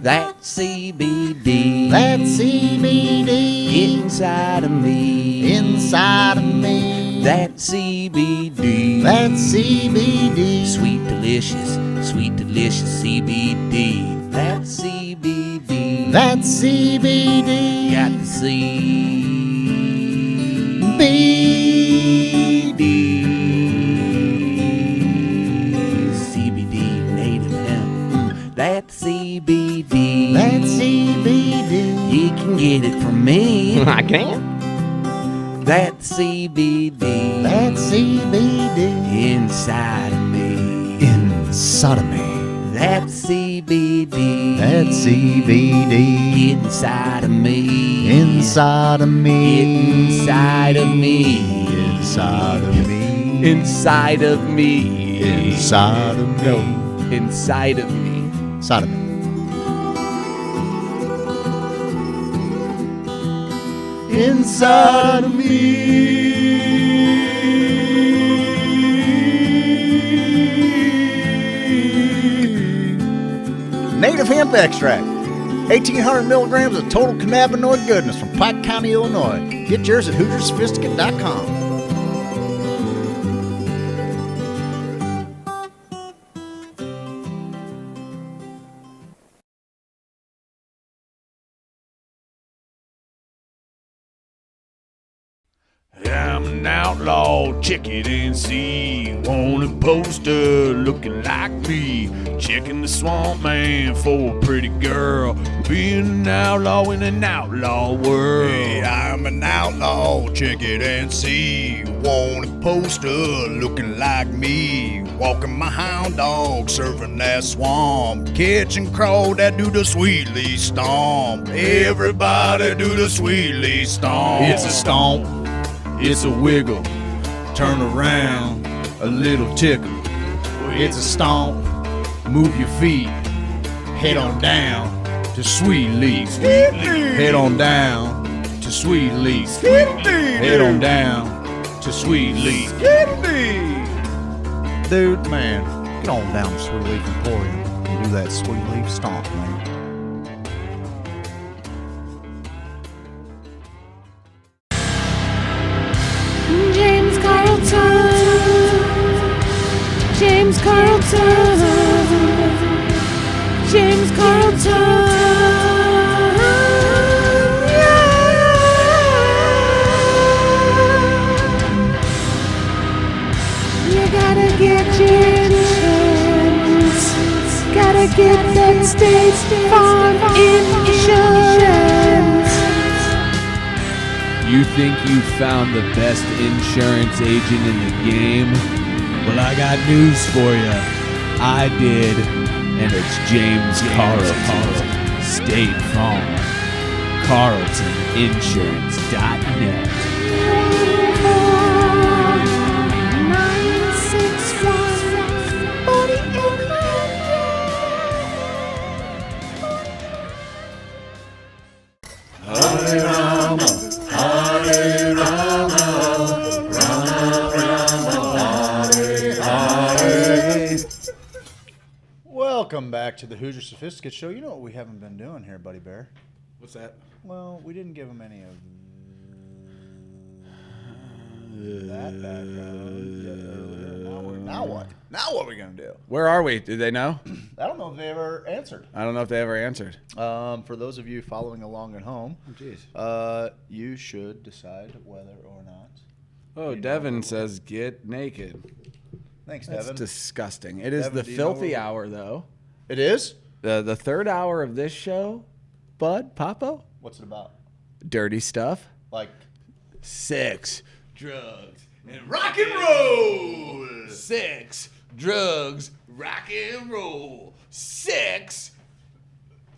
That CBD. That CBD. Inside of me. Inside of me. That CBD. That CBD. Sweet delicious CBD. That CBD. That CBD. Got the CBD native hemp. That CBD. That CBD. You can get it from me. I can. That CBD. That CBD. Inside of me. Inside of me. That CBD. That CBD. Inside of me. Inside of me. Inside of me. Inside of me. Inside of me. Inside of me. No. Inside of me. Inside of me. Inside of me. Native hemp extract. 1,800 milligrams of total cannabinoid goodness from Pike County, Illinois. Get yours at HoosierSophisticate.com. I'm an outlaw, check it and see. Want a poster looking like me. Checking the swamp man for a pretty girl. Being an outlaw in an outlaw world. Hey, I'm an outlaw, check it and see. Want a poster looking like me. Walking my hound dog, surfing that swamp. Catching crow that do the sweetly stomp. Everybody do the sweetly stomp. It's a stomp, it's a wiggle, turn around, a little tickle. It's a stomp, move your feet, head on down to Sweet Leaf. Head on down to Sweet Leaf. Head on down to Sweet Leaf. Dude, man, get on down to Sweet Leaf Emporium and do that Sweet Leaf stomp, man. James Carlton. James Carlton. James Carlton. You gotta get your insurance. Gotta get that State Farm insurance. You think you found the best insurance agent in the game? Well, I got news for you. I did, and it's James Carlton. State Farm. CarltonInsurance.net. 961-4800. Welcome back to the Hoosier Sophisticate Show. You know what we haven't been doing here, Buddy Bear? What's that? Well, we didn't give him any of that background yet earlier. Now what? Now what are we going to do? Where are we? Did they know? I don't know if they ever answered. I don't know if they ever answered. For those of you following along at home, you should decide whether or not. Oh, Devin says get naked. Thanks, That's Devin. disgusting. It is Devin, the do you know filthy where- hour, though. It is? The third hour of this show, Bud, Papo? What's it about? Dirty stuff. Like sex, drugs, and rock and roll. Sex, drugs, rock and roll. Sex,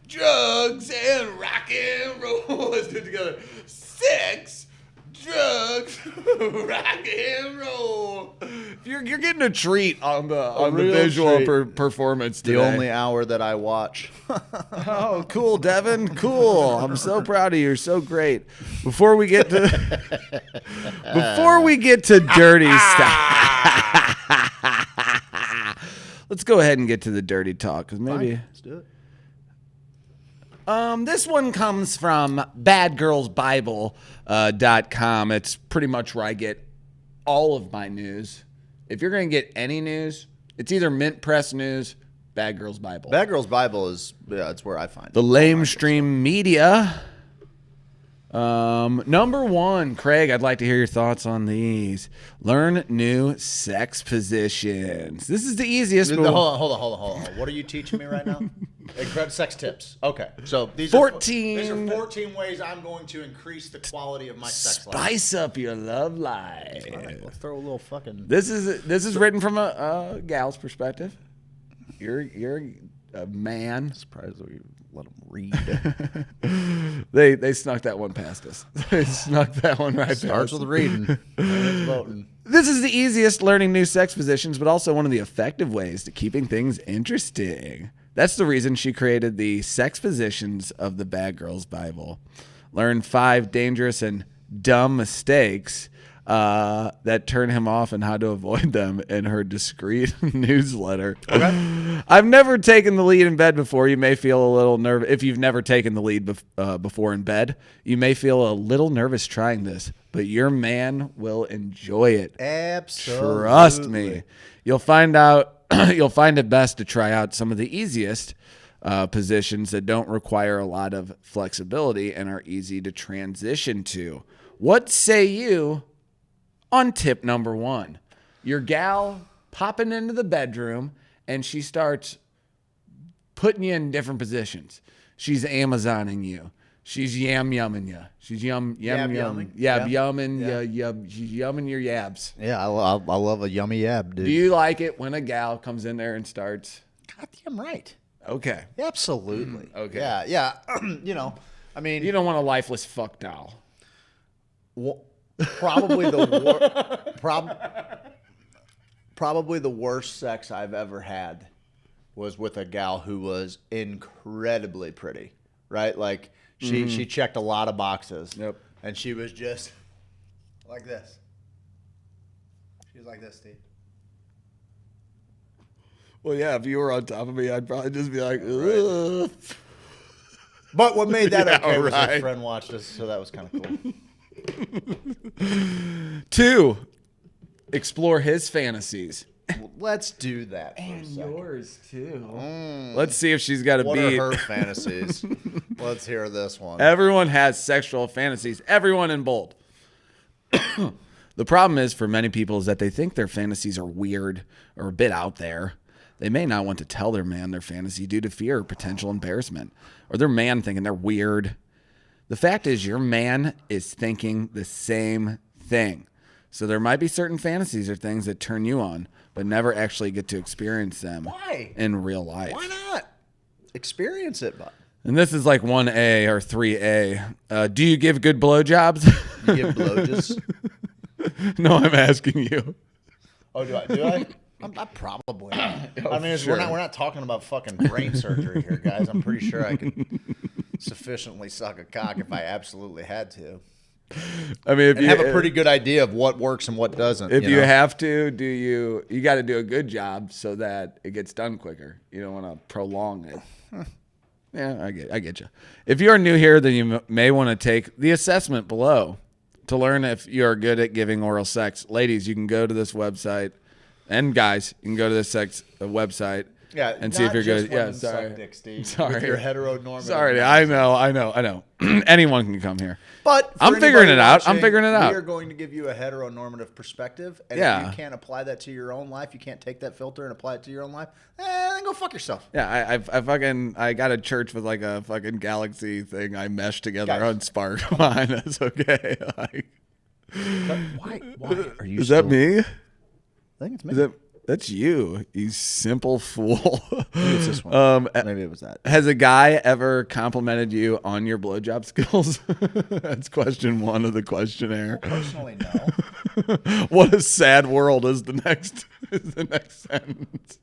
drugs, and rock and roll. Let's do it together. Sex, drugs, rock and roll. You're getting a treat on the real visual treat. performance The today. only hour that I watch. Oh, cool, Devin. Cool. I'm so proud of you. You're so great. Before we get to dirty stuff, let's go ahead and get to the dirty talk, because maybe. Fine, let's do it. This one comes from badgirlsbible.com. It's pretty much where I get all of my news. If you're going to get any news, it's either Mint Press News, Bad Girls Bible. Bad Girls Bible is, it's where I find it. The lamestream media. Number one, Craig, I'd like to hear your thoughts on these. Learn new sex positions. This is the easiest. Hold on. What are you teaching me right now? Sex tips. Okay. So these are 14 ways I'm going to increase the quality of my sex life. Spice up your love life. All right, let's throw a little fucking. This is written from a gal's perspective. You're a man. Surprised we let them read. They snuck that one past us. They snuck that one right past us. Starts with reading. And voting. This is the easiest learning new sex positions, but also one of the effective ways to keeping things interesting. That's the reason she created the sex positions of the Bad Girls Bible. Learn 5 dangerous and dumb mistakes that turn him off and how to avoid them in her discreet newsletter. Okay. I've never taken the lead in bed before. You may feel a little nervous. If you've never taken the lead before in bed, you may feel a little nervous trying this, but your man will enjoy it. Absolutely. Trust me. You'll find it best to try out some of the easiest positions that don't require a lot of flexibility and are easy to transition to. What say you on tip number 1? Your gal popping into the bedroom and she starts putting you in different positions. She's Amazoning you. She's yum-yumming you. She's yumming. Yumming? Yumming. Yeah. She's yumming your yabs. Yeah, I love a yummy yab, dude. Do you like it when a gal comes in there and starts? Goddamn right. Okay. Absolutely. Okay. Yeah. You know, I mean, you don't want a lifeless fuck doll. Probably the worst sex I've ever had was with a gal who was incredibly pretty, right? Like she checked a lot of boxes. Yep. And she was just like this. She was like this, Steve. Well, yeah, if you were on top of me, I'd probably just be like, ugh. But what made that Yeah, okay was right. her friend watched us, so that was kind of cool. 2, explore his fantasies. Well, let's do that. And yours too. Mm. Let's see if she's got a What beat. are her fantasies? Let's hear this one. Everyone has sexual fantasies. Everyone in bold. The problem is for many people is that they think their fantasies are weird or a bit out there. They may not want to tell their man their fantasy due to fear or potential embarrassment, or their man thinking they're weird. The fact is your man is thinking the same thing. So there might be certain fantasies or things that turn you on, but never actually get to experience them Why? in real life. Why not? Experience it, bud. And this is like 1A or 3A. Do you give good blowjobs? You give blowjobs? No, I'm asking you. Oh, do I? I probably. I mean, sure. we're not talking about fucking brain surgery here, guys. I'm pretty sure I could sufficiently suck a cock if I absolutely had to. I mean, if and you have a pretty good idea of what works and what doesn't. If you know? have to, you got to do a good job so that it gets done quicker. You don't want to prolong it. Yeah, I get you. If you're new here, then you may want to take the assessment below to learn if you're good at giving oral sex. Ladies, you can go to this website, and guys, you can go to this website. Yeah, and see if you're good. Yeah, Suck sorry. dick, Steve, Sorry. with your heteronormative. Sorry, I know. Anyone can come here. But for I'm figuring anybody it out. I'm watching, figuring it out. We are going to give you a heteronormative perspective, and Yeah. if you can't apply that to your own life, you can't take that filter and apply it to your own life. Then go fuck yourself. Yeah, I got a church with like a fucking galaxy thing I meshed together Guys. on Spark behind us. Okay, like, Why are you? is that me? I think it's me. That's you simple fool. Maybe it's this one. Maybe it was that. Has a guy ever complimented you on your blowjob skills? That's question 1 of the questionnaire. Personally, no. What a sad world is the next sentence.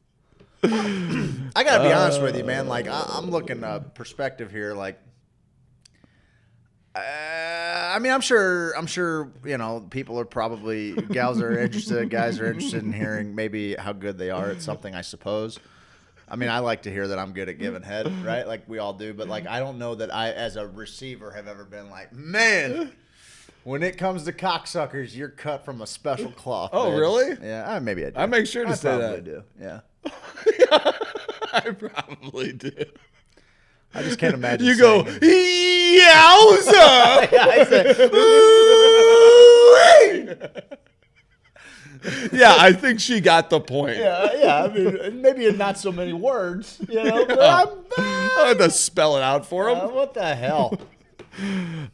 I gotta be honest with you, man. Like I'm looking perspective here. Like, I mean, I'm sure. You know, people are probably gals are interested, guys are interested in hearing maybe how good they are at something. I suppose. I mean, I like to hear that I'm good at giving head, right? Like we all do. But like, I don't know that I, as a receiver, have ever been like, man. When it comes to cocksuckers, you're cut from a special cloth. Oh, man. really? Yeah, maybe I do. I make sure to say that. I probably do. Yeah. I probably do. I just can't imagine. You go, saying yowza! Yeah, I said, yeah, I think she got the point. yeah. I mean, maybe in not so many words, you know. But I had to spell it out for him. what the hell?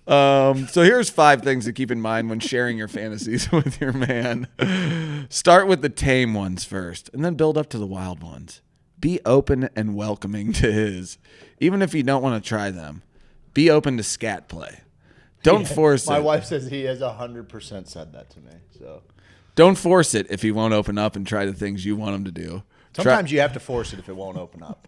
So here's 5 things to keep in mind when sharing your fantasies with your man. Start with the tame ones first, and then build up to the wild ones. Be open and welcoming to his, even if you don't want to try them. Be open to scat play. Don't force it. My wife says he has 100% said that to me. So don't force it if he won't open up and try the things you want him to do. Sometimes you have to force it if it won't open up.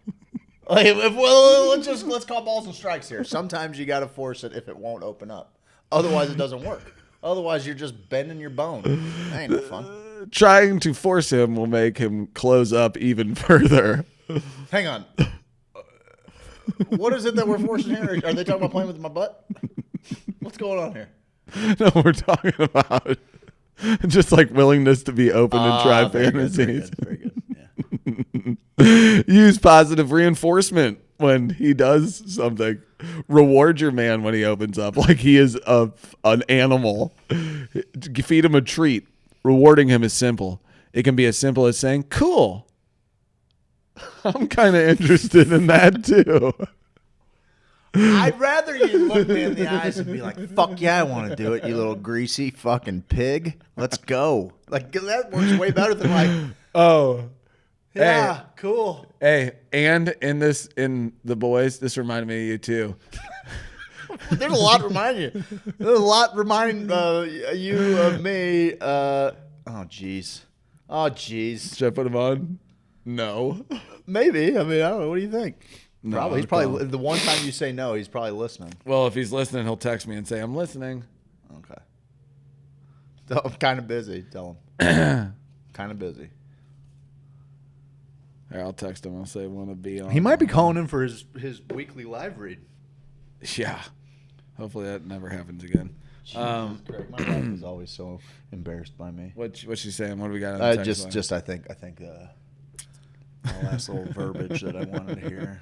Like, let's call balls and strikes here. Sometimes you got to force it if it won't open up. Otherwise, it doesn't work. Otherwise, you're just bending your bone. That ain't no fun. Trying to force him will make him close up even further. Hang on. What is it that we're forcing here? Are they talking about playing with my butt? What's going on here? No, we're talking about just like willingness to be open and try fantasies. Very good. Yeah. Use positive reinforcement when he does something. Reward your man when he opens up like he is an animal. Feed him a treat. Rewarding him is simple. It can be as simple as saying, cool. I'm kind of interested in that too. I'd rather you look me in the eyes and be like, fuck yeah, I want to do it, you little greasy fucking pig. Let's go. Like, that works way better than like, oh, yeah, hey, cool. Hey, and in The Boys, this reminded me of you too. There's a lot to remind you. There's a lot reminding you of me. Oh, jeez. Should I put him on? No. Maybe. I mean, I don't know. What do you think? No, Probably. He's probably the one time you say no, he's probably listening. Well, if he's listening, he'll text me and say, I'm listening. Okay. I'm kind of busy. Tell him. Kind of busy. Here, I'll text him. I'll say, want to be on. He might be calling in for his weekly live read. Yeah. Hopefully that never happens again. Greg, my wife is always so embarrassed by me. What's she saying? What do we got on the text line? Just I think my last little verbiage that I wanted to hear.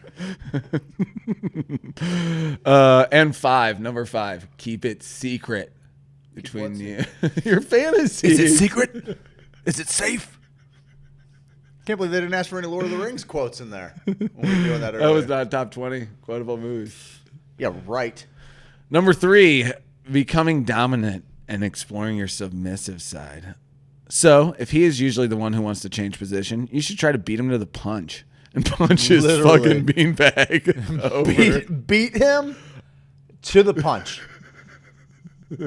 And number 5, keep it secret between you. Your fantasy. Is it secret? Is it safe? Can't believe they didn't ask for any Lord of the Rings quotes in there when we were doing that earlier. That was not top 20 quotable movies. Yeah, right. Number 3, becoming dominant and exploring your submissive side. So, if he is usually the one who wants to change position, you should try to beat him to the punch and punch his fucking beanbag over. Beat him to the punch.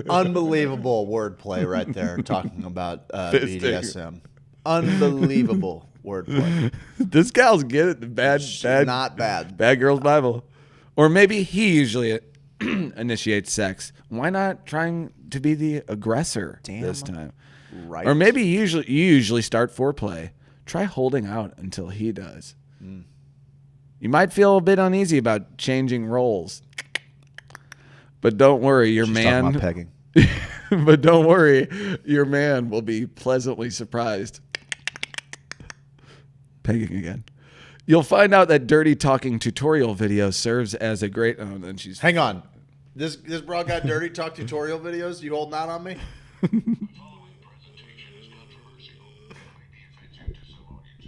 Unbelievable wordplay right there, talking about BDSM. Unbelievable wordplay. This gal's get it. Bad. Not bad. Bad girl's Bible. Or maybe he usually initiates sex, why not trying to be the aggressor this time? Right. Or maybe you usually start foreplay. Try holding out until he does. You might feel a bit uneasy about changing roles. But don't worry, your She's man talking about pegging. But don't worry, your man will be pleasantly surprised. Pegging again. You'll find out that dirty talking tutorial video serves as a great. Oh, then she's. Hang on. This broad got dirty talk tutorial videos. You holding out on me?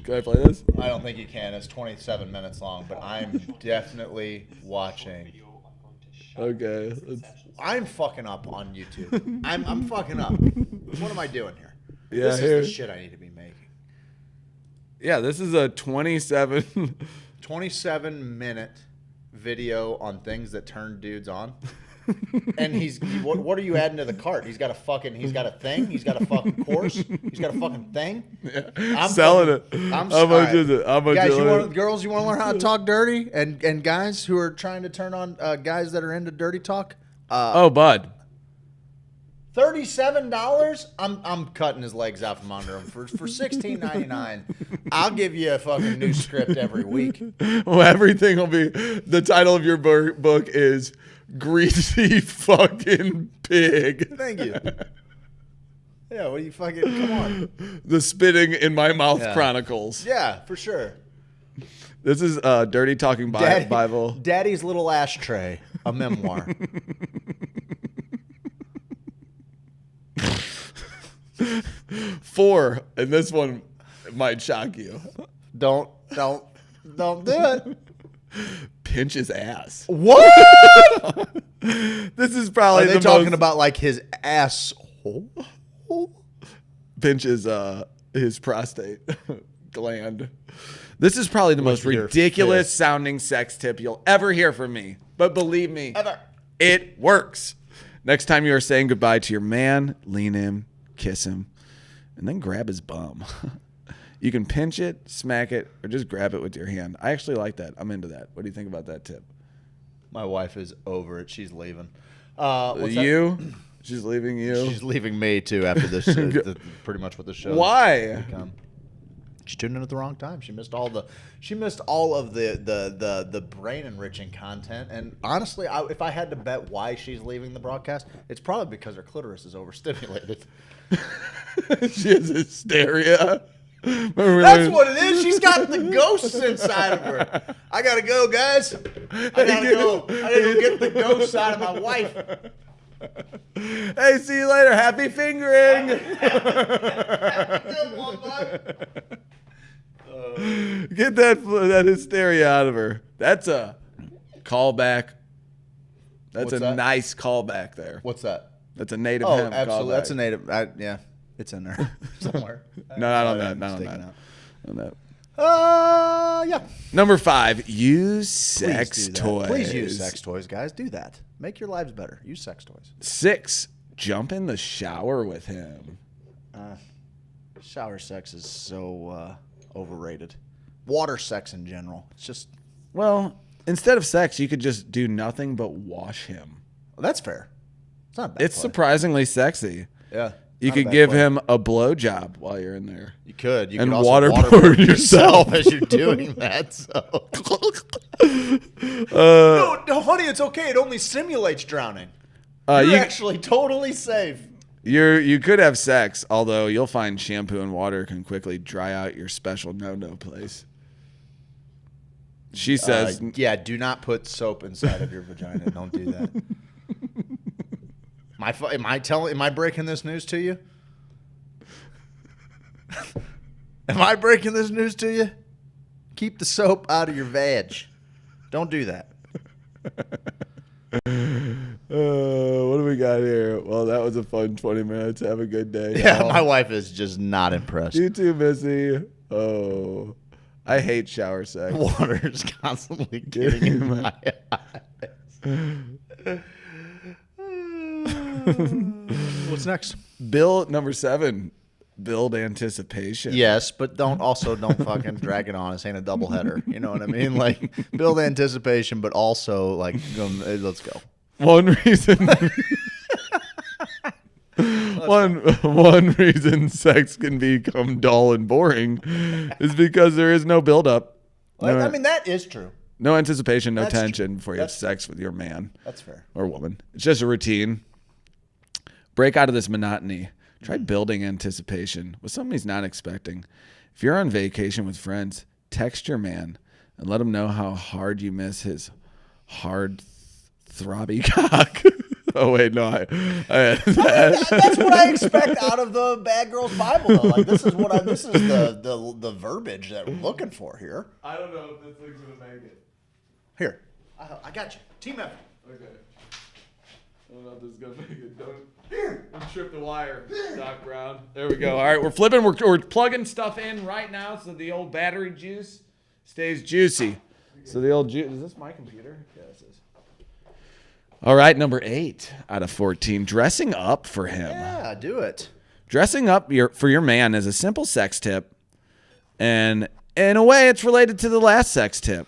Can I play this? I don't think you can. It's 27 minutes long, but I'm definitely watching. Okay. I'm fucking up on YouTube. I'm fucking up. What am I doing here? Yeah, this is the shit I need to be making. Yeah, this is a 27 minute video on things that turn dudes on. And what are you adding to the cart? He's got a thing. He's got a fucking course. He's got a fucking thing. Yeah. I'm selling it. How much is it? How much guys, is it? girls, you want to learn how to talk dirty? And guys who are trying to turn on guys that are into dirty talk? Bud. $37. I'm cutting his legs out from under him for $16.99. I'll give you a fucking new script every week. Well, everything will be. The title of your book is Greasy Fucking Pig. Thank you. Yeah, what do you fucking come on? The Spitting in My Mouth Chronicles. Yeah, for sure. This is Dirty Talking Bible. Daddy's Little Ashtray, a memoir. 4, and this one might shock you. Don't do it. Pinch his ass. What? This is probably Are they talking about like his asshole? Pinch his prostate gland. This is probably the most ridiculous sounding sex tip you'll ever hear from me. But believe me, it works. Next time you are saying goodbye to your man, lean in, kiss him, and then grab his bum. You can pinch it, smack it, or just grab it with your hand. I actually like that. I'm into that. What do you think about that tip? My wife is over it. She's leaving. You? She's leaving you? She's leaving me too after this. Pretty much what the show. Why? She tuned in at the wrong time. She missed all of the brain enriching content. And honestly, if I had to bet why she's leaving the broadcast, it's probably because her clitoris is overstimulated. She has hysteria. That's what it is. She's got the ghosts inside of her. I gotta go, guys. I gotta go get the ghosts out of my wife. Hey, see you later. Happy fingering. Get that hysteria out of her. That's a callback. That's a nice callback there. What's that? That's a native Oh, hemp absolutely. callback. That's a native. Yeah, it's in there somewhere. Not on that. Not on that. Yeah. Number 5, use sex toys. Please use sex toys, guys. Do that. Make your lives better. Use sex toys. 6, jump in the shower with him. Shower sex is so overrated. Water sex in general. It's just. Well, instead of sex, you could just do nothing but wash him. Well, that's fair. It's not a bad It's play. surprisingly sexy. Yeah. You could give him a blowjob while you're in there. You could. You and could also waterboard yourself as you're doing that. So. No, honey, it's okay. It only simulates drowning. You're actually totally safe. You could have sex, although you'll find shampoo and water can quickly dry out your special no-no place. She says, yeah, do not put soap inside of your vagina. Don't do that. Am I breaking this news to you? Am I breaking this news to you? Keep the soap out of your vag. Don't do that. what do we got here? Well, that was a fun 20 minutes. Have a good day. Yeah, y'all. my wife is just not impressed. You too, Missy. Oh, I hate shower sex. Water's constantly getting in my eyes. What's next? Bill number 7. Build anticipation. Yes, but don't fucking drag it on. This ain't a doubleheader. You know what I mean? Like build anticipation, but also like let's go. One reason. One reason sex can become dull and boring is because there is no buildup. Well, I mean, that is true. No anticipation, no That's tension true. before you have sex with your man. That's fair. Or woman. It's just a routine. Break out of this monotony. Try building anticipation with something he's not expecting. If you're on vacation with friends, text your man and let him know how hard you miss his hard, throbby cock. Oh wait, no, that's what I expect out of the Bad Girls Bible, though. Like this is the verbiage that we're looking for here. I don't know if this thing's gonna make it. Here, I got you. Team effort. Okay. I don't know if this is gonna make it. Don't trip the wire, Doc Brown. There we go. All right, we're flipping. We're plugging stuff in right now, so the old battery juice stays juicy. So the old juice. Is this my computer? Yeah, this is. All right, number 8 out of 14. Dressing up for him. Yeah, do it. Dressing up for your man is a simple sex tip, and in a way, it's related to the last sex tip.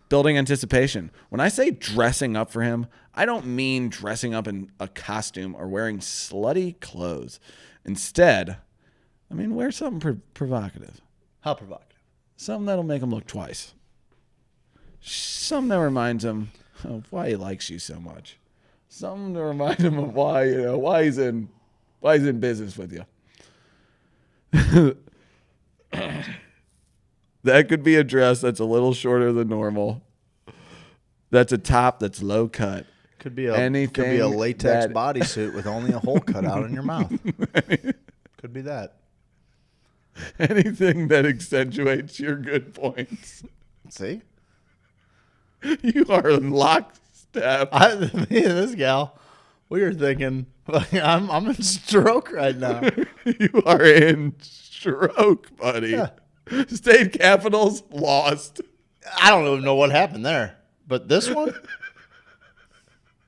Building anticipation. When I say dressing up for him, I don't mean dressing up in a costume or wearing slutty clothes. Instead, I mean wear something provocative. How provocative? Something that'll make him look twice. Something that reminds him of why he likes you so much. Something to remind him of why he's in business with you. That could be a dress that's a little shorter than normal. That's a top that's low cut. Could be a latex bodysuit with only a hole cut out in your mouth. Could be that. Anything that accentuates your good points. See? You are in lockstep. This gal, we are thinking, I'm in stroke right now. You are in stroke, buddy. Yeah. State Capitals lost. I don't even know what happened there. But this one?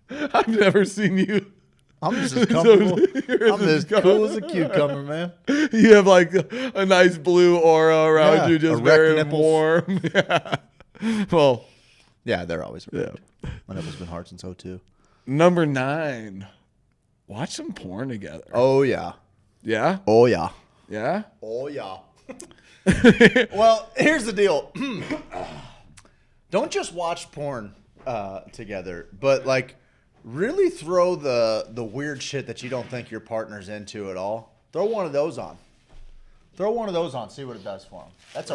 I've never seen you. I'm just as comfortable. I'm as cool as a cucumber, man. You have like a nice blue aura around you, just very nipples. warm. Yeah. Well, yeah, they're always erect. My nipples been hard since 02. Number 9. Watch some porn together. Oh, yeah. Yeah? Oh, yeah. Yeah? Oh, yeah. Well, here's the deal. Don't just watch porn together, but like really throw the weird shit that you don't think your partner's into at all. Throw one of those on. See what it does for them. That's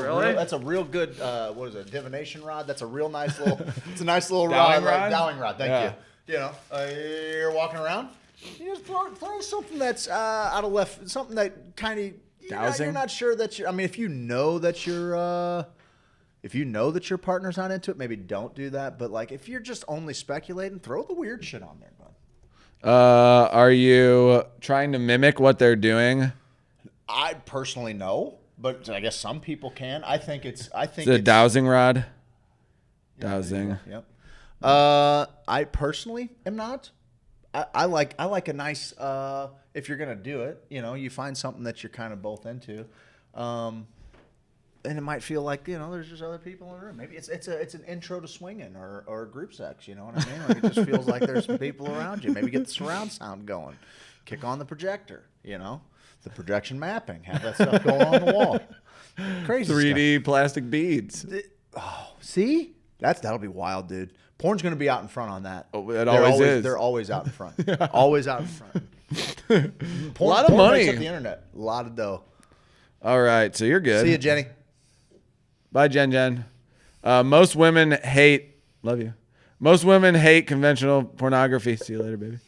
a real good what is it? Divination rod. That's a real nice little. It's a nice little Dowling rod. rod? Dowling rod. Thank you. You know, you're walking around. You just throw something that's out of left. Something that kind of. You're not sure that you. I mean, if you know that your partner's not into it, maybe don't do that. But like, if you're just only speculating, throw the weird shit on there, bud. Are you trying to mimic what they're doing? I personally no, but I guess some people can. I think it's the dowsing rod. Dowsing. Yep. I personally am not. I like a nice. If you're gonna do it, you find something that you're kind of both into, and it might feel like there's just other people in the room. Maybe it's an intro to swinging or group sex. You know what I mean? Like it just feels like there's some people around you. Maybe get the surround sound going, kick on the projector. The projection mapping, have that stuff going on the wall. Crazy 3D stuff. plastic beads. See, that'll be wild, dude. Porn's gonna be out in front on that. Oh, it always is. They're always out in front. Always out in front. A lot of money. Makes up the internet. A lot of dough. All right, so you're good. See you, Jenny. Bye, Jen. Most women hate. Love you. Most women hate conventional pornography. See you later, baby.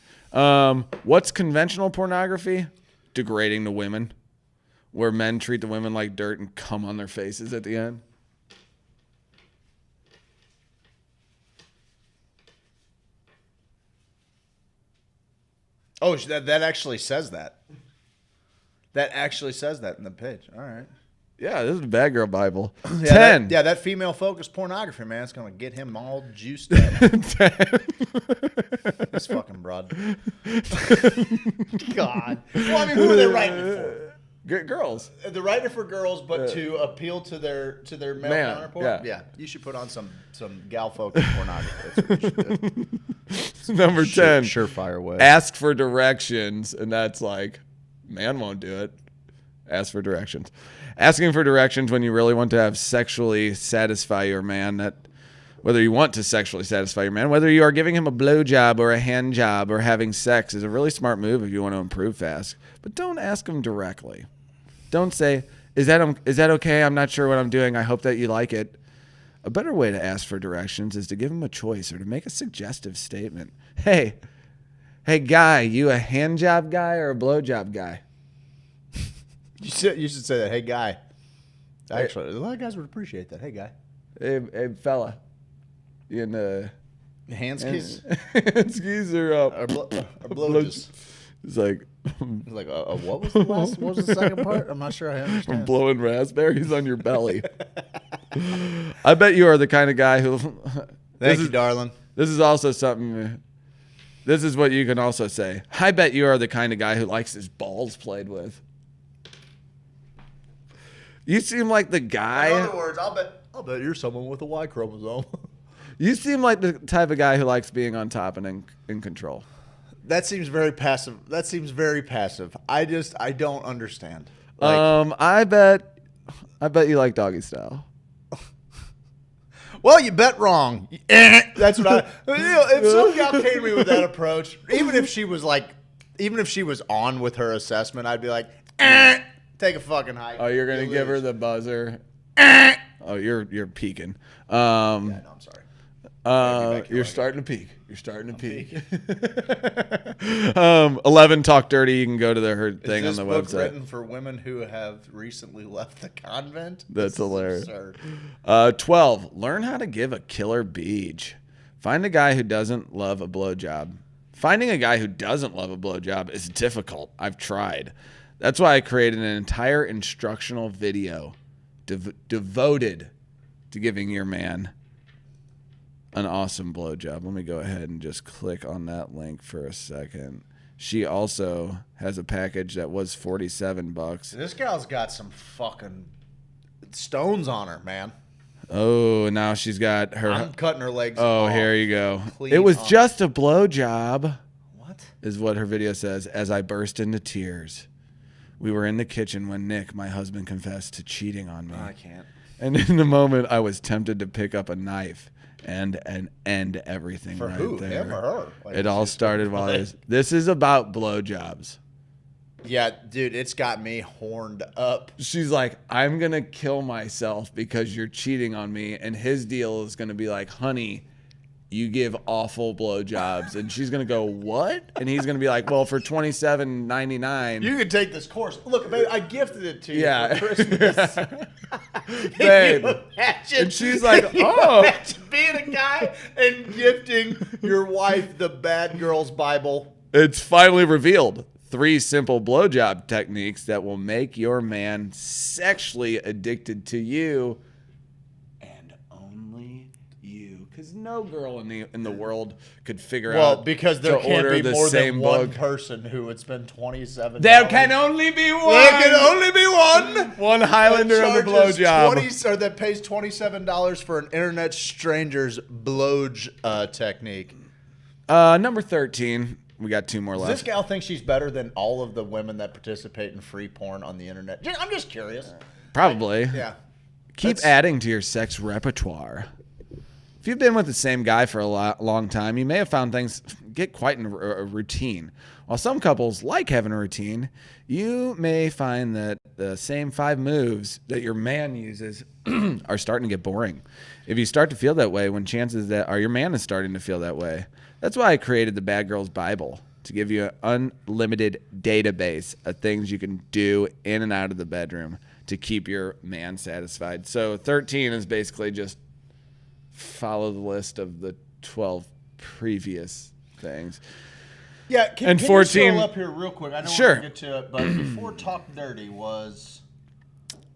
What's conventional pornography? Degrading to women, where men treat the women like dirt and come on their faces at the end. Oh, that actually says that. That actually says that in the page. All right. Yeah, this is a Bad Girl Bible. Yeah, 10. That female-focused pornography, man, it's going to get him all juiced up. 10. This fucking broad. God. Well, I mean, who are they writing it for? Girls. They're writing it for girls, but to appeal to their male counterpart? Yeah. You should put on some gal-focused pornography. That's what you should do. Number 10. Surefire way. Ask for directions, and that's like, man won't do it. Ask for directions. Asking for directions when you really want to have sexually satisfy your man, whether you want to sexually satisfy your man, whether you are giving him a blowjob or a hand job or having sex, is a really smart move if you want to improve fast. But don't ask him directly. Don't say, is that okay? I'm not sure what I'm doing. I hope that you like it. A better way to ask for directions is to give him a choice or to make a suggestive statement. Hey guy, you a hand job guy or a blowjob guy? You should say that. Hey, guy. Actually, a lot of guys would appreciate that. Hey, guy. Hey fella. You in the hand skis? Hand skis or blowjobs. It's like what was the last? What was the second part? I'm not sure I understand. I'm blowing raspberries on your belly. I bet you are the kind of guy who. Thank you, darling. This is also something. This is what you can also say. I bet you are the kind of guy who likes his balls played with. You seem like the guy. In other words, I'll bet you're someone with a Y chromosome. You seem like the type of guy who likes being on top and in control. That seems very passive. I don't understand. I bet you like doggy style. Well, you bet wrong. That's what I. If some gal came to me with that approach, even if she was on with her assessment, I'd be like, take a fucking hike. Oh, you're gonna give her the buzzer. Oh, you're peeking. Yeah, no, I'm sorry. You're starting to peak. You're starting to peak. 11 Talk Dirty. You can go to her thing on the website. Is this book written for women who have recently left the convent? That's hilarious. 12. Learn how to give a killer beach. Find a guy who doesn't love a blowjob. Finding a guy who doesn't love a blowjob is difficult. I've tried. That's why I created an entire instructional video devoted to giving your man an awesome blowjob. Let me go ahead and just click on that link for a second. She also has a package that was $47. This gal's got some fucking stones on her, man. Oh, now she's got her. I'm cutting her legs. Oh, here you go. It was just a blowjob. What? Is what her video says. As I burst into tears, we were in the kitchen when Nick, my husband, confessed to cheating on me. I can't. And in the moment, I was tempted to pick up a knife and end everything For right who? there. Him or her? Like, it all started while I was. This is about blowjobs. Yeah, dude, it's got me horned up. She's like, I'm gonna kill myself because you're cheating on me, and his deal is gonna be like, honey, you give awful blowjobs, and she's gonna go, what? And he's gonna be like, well, for $27.99, you can take this course. Look, babe, I gifted it to you for Christmas. Babe. And she's like, oh. Imagine being a guy and gifting your wife the Bad Girls Bible. It's finally revealed. 3 simple blowjob techniques that will make your man sexually addicted to you, and only you. Because no girl in the world could figure out. Well, because there can't be more than one book. person who would spend $27. There can only be one. There can only be one. One Highlander of the blowjob. That pays $27 for an internet stranger's blowj technique. Number 13. We got 2 more left. Does this gal think she's better than all of the women that participate in free porn on the internet? I'm just curious. Probably. Yeah. Keep adding to your sex repertoire. If you've been with the same guy for a long time, you may have found things get quite in a routine. While some couples like having a routine, you may find that the same 5 moves that your man uses are starting to get boring. If you start to feel that way, when chances that are your man is starting to feel that way. That's why I created the Bad Girls Bible, to give you an unlimited database of things you can do in and out of the bedroom to keep your man satisfied. So 13 is basically just follow the list of the 12 previous things. Yeah, can 14, you scroll up here real quick? I don't want to get to it, but before Talk Dirty was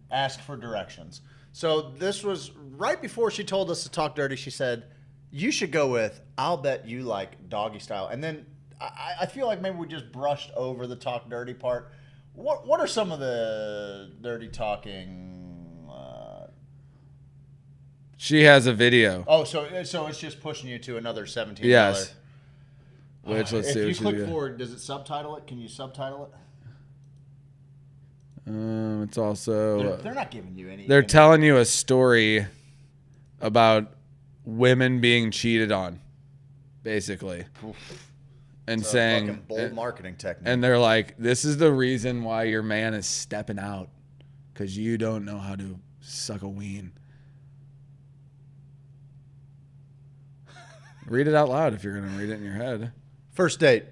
ask for directions. So this was right before she told us to talk dirty. She said, you should go with, I'll bet you like doggy style. And then I feel like maybe we just brushed over the talk dirty part. What are some of the dirty talking? She has a video. Oh, so it's just pushing you to another $17. Yes. Which let's if see. you what she's click got. forward, does it subtitle it? Can you subtitle it? It's also. They're not giving you any. They're telling you a story about women being cheated on, basically. And It's a saying fucking bold marketing technique. And they're like, this is the reason why your man is stepping out, because you don't know how to suck a ween. Read it out loud if you're going to read it in your head. First date.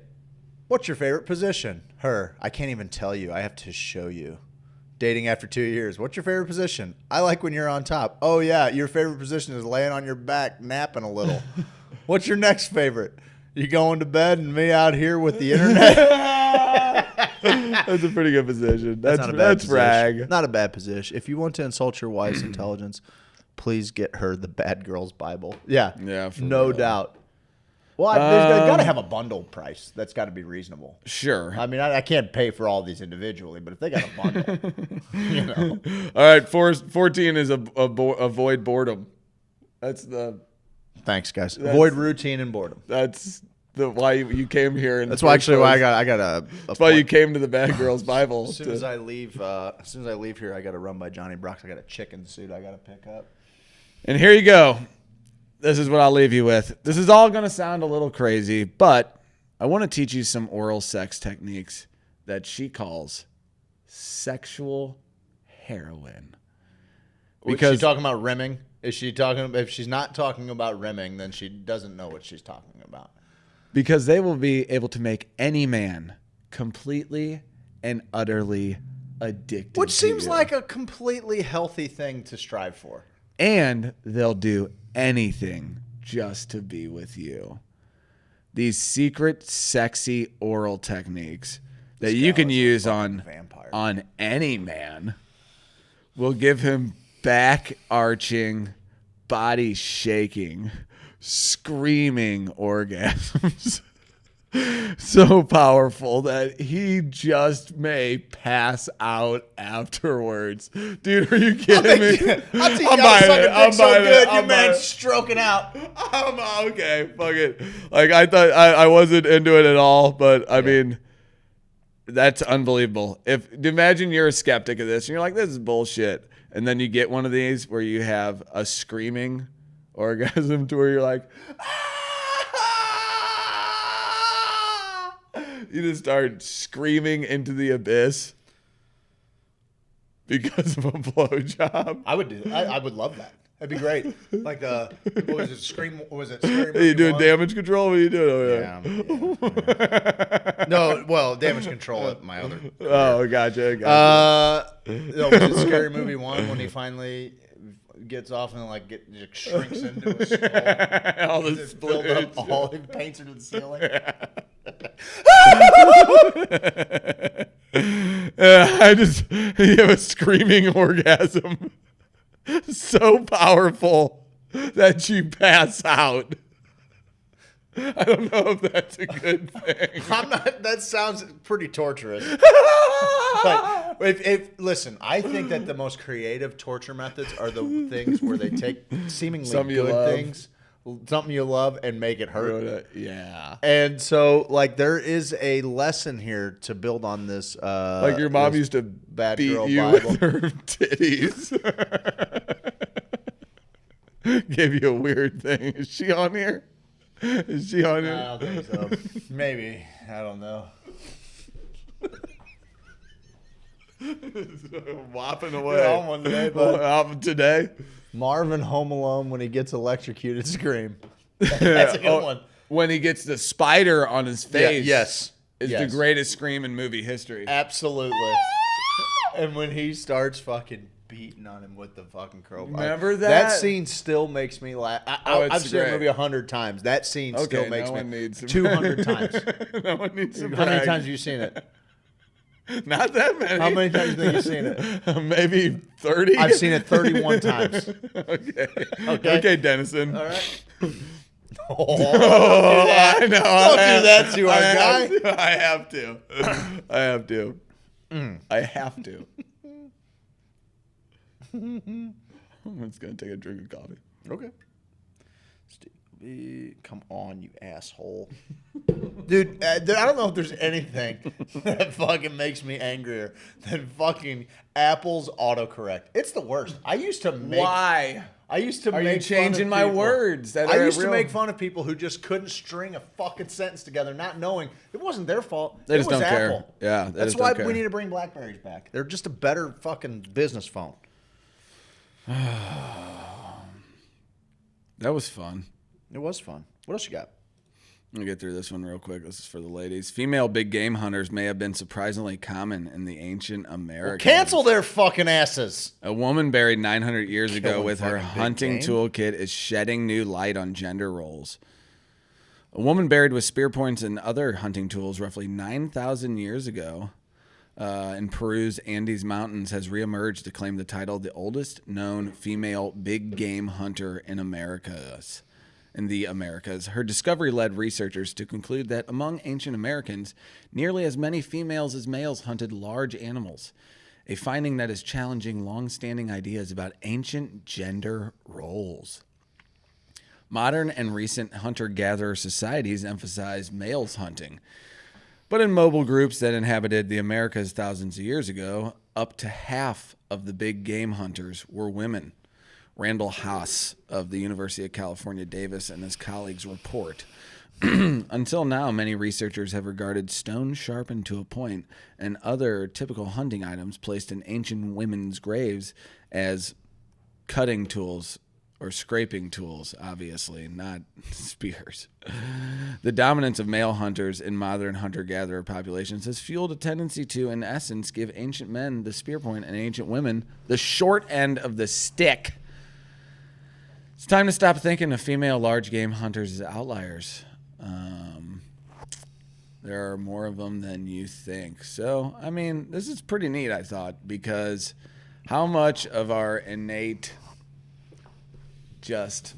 What's your favorite position? Her. I can't even tell you. I have to show you. Dating after 2 years. What's your favorite position? I like when you're on top. Oh, yeah. Your favorite position is laying on your back, napping a little. What's your next favorite? You going to bed and me out here with the internet? That's a pretty good position. That's not a bad position. brag. Not a bad position. If you want to insult your wife's intelligence, please get her the Bad Girls Bible. Yeah. Yeah, for no real. doubt. Well, there's got to have a bundle price. That's got to be reasonable. Sure. I mean, I can't pay for all these individually, but if they got a bundle, you know. All right, 14 is avoid boredom. That's the. Thanks, guys. Avoid routine and boredom. That's the why you came here. That's why actually why I got a. That's why you came to the Bad Girls Bible. As soon as I leave here, I got to run by Johnny Brock's. I got a chicken suit I got to pick up. And here you go. This is what I'll leave you with. This is all going to sound a little crazy, but I want to teach you some oral sex techniques that she calls sexual heroin. Because is she talking about rimming? Is she talking? If she's not talking about rimming, then she doesn't know what she's talking about. Because they will be able to make any man completely and utterly addicted. Which seems you. like a completely healthy thing to strive for. And they'll do anything just to be with you. These secret, sexy oral techniques that you can use on any man will give him back-arching, body-shaking, screaming orgasms. So powerful that he just may pass out afterwards. Dude, are you kidding me? I'm buying it. I'm so good. Your man's stroking out. I'm okay. Fuck it. Like I thought I wasn't into it at all, but I mean, that's unbelievable. Imagine you're a skeptic of this and you're like, this is bullshit. And then you get one of these where you have a screaming orgasm to where you're like, you just start screaming into the abyss because of a blowjob. I would do. I would love that. That'd be great. Like what was it? Scream? What was it? Scary Are you doing damage control? What are you doing over there? No, well, damage control at my other. Oh, gotcha. No, was it Scary Movie 1 when he finally gets off and like just shrinks into a skull? All the build up, all he paints into the ceiling. You have a screaming orgasm so powerful that you pass out. I don't know if that's a good thing. That sounds pretty torturous. But listen, I think that the most creative torture methods are the things where they take seemingly good things, something you love, and make it hurt. Yeah. And so, like, there is a lesson here to build on this. Like your mom used to Bad beat Girl you Bible. with her titties. Gave you a weird thing. Is she on here? Is she on here? I don't think so. Maybe. I don't know. Whopping away. Yeah, on one day, bud. Today. Marvin Home Alone when he gets electrocuted scream. That's a good one. When he gets the spider on his face. Yes. Is the greatest scream in movie history. Absolutely. And when he starts fucking beating on him with the fucking crowbar. Remember that? That scene still makes me laugh. I've seen the great. movie 100 times. That scene still makes me needs 200 times. No one needs to How many brag. times have you seen it? Not that many. How many times do you think you've seen it? Maybe 30. I've seen it 31 times. Okay, Dennison. All right. I know. Don't do that to our guy. I have to. I have to. I have to. I'm just going to take a drink of coffee. Okay. Come on, you asshole. Dude, I don't know if there's anything that fucking makes me angrier than fucking Apple's autocorrect. It's the worst. I used to make... Why? I used to Are make you changing fun my of people. words? That I are used to real- make fun of people who just couldn't string a fucking sentence together, not knowing it wasn't their fault. They it just was don't care. Apple. Yeah, they that's just why don't care. we need to bring Blackberries back. They're just a better fucking business phone. That was fun. It was fun. What else you got? Let me get through this one real quick. This is for the ladies. Female big game hunters may have been surprisingly common in the ancient Americas. Cancel their fucking asses. A woman buried 900 years ago Killing with her fucking big hunting game. toolkit is shedding new light on gender roles. A woman buried with spear points and other hunting tools roughly 9,000 years ago in Peru's Andes Mountains has reemerged to claim the title the oldest known female big game hunter in the Americas. Her discovery led researchers to conclude that among ancient Americans, nearly as many females as males hunted large animals, a finding that is challenging long-standing ideas about ancient gender roles. Modern and recent hunter-gatherer societies emphasize males hunting, but in mobile groups that inhabited the Americas thousands of years ago, up to half of the big game hunters were women. Randall Haas of the University of California, Davis, and his colleagues report. Until now, many researchers have regarded stone sharpened to a point and other typical hunting items placed in ancient women's graves as cutting tools or scraping tools, obviously, not spears. The dominance of male hunters in modern hunter-gatherer populations has fueled a tendency to, in essence, give ancient men the spear point and ancient women the short end of the stick. It's time to stop thinking of female large game hunters as outliers. There are more of them than you think. So, I mean, this is pretty neat, I thought, because how much of our innate just,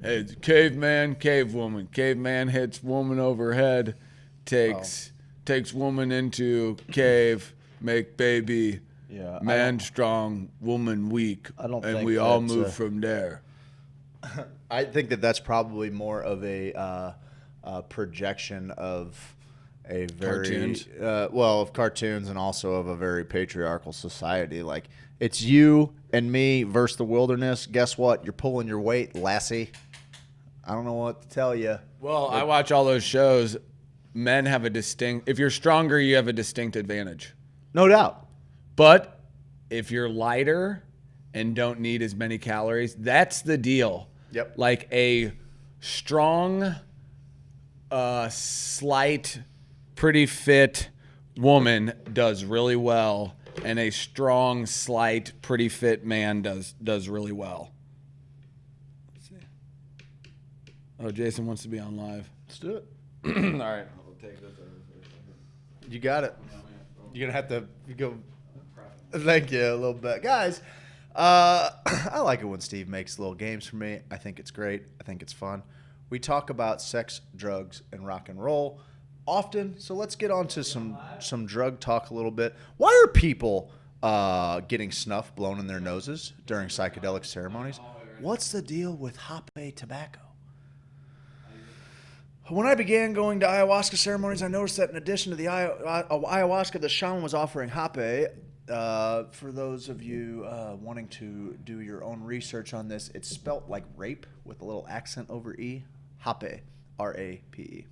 hey, caveman, cave woman, caveman hits woman overhead, takes woman into cave, make baby, Yeah, man strong, woman weak, don't and think we all that's, move from there. I think that that's probably more of a projection of a very Cartoons? of cartoons and also of a very patriarchal society. Like, it's you and me versus the wilderness. Guess what? You're pulling your weight, lassie. I don't know what to tell you. Well, I watch all those shows. Men have a distinct, if you're stronger, you have a distinct advantage. No doubt. But if you're lighter and don't need as many calories, that's the deal. Yep. Like a strong, slight, pretty fit woman does really well, and a strong, slight, pretty fit man does really well. Let's see. Oh, Jason wants to be on live. Let's do it. All right, I'll take this over for a second. You got it. You're gonna have to go. Thank you a little bit, guys. I like it when Steve makes little games for me. I think it's great. I think it's fun. We talk about sex, drugs, and rock and roll often, so let's get on to some drug talk a little bit. Why are people getting snuff blown in their noses during psychedelic ceremonies? What's the deal with hape tobacco? When I began going to ayahuasca ceremonies, I noticed that in addition to the ayahuasca, the shaman was offering hape. For those of you wanting to do your own research on this, it's spelt like rape with a little accent over E. Hape, R-A-P-E.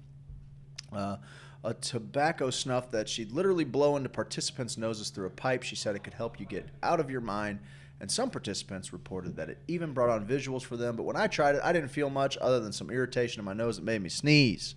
A tobacco snuff that she'd literally blow into participants' noses through a pipe. She said it could help you get out of your mind, and some participants reported that it even brought on visuals for them. But when I tried it, I didn't feel much other than some irritation in my nose that made me sneeze.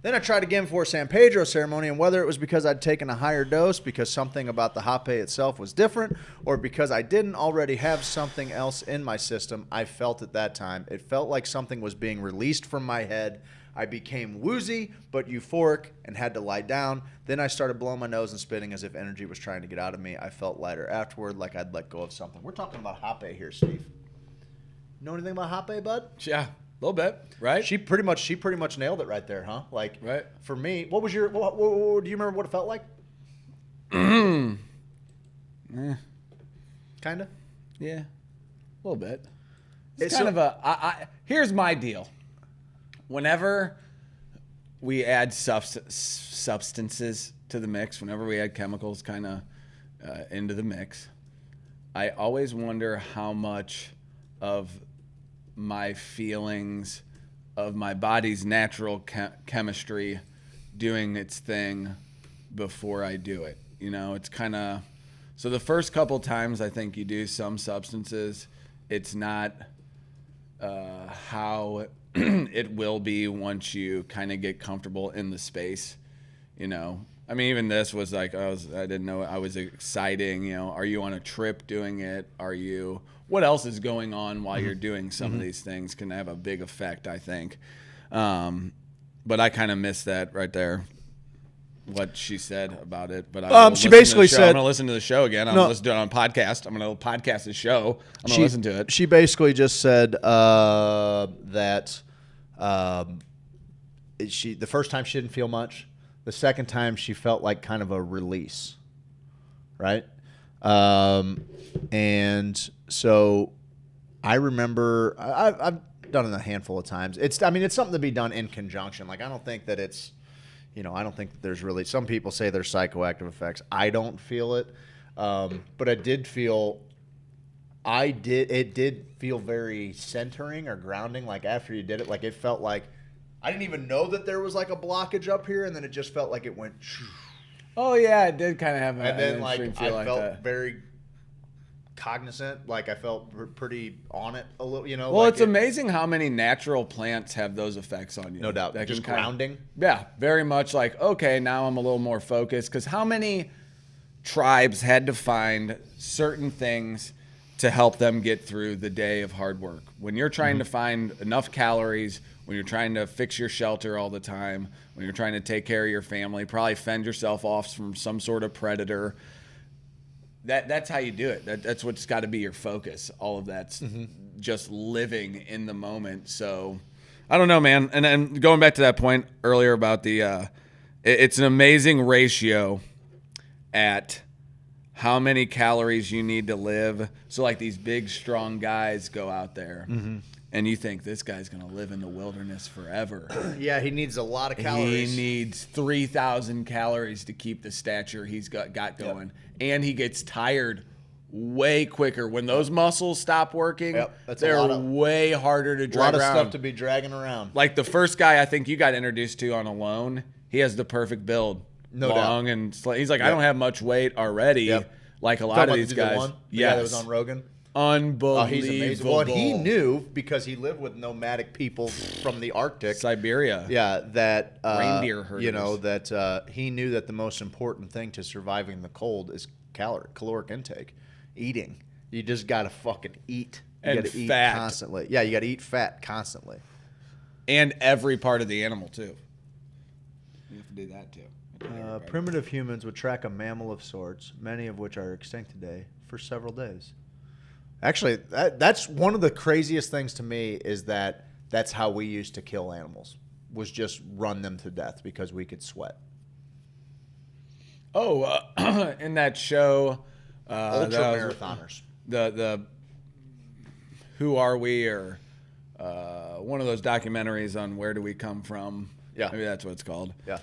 Then I tried again for a San Pedro ceremony, and whether it was because I'd taken a higher dose because something about the hape itself was different, or because I didn't already have something else in my system, I felt at that time. It felt like something was being released from my head. I became woozy but euphoric and had to lie down. Then I started blowing my nose and spitting as if energy was trying to get out of me. I felt lighter afterward, like I'd let go of something. We're talking about hape here, Steve. Know anything about hape, bud? Yeah, a little bit, right? She pretty much nailed it right there, huh? Like, right. For me, what was your? What, do you remember what it felt like? Eh. Kinda. Yeah, a little bit. It's kind of a. Here's my deal. Whenever we add substances to the mix, whenever we add chemicals kind of into the mix, I always wonder how much of my feelings, of my body's natural chemistry doing its thing before I do it. You know, it's kind of, so the first couple times I think you do some substances, it's not how it will be once you kind of get comfortable in the space, you know. I mean, even this was like, I didn't know, I was exciting, you know. Are you on a trip doing it? What else is going on while you're doing some of these things can have a big effect, I think. But I kind of missed that right there, what she said about it. But she basically said, I'm going to listen to the show again. I'm going to listen to it on podcast. I'm going to podcast the show. I'm going to listen to it. She basically just said that the first time she didn't feel much. The second time she felt like kind of a release, right? And so I remember I've done it a handful of times. It's something to be done in conjunction. Like, I don't think that it's, you know, I don't think that there's really, some people say there's psychoactive effects. I don't feel it. But it did feel very centering or grounding. Like, after you did it, like, it felt like, I didn't even know that there was like a blockage up here, and then it just felt like it went. Oh yeah, it did kind of have. And then like I like felt that. very cognizant, like I felt pretty on it a little, you know. Well, like it's amazing how many natural plants have those effects on you. No doubt, that just can kinda- grounding. Yeah, very much like, okay, now I'm a little more focused. Because how many tribes had to find certain things to help them get through the day of hard work? When you're trying to find enough calories, when you're trying to fix your shelter all the time, when you're trying to take care of your family, probably fend yourself off from some sort of predator, that's how you do it. That's what's got to be your focus. All of that's just living in the moment. So I don't know, man. And then going back to that point earlier about the it's an amazing ratio at how many calories you need to live. So like these big, strong guys go out there and you think this guy's going to live in the wilderness forever. Yeah, he needs a lot of calories. He needs 3,000 calories to keep the stature he's got going. And he gets tired way quicker. When those muscles stop working, they're way harder to drag around. A lot of stuff to be dragging around. Like the first guy I think you got introduced to on Alone, he has the perfect build. No long doubt. And he's like, I don't have much weight already, like a lot of these guys. The guy that was on Rogan. Unbelievable. Oh, he's amazing. Well, and he knew, because he lived with nomadic people from the Arctic, Siberia. Yeah, that reindeer herders. You know that he knew that the most important thing to surviving the cold is caloric intake, eating. You just gotta fucking eat. You And gotta eat fat. constantly. Yeah, you gotta eat fat constantly. And every part of the animal too. You have to do that too. Primitive humans would track a mammal of sorts, many of which are extinct today, for several days. Actually, that's one of the craziest things to me, is that that's how we used to kill animals, was just run them to death because we could sweat. Oh, in that show, Ultra marathoners. The Who Are We, or one of those documentaries on Where Do We Come From? Yeah, maybe that's what it's called. Yeah.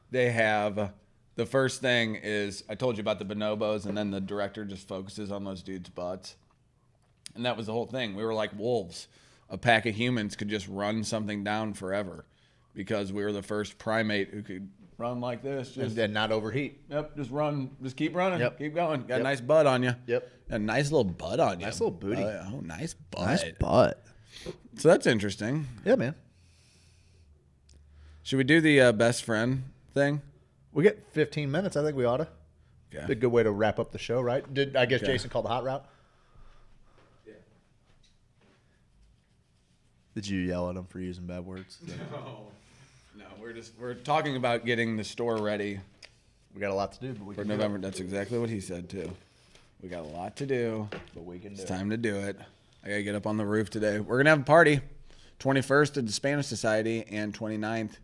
They have, the first thing is, I told you about the bonobos, and then the director just focuses on those dudes' butts. And that was the whole thing. We were like wolves. A pack of humans could just run something down forever because we were the first primate who could run like this. And then not overheat. Yep, just run. Just keep running. Yep. Keep going. Got a Yep. nice butt on you. Yep. A nice little butt on you. Nice little booty. Oh, nice butt. Nice butt. So that's interesting. Yeah, man. Should we do the best friend thing? We get 15 minutes. I think we ought to. Okay. Be a good way to wrap up the show, right? I guess Okay. Jason called the hot route? Yeah. Did you yell at him for using bad words? No, we're talking about getting the store ready. We got a lot to do, but we for can do November. it. That's exactly what he said too. We got a lot to do, but we can do it's it. time to do it. I gotta get up on the roof today. We're gonna have a party, 21st at the Spanish Society and 29th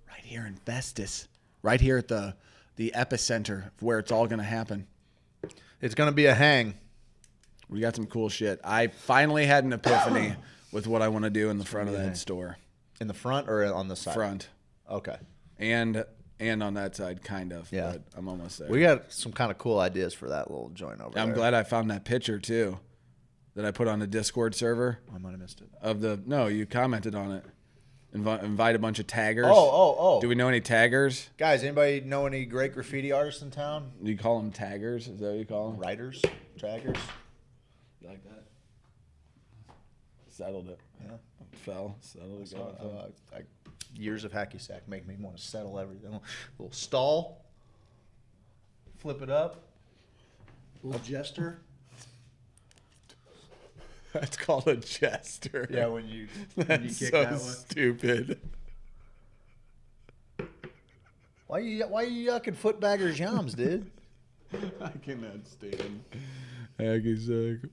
right here in Festus, right here at the epicenter of where it's all gonna happen. It's gonna be a hang. We got some cool shit. I finally had an epiphany with what I want to do in the front of that store. In the front or on the side? Front. Okay. And on that side, kind of. Yeah. But I'm almost there. We got some kind of cool ideas for that little joint over there. I'm glad I found that picture too, that I put on the Discord server. I might have missed it. No, you commented on it. Invite a bunch of taggers. Oh. Do we know any taggers? Guys, anybody know any great graffiti artists in town? Do you call them taggers? Is that what you call them? Writers? Taggers? You like that? Settled it. Yeah. Settled it. Years of hacky sack make me want to settle everything. A little stall. Flip it up. A little jester. That's called a jester. Yeah, when you That's kick so that way. stupid. Why you yucking footbaggers yams, dude? I cannot stand hacky sack.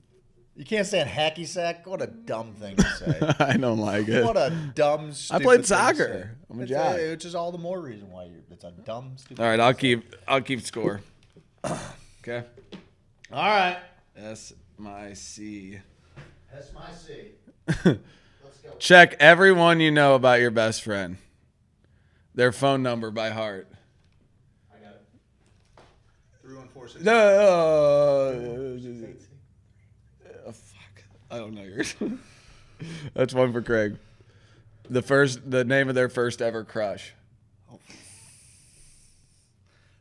You can't stand hacky sack? What a dumb thing to say. I don't like it. What a dumb, stupid I played thing to soccer. say. I'm a It's jock. which is all the more reason why it's a dumb, stupid All right, thing I'll to keep score. Okay. All right. S-my-C. That's my C. Let's go. Check everyone you know about your best friend. Their phone number by heart. I got it. 3146. No. Fuck. I don't know yours. That's one for Craig. The name of their first ever crush.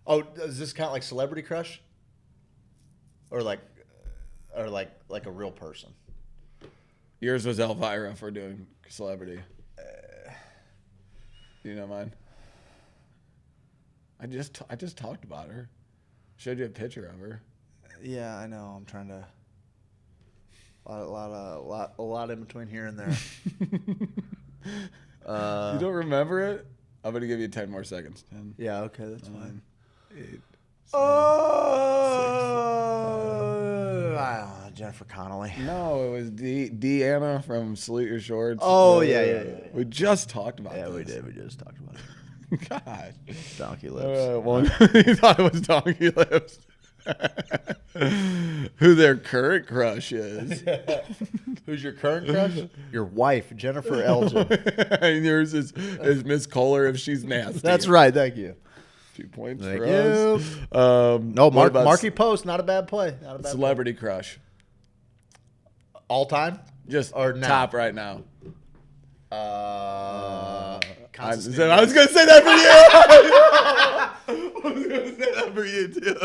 Oh, does this count like celebrity crush? Or like a real person? Yours was Elvira if we're doing celebrity. You know mine? I just talked about her. Showed you a picture of her. Yeah, I know. I'm trying to. A lot in between here and there. You don't remember it? I'm gonna give you 10 more seconds. 10. Yeah. Okay, that's fine. 8. Jennifer Connelly. No, it was Deanna from Salute Your Shorts. Oh, yeah. We just talked about Yeah, this. we did. We just talked about it. God. Donkey lips. One, you thought it was Donkey Lips. Who their current crush is. Who's your current crush? Your wife, Jennifer Elgin. And yours is Miss Kohler if she's nasty. That's right. Thank you. 2 points Thank for you. us. No, what about Marky Post, not a bad play. Not a bad celebrity crush. All time? Just or now? top right now. I was Constance going to say that for you. I was going to say that for you too.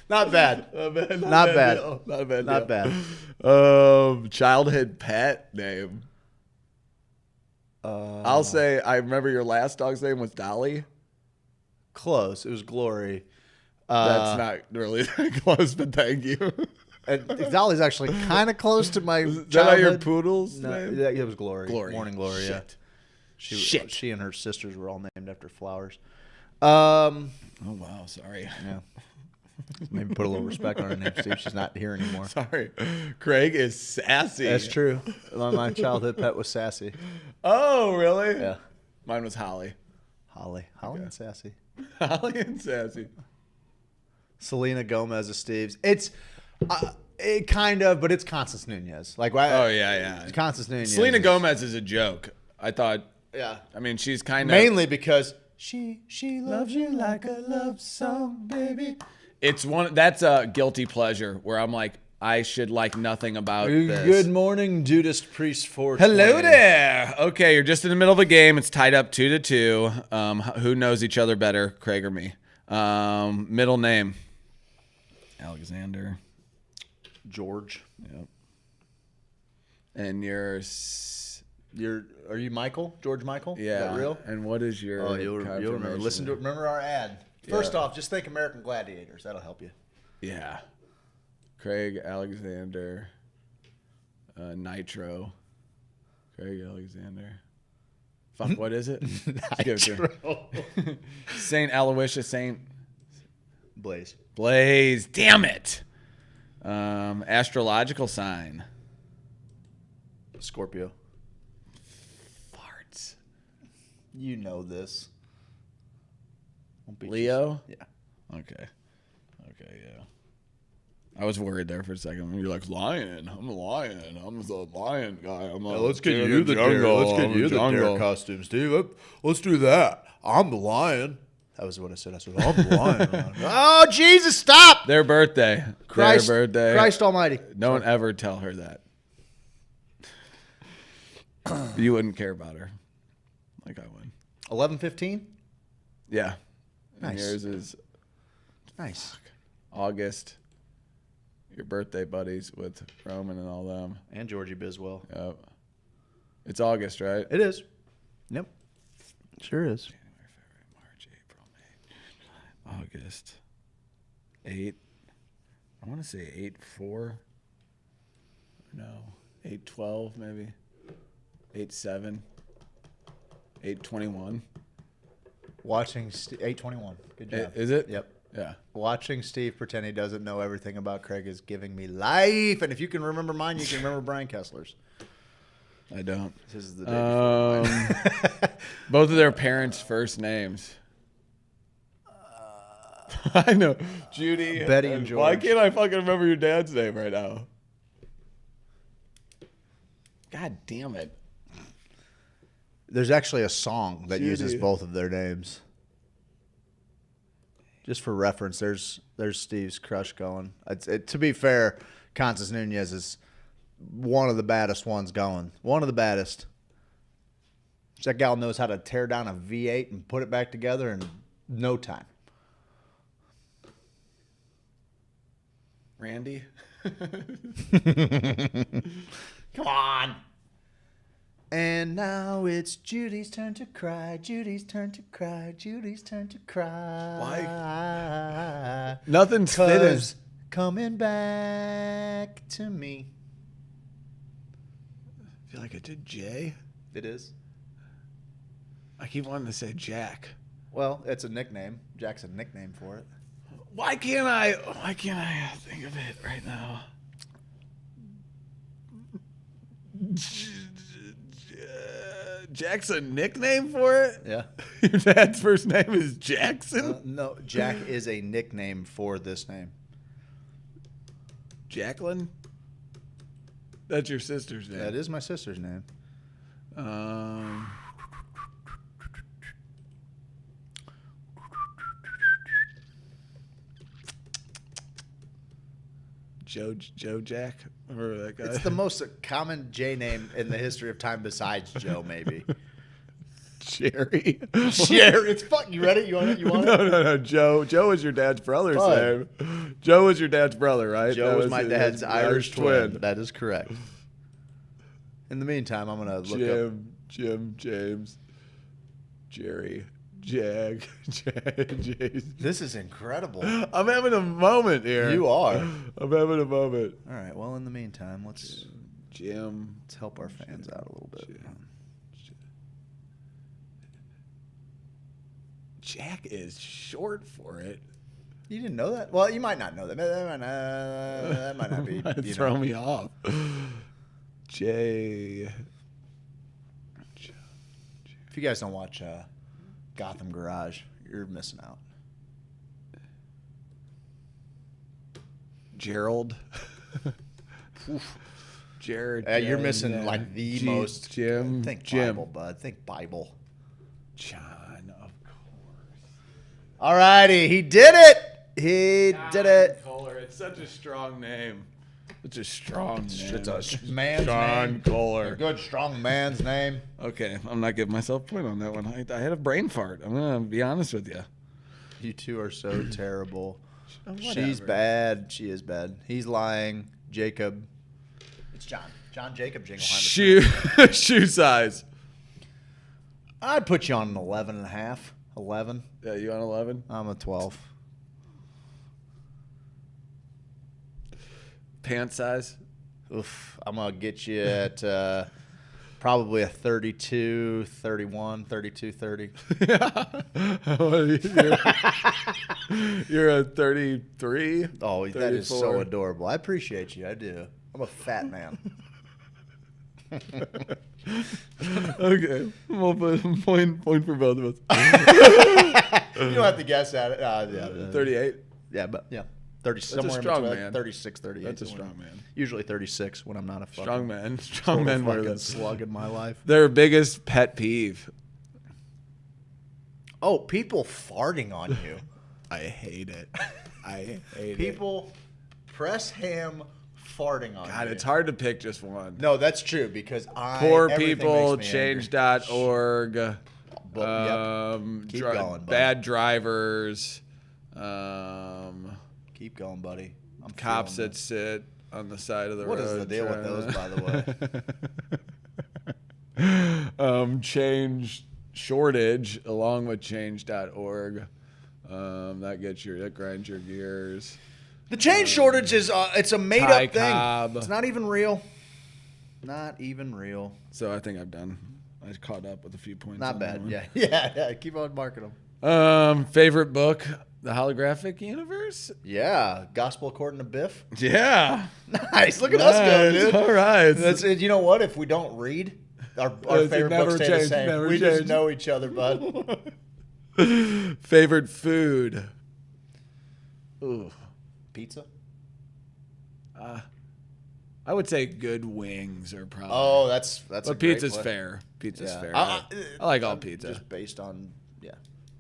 Not bad. Not bad. Not bad. Deal. Not a bad. Not deal. bad. Childhood pet name. I'll say I remember your last dog's name was Dolly. Close. It was Glory. That's not really that close, but thank you. And Dolly's actually kind of close to my Is that childhood. your poodle's No, name? yeah, it was Glory. Glory. Morning Glory, yeah. Shit. She and her sisters were all named after flowers. Oh, wow. Sorry. Yeah. Maybe put a little respect on her name, Steve. She's not here anymore. Sorry. Craig is sassy. That's true. My childhood pet was Sassy. Oh, really? Yeah. Mine was Holly. Holly and Sassy. Holly and Sassy. Selena Gomez is Steve's. It's it kind of, but it's Constance Nunez. Like, Oh, yeah. Constance Nunez. Selena Gomez is a joke. I thought. Yeah. I mean, she's kind of. Mainly because she loves you like a love song, baby. It's one. That's a guilty pleasure where I'm like, I should like nothing about this. Good morning, Judas Priest 420. Hello there. Okay, you're just in the middle of a game. It's tied up 2-2. Who knows each other better, Craig or me? Middle name. Alexander. George. Yep. And Are you Michael? George Michael? Yeah. Is that real? And what is your? Oh, you'll remember. confirmation? Remember our ad. First Yeah. off, just think American Gladiators. That'll help you. Yeah. Craig Alexander. Nitro. Craig Alexander. Fuck, what is it? Nitro. Saint Aloysius, Saint Blaze. Blaze. Damn it. Astrological sign. Scorpio. Farts. You know this. Leo? Yeah. Okay. Okay, yeah. I was worried there for a second. You're like, lion. I'm a lion. I'm the lion guy. Let's get you the dare costume, Steve. Let's do that. I'm the lion. That was what I said. I said, I'm the lion. Oh, Jesus, stop. Their birthday. Christ, Their birthday. Christ almighty. Don't ever tell her that. You wouldn't care about her. Like I would. 11/15? Yeah. Nice. And yours is nice. August. Your birthday buddies with Roman and all them. And Georgie Biswell. Yep. It's August, right? It is. Yep. Sure is. August 8. I want to say 8/4. No, 8/12 maybe. 8/7. 8/21. Watching 8/21. Good job. Is it? Yep. Yeah. Watching Steve pretend he doesn't know everything about Craig is giving me life. And if you can remember mine, you can remember Brian Kessler's. I don't. This is the day before mine. Both of their parents' first names. I know. Judy. Betty and George. Why can't I fucking remember your dad's name right now? God damn it. There's actually a song that Judy. uses both of their names. Just for reference, there's Steve's crush going. To be fair, Constance Nunez is one of the baddest ones going. One of the baddest. That gal knows how to tear down a V8 and put it back together in no time. Randy? Come on. And now it's Judy's turn to cry. Judy's turn to cry. Judy's turn to cry. Why? Nothing's fitting. 'Cause coming back to me. I feel like I did Jay. It is. I keep wanting to say Jack. Well, it's a nickname. Jack's a nickname for it. Why can't I think of it right now? Jack's a nickname for it? Yeah. Your dad's first name is Jackson? No, Jack is a nickname for this name. Jacqueline? That's your sister's name. That is my sister's name. Joe Jack? Remember that guy? It's the most common J name in the history of time besides Joe, maybe. Jerry. Jerry. It's fuck. You ready? You want it? You want it? No. Joe is your dad's brother's name. Joe is your dad's brother, right? Joe That is my his dad's Irish twin. twin. That is correct. In the meantime, I'm going to look up. Jim, James, Jerry, Jag, Jason. This is incredible. I'm having a moment here. You are. I'm having a moment. All right. Well, in the meantime, let's help our fans out a little bit. Jack is short for it. You didn't know that? Well, you might not know that. That might not be. Might throw me off. J. If you guys don't watch Gotham Garage, you're missing out. Gerald. Jared. You're missing like the most. Jim. Think Jim. Bible, bud. Think Bible. John, of course. All righty, he did it. He did it. Kohler. It's such a strong name. It's a strong name. It's a man's John name. Kohler. A good, strong man's name. Okay, I'm not giving myself a point on that one. I had a brain fart. I'm going to be honest with you. You two are so terrible. Whatever. She's bad. She is bad. He's lying. Jacob. It's John. John Jacob Jingleheimer. Shoe size. I'd put you on an 11 and a half. 11. Yeah, you on 11? I'm a 12. Pant size? Oof. I'm going to get you at probably a 32, 31, 32, 30. You're a 33? Oh, 34. that is so adorable. I appreciate you. I do. I'm a fat man. Okay. We'll put point for both of us. You don't have to guess at it. Yeah. 38? Yeah, but yeah. 30, That's somewhere a strong in between, man. 36, 38. That's a somewhere. strong man. Usually 36 when I'm not a fucking Strong men. total Strong men wear fucking this. slug in my life. Their biggest pet peeve. Oh, people farting on you. I hate it. I hate it. People press ham farting on God, you. it's hard to pick just one. No, that's true because Poor everything people, makes me angry. change.org. Keep going, buddy. Bad drivers. Keep going, buddy. I'm Cops feeling that sit on the side of the What road. is the deal with those, by the way? Change shortage along with change.org. That grinds your gears. The change shortage is it's a made up thing. Cobb. It's not even real. Not even real. So I think I've done. I caught up with a few points. Not on bad. that one. Yeah. Keep on marking them. Favorite book, The Holographic Universe? Yeah. Gospel According to Biff. Yeah. Nice. Look at us go, dude. All right. That's it. You know what? If we don't read, our favorite books stay the same. We just know each other, bud. Favorite food? Ooh. Pizza? I would say good wings are probably. Oh, that's but a great pizza's one. fair. Pizza's Yeah. fair. I like all pizza. Just based on, yeah.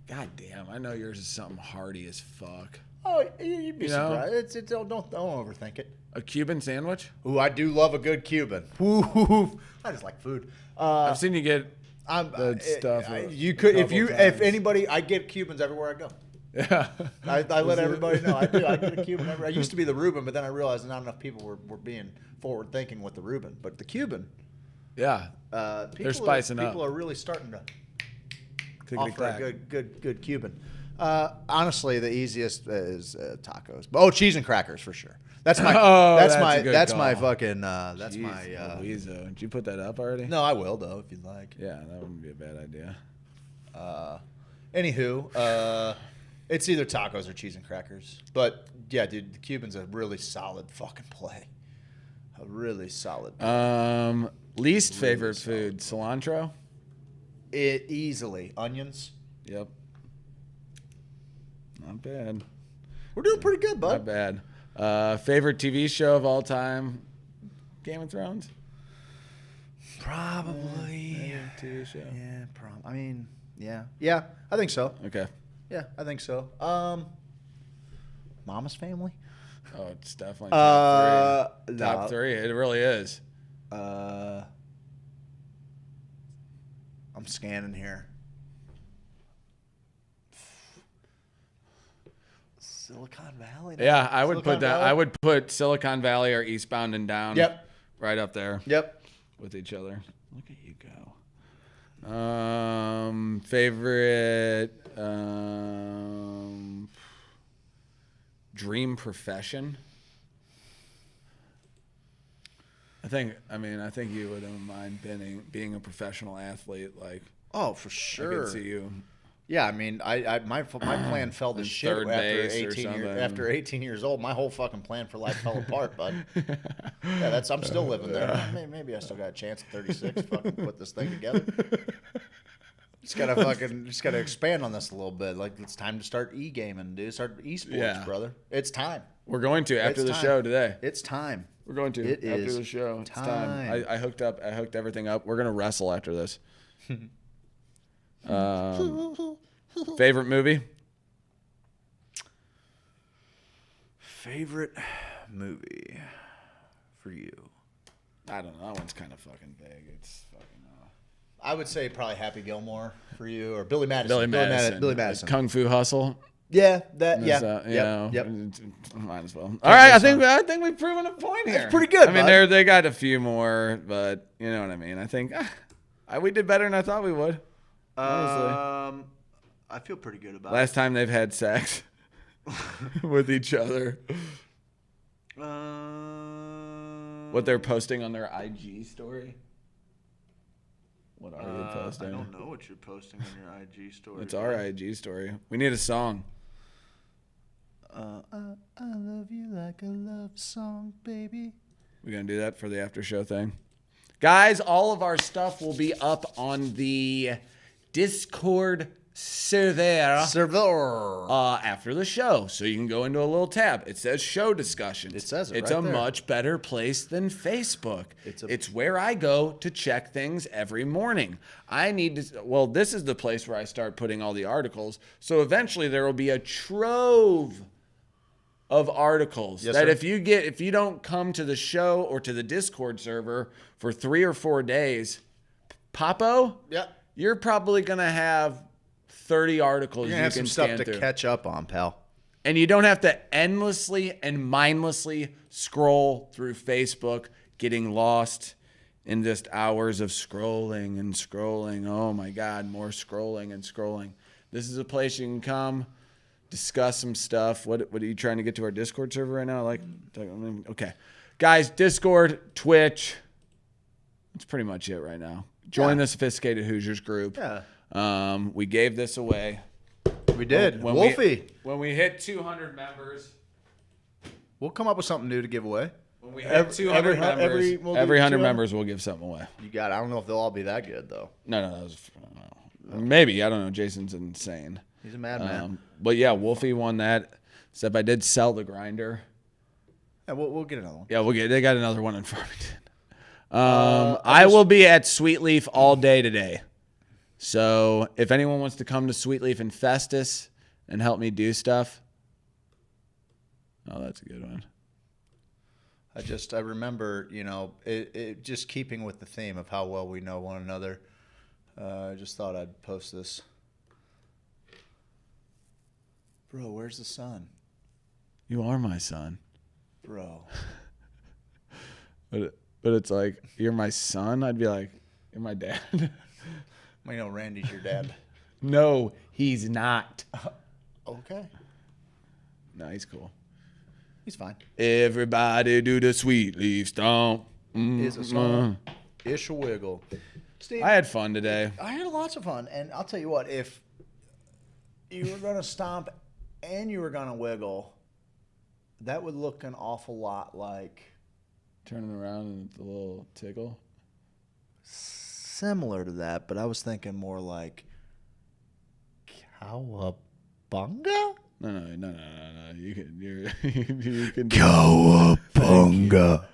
God damn, I know yours is something hearty as fuck. Oh, you'd be You know? surprised. Don't overthink it. A Cuban sandwich? Ooh, I do love a good Cuban. Ooh, I just like food. I've seen you get stuff. You could if anybody. I get Cubans everywhere I go. Yeah, I let everybody know. I do. I get a Cuban everywhere. I used to be the Reuben, but then I realized not enough people were being forward thinking with the Reuben. But the Cuban, yeah, they're spicing up. People are really starting to Clickety offer a clack. good Cuban. Honestly, the easiest is tacos. Oh, cheese and crackers for sure. That's my. That's my fucking. That's Jeez, my. Louisa. Did you put that up already? No, I will though if you'd like. Yeah, that wouldn't be a bad idea. Anywho, it's either tacos or cheese and crackers. But yeah, dude, the Cuban's a really solid fucking play. A really solid play. Least favorite food, cilantro? It easily. Onions. Yep. Not bad. We're doing pretty good, bud. Not bad. Favorite TV show of all time? Game of Thrones? Probably. TV show. Yeah, I mean, yeah. Yeah, I think so. Okay. Yeah, I think so. Mama's Family? Oh, it's definitely top three. No. Top three. It really is. I'm scanning here. Silicon Valley? No. Yeah, I would Silicon put that. Valley? I would put Silicon Valley or Eastbound and Down. Yep. Right up there. Yep. With each other. Look at you go. Favorite dream profession? I think you wouldn't mind being a professional athlete. Like, oh, for sure. I could see you. Yeah, I mean, my plan fell to shit third after base or 18 years. something. After 18 years old, my whole fucking plan for life fell apart, bud. Yeah, I'm still living there. Maybe I still got a chance at 36 to fucking put this thing together. Just gotta expand on this a little bit. Like, it's time to start e-gaming, dude. Start esports, brother. It's time. We're going to after the show today. It's time. We're going to It after is the show. It's time. time. I hooked everything up. We're gonna wrestle after this. Favorite movie? Favorite movie for you? I don't know. That one's kind of fucking big. It's fucking. I would say probably Happy Gilmore for you, or Billy Madison. Billy Madison. Kung Fu Hustle. Yeah, that. Yep. Might as well. All right, I think we've proven a point here. That's pretty good. I mean, they got a few more, but you know what I mean. I think we did better than I thought we would. Honestly. I feel pretty good about Last time they've had sex with each other. What they're posting on their IG story. What are you posting? I don't know what you're posting on your IG story. It's our IG story. We need a song. I love you like a love song, baby. We're going to do that for the after show thing. Guys, all of our stuff will be up on the Discord server after the show. So you can go into a little tab. It says show discussions. It says it It's right a there. much better place than Facebook. It's where I go to check things every morning. I need to, well, this is the place where I start putting all the articles. So eventually there will be a trove of articles Yes, that sir. if you don't come to the show or to the Discord server for 3 or 4 days, Papo, you're probably going to have 30 articles You're you gonna have can some stuff scan to through. catch up on, pal. And you don't have to endlessly and mindlessly scroll through Facebook, getting lost in just hours of scrolling and scrolling. Oh my God, more scrolling and scrolling. This is a place you can come, discuss some stuff. What are you trying to get to our Discord server right now? Okay. Guys, Discord, Twitch. That's pretty much it right now. Join the Sophisticated Hoosiers group. Yeah. We gave this away. We did. When Wolfie. When we hit 200 members. We'll come up with something new to give away. When we hit 200 members, every 100 members we'll give something away. You got it. I don't know if they'll all be that good, though. No. Maybe. I don't know. Jason's insane. He's a madman. But yeah, Wolfie won that. Except I did sell the grinder. Yeah, we'll get another one. Yeah, they got another one in Farmington. I will be at Sweetleaf all day today. So if anyone wants to come to Sweetleaf and Festus and help me do stuff. Oh, that's a good one. I remember, it just keeping with the theme of how well we know one another. I just thought I'd post this. Bro, where's the sun? You are my son. Bro. But it's like, you're my son? I'd be like, you're my dad. Well, Randy's your dad. No, he's not. Okay. No, he's cool. He's fine. Everybody do the sweet leaf stomp. Is a song. Ish a wiggle. Steve, I had fun today. I had lots of fun. And I'll tell you what, if you were going to stomp and you were going to wiggle, that would look an awful lot like... Turning around and the little tickle? Similar to that, but I was thinking more like cowabunga? No. You can do Cowabunga.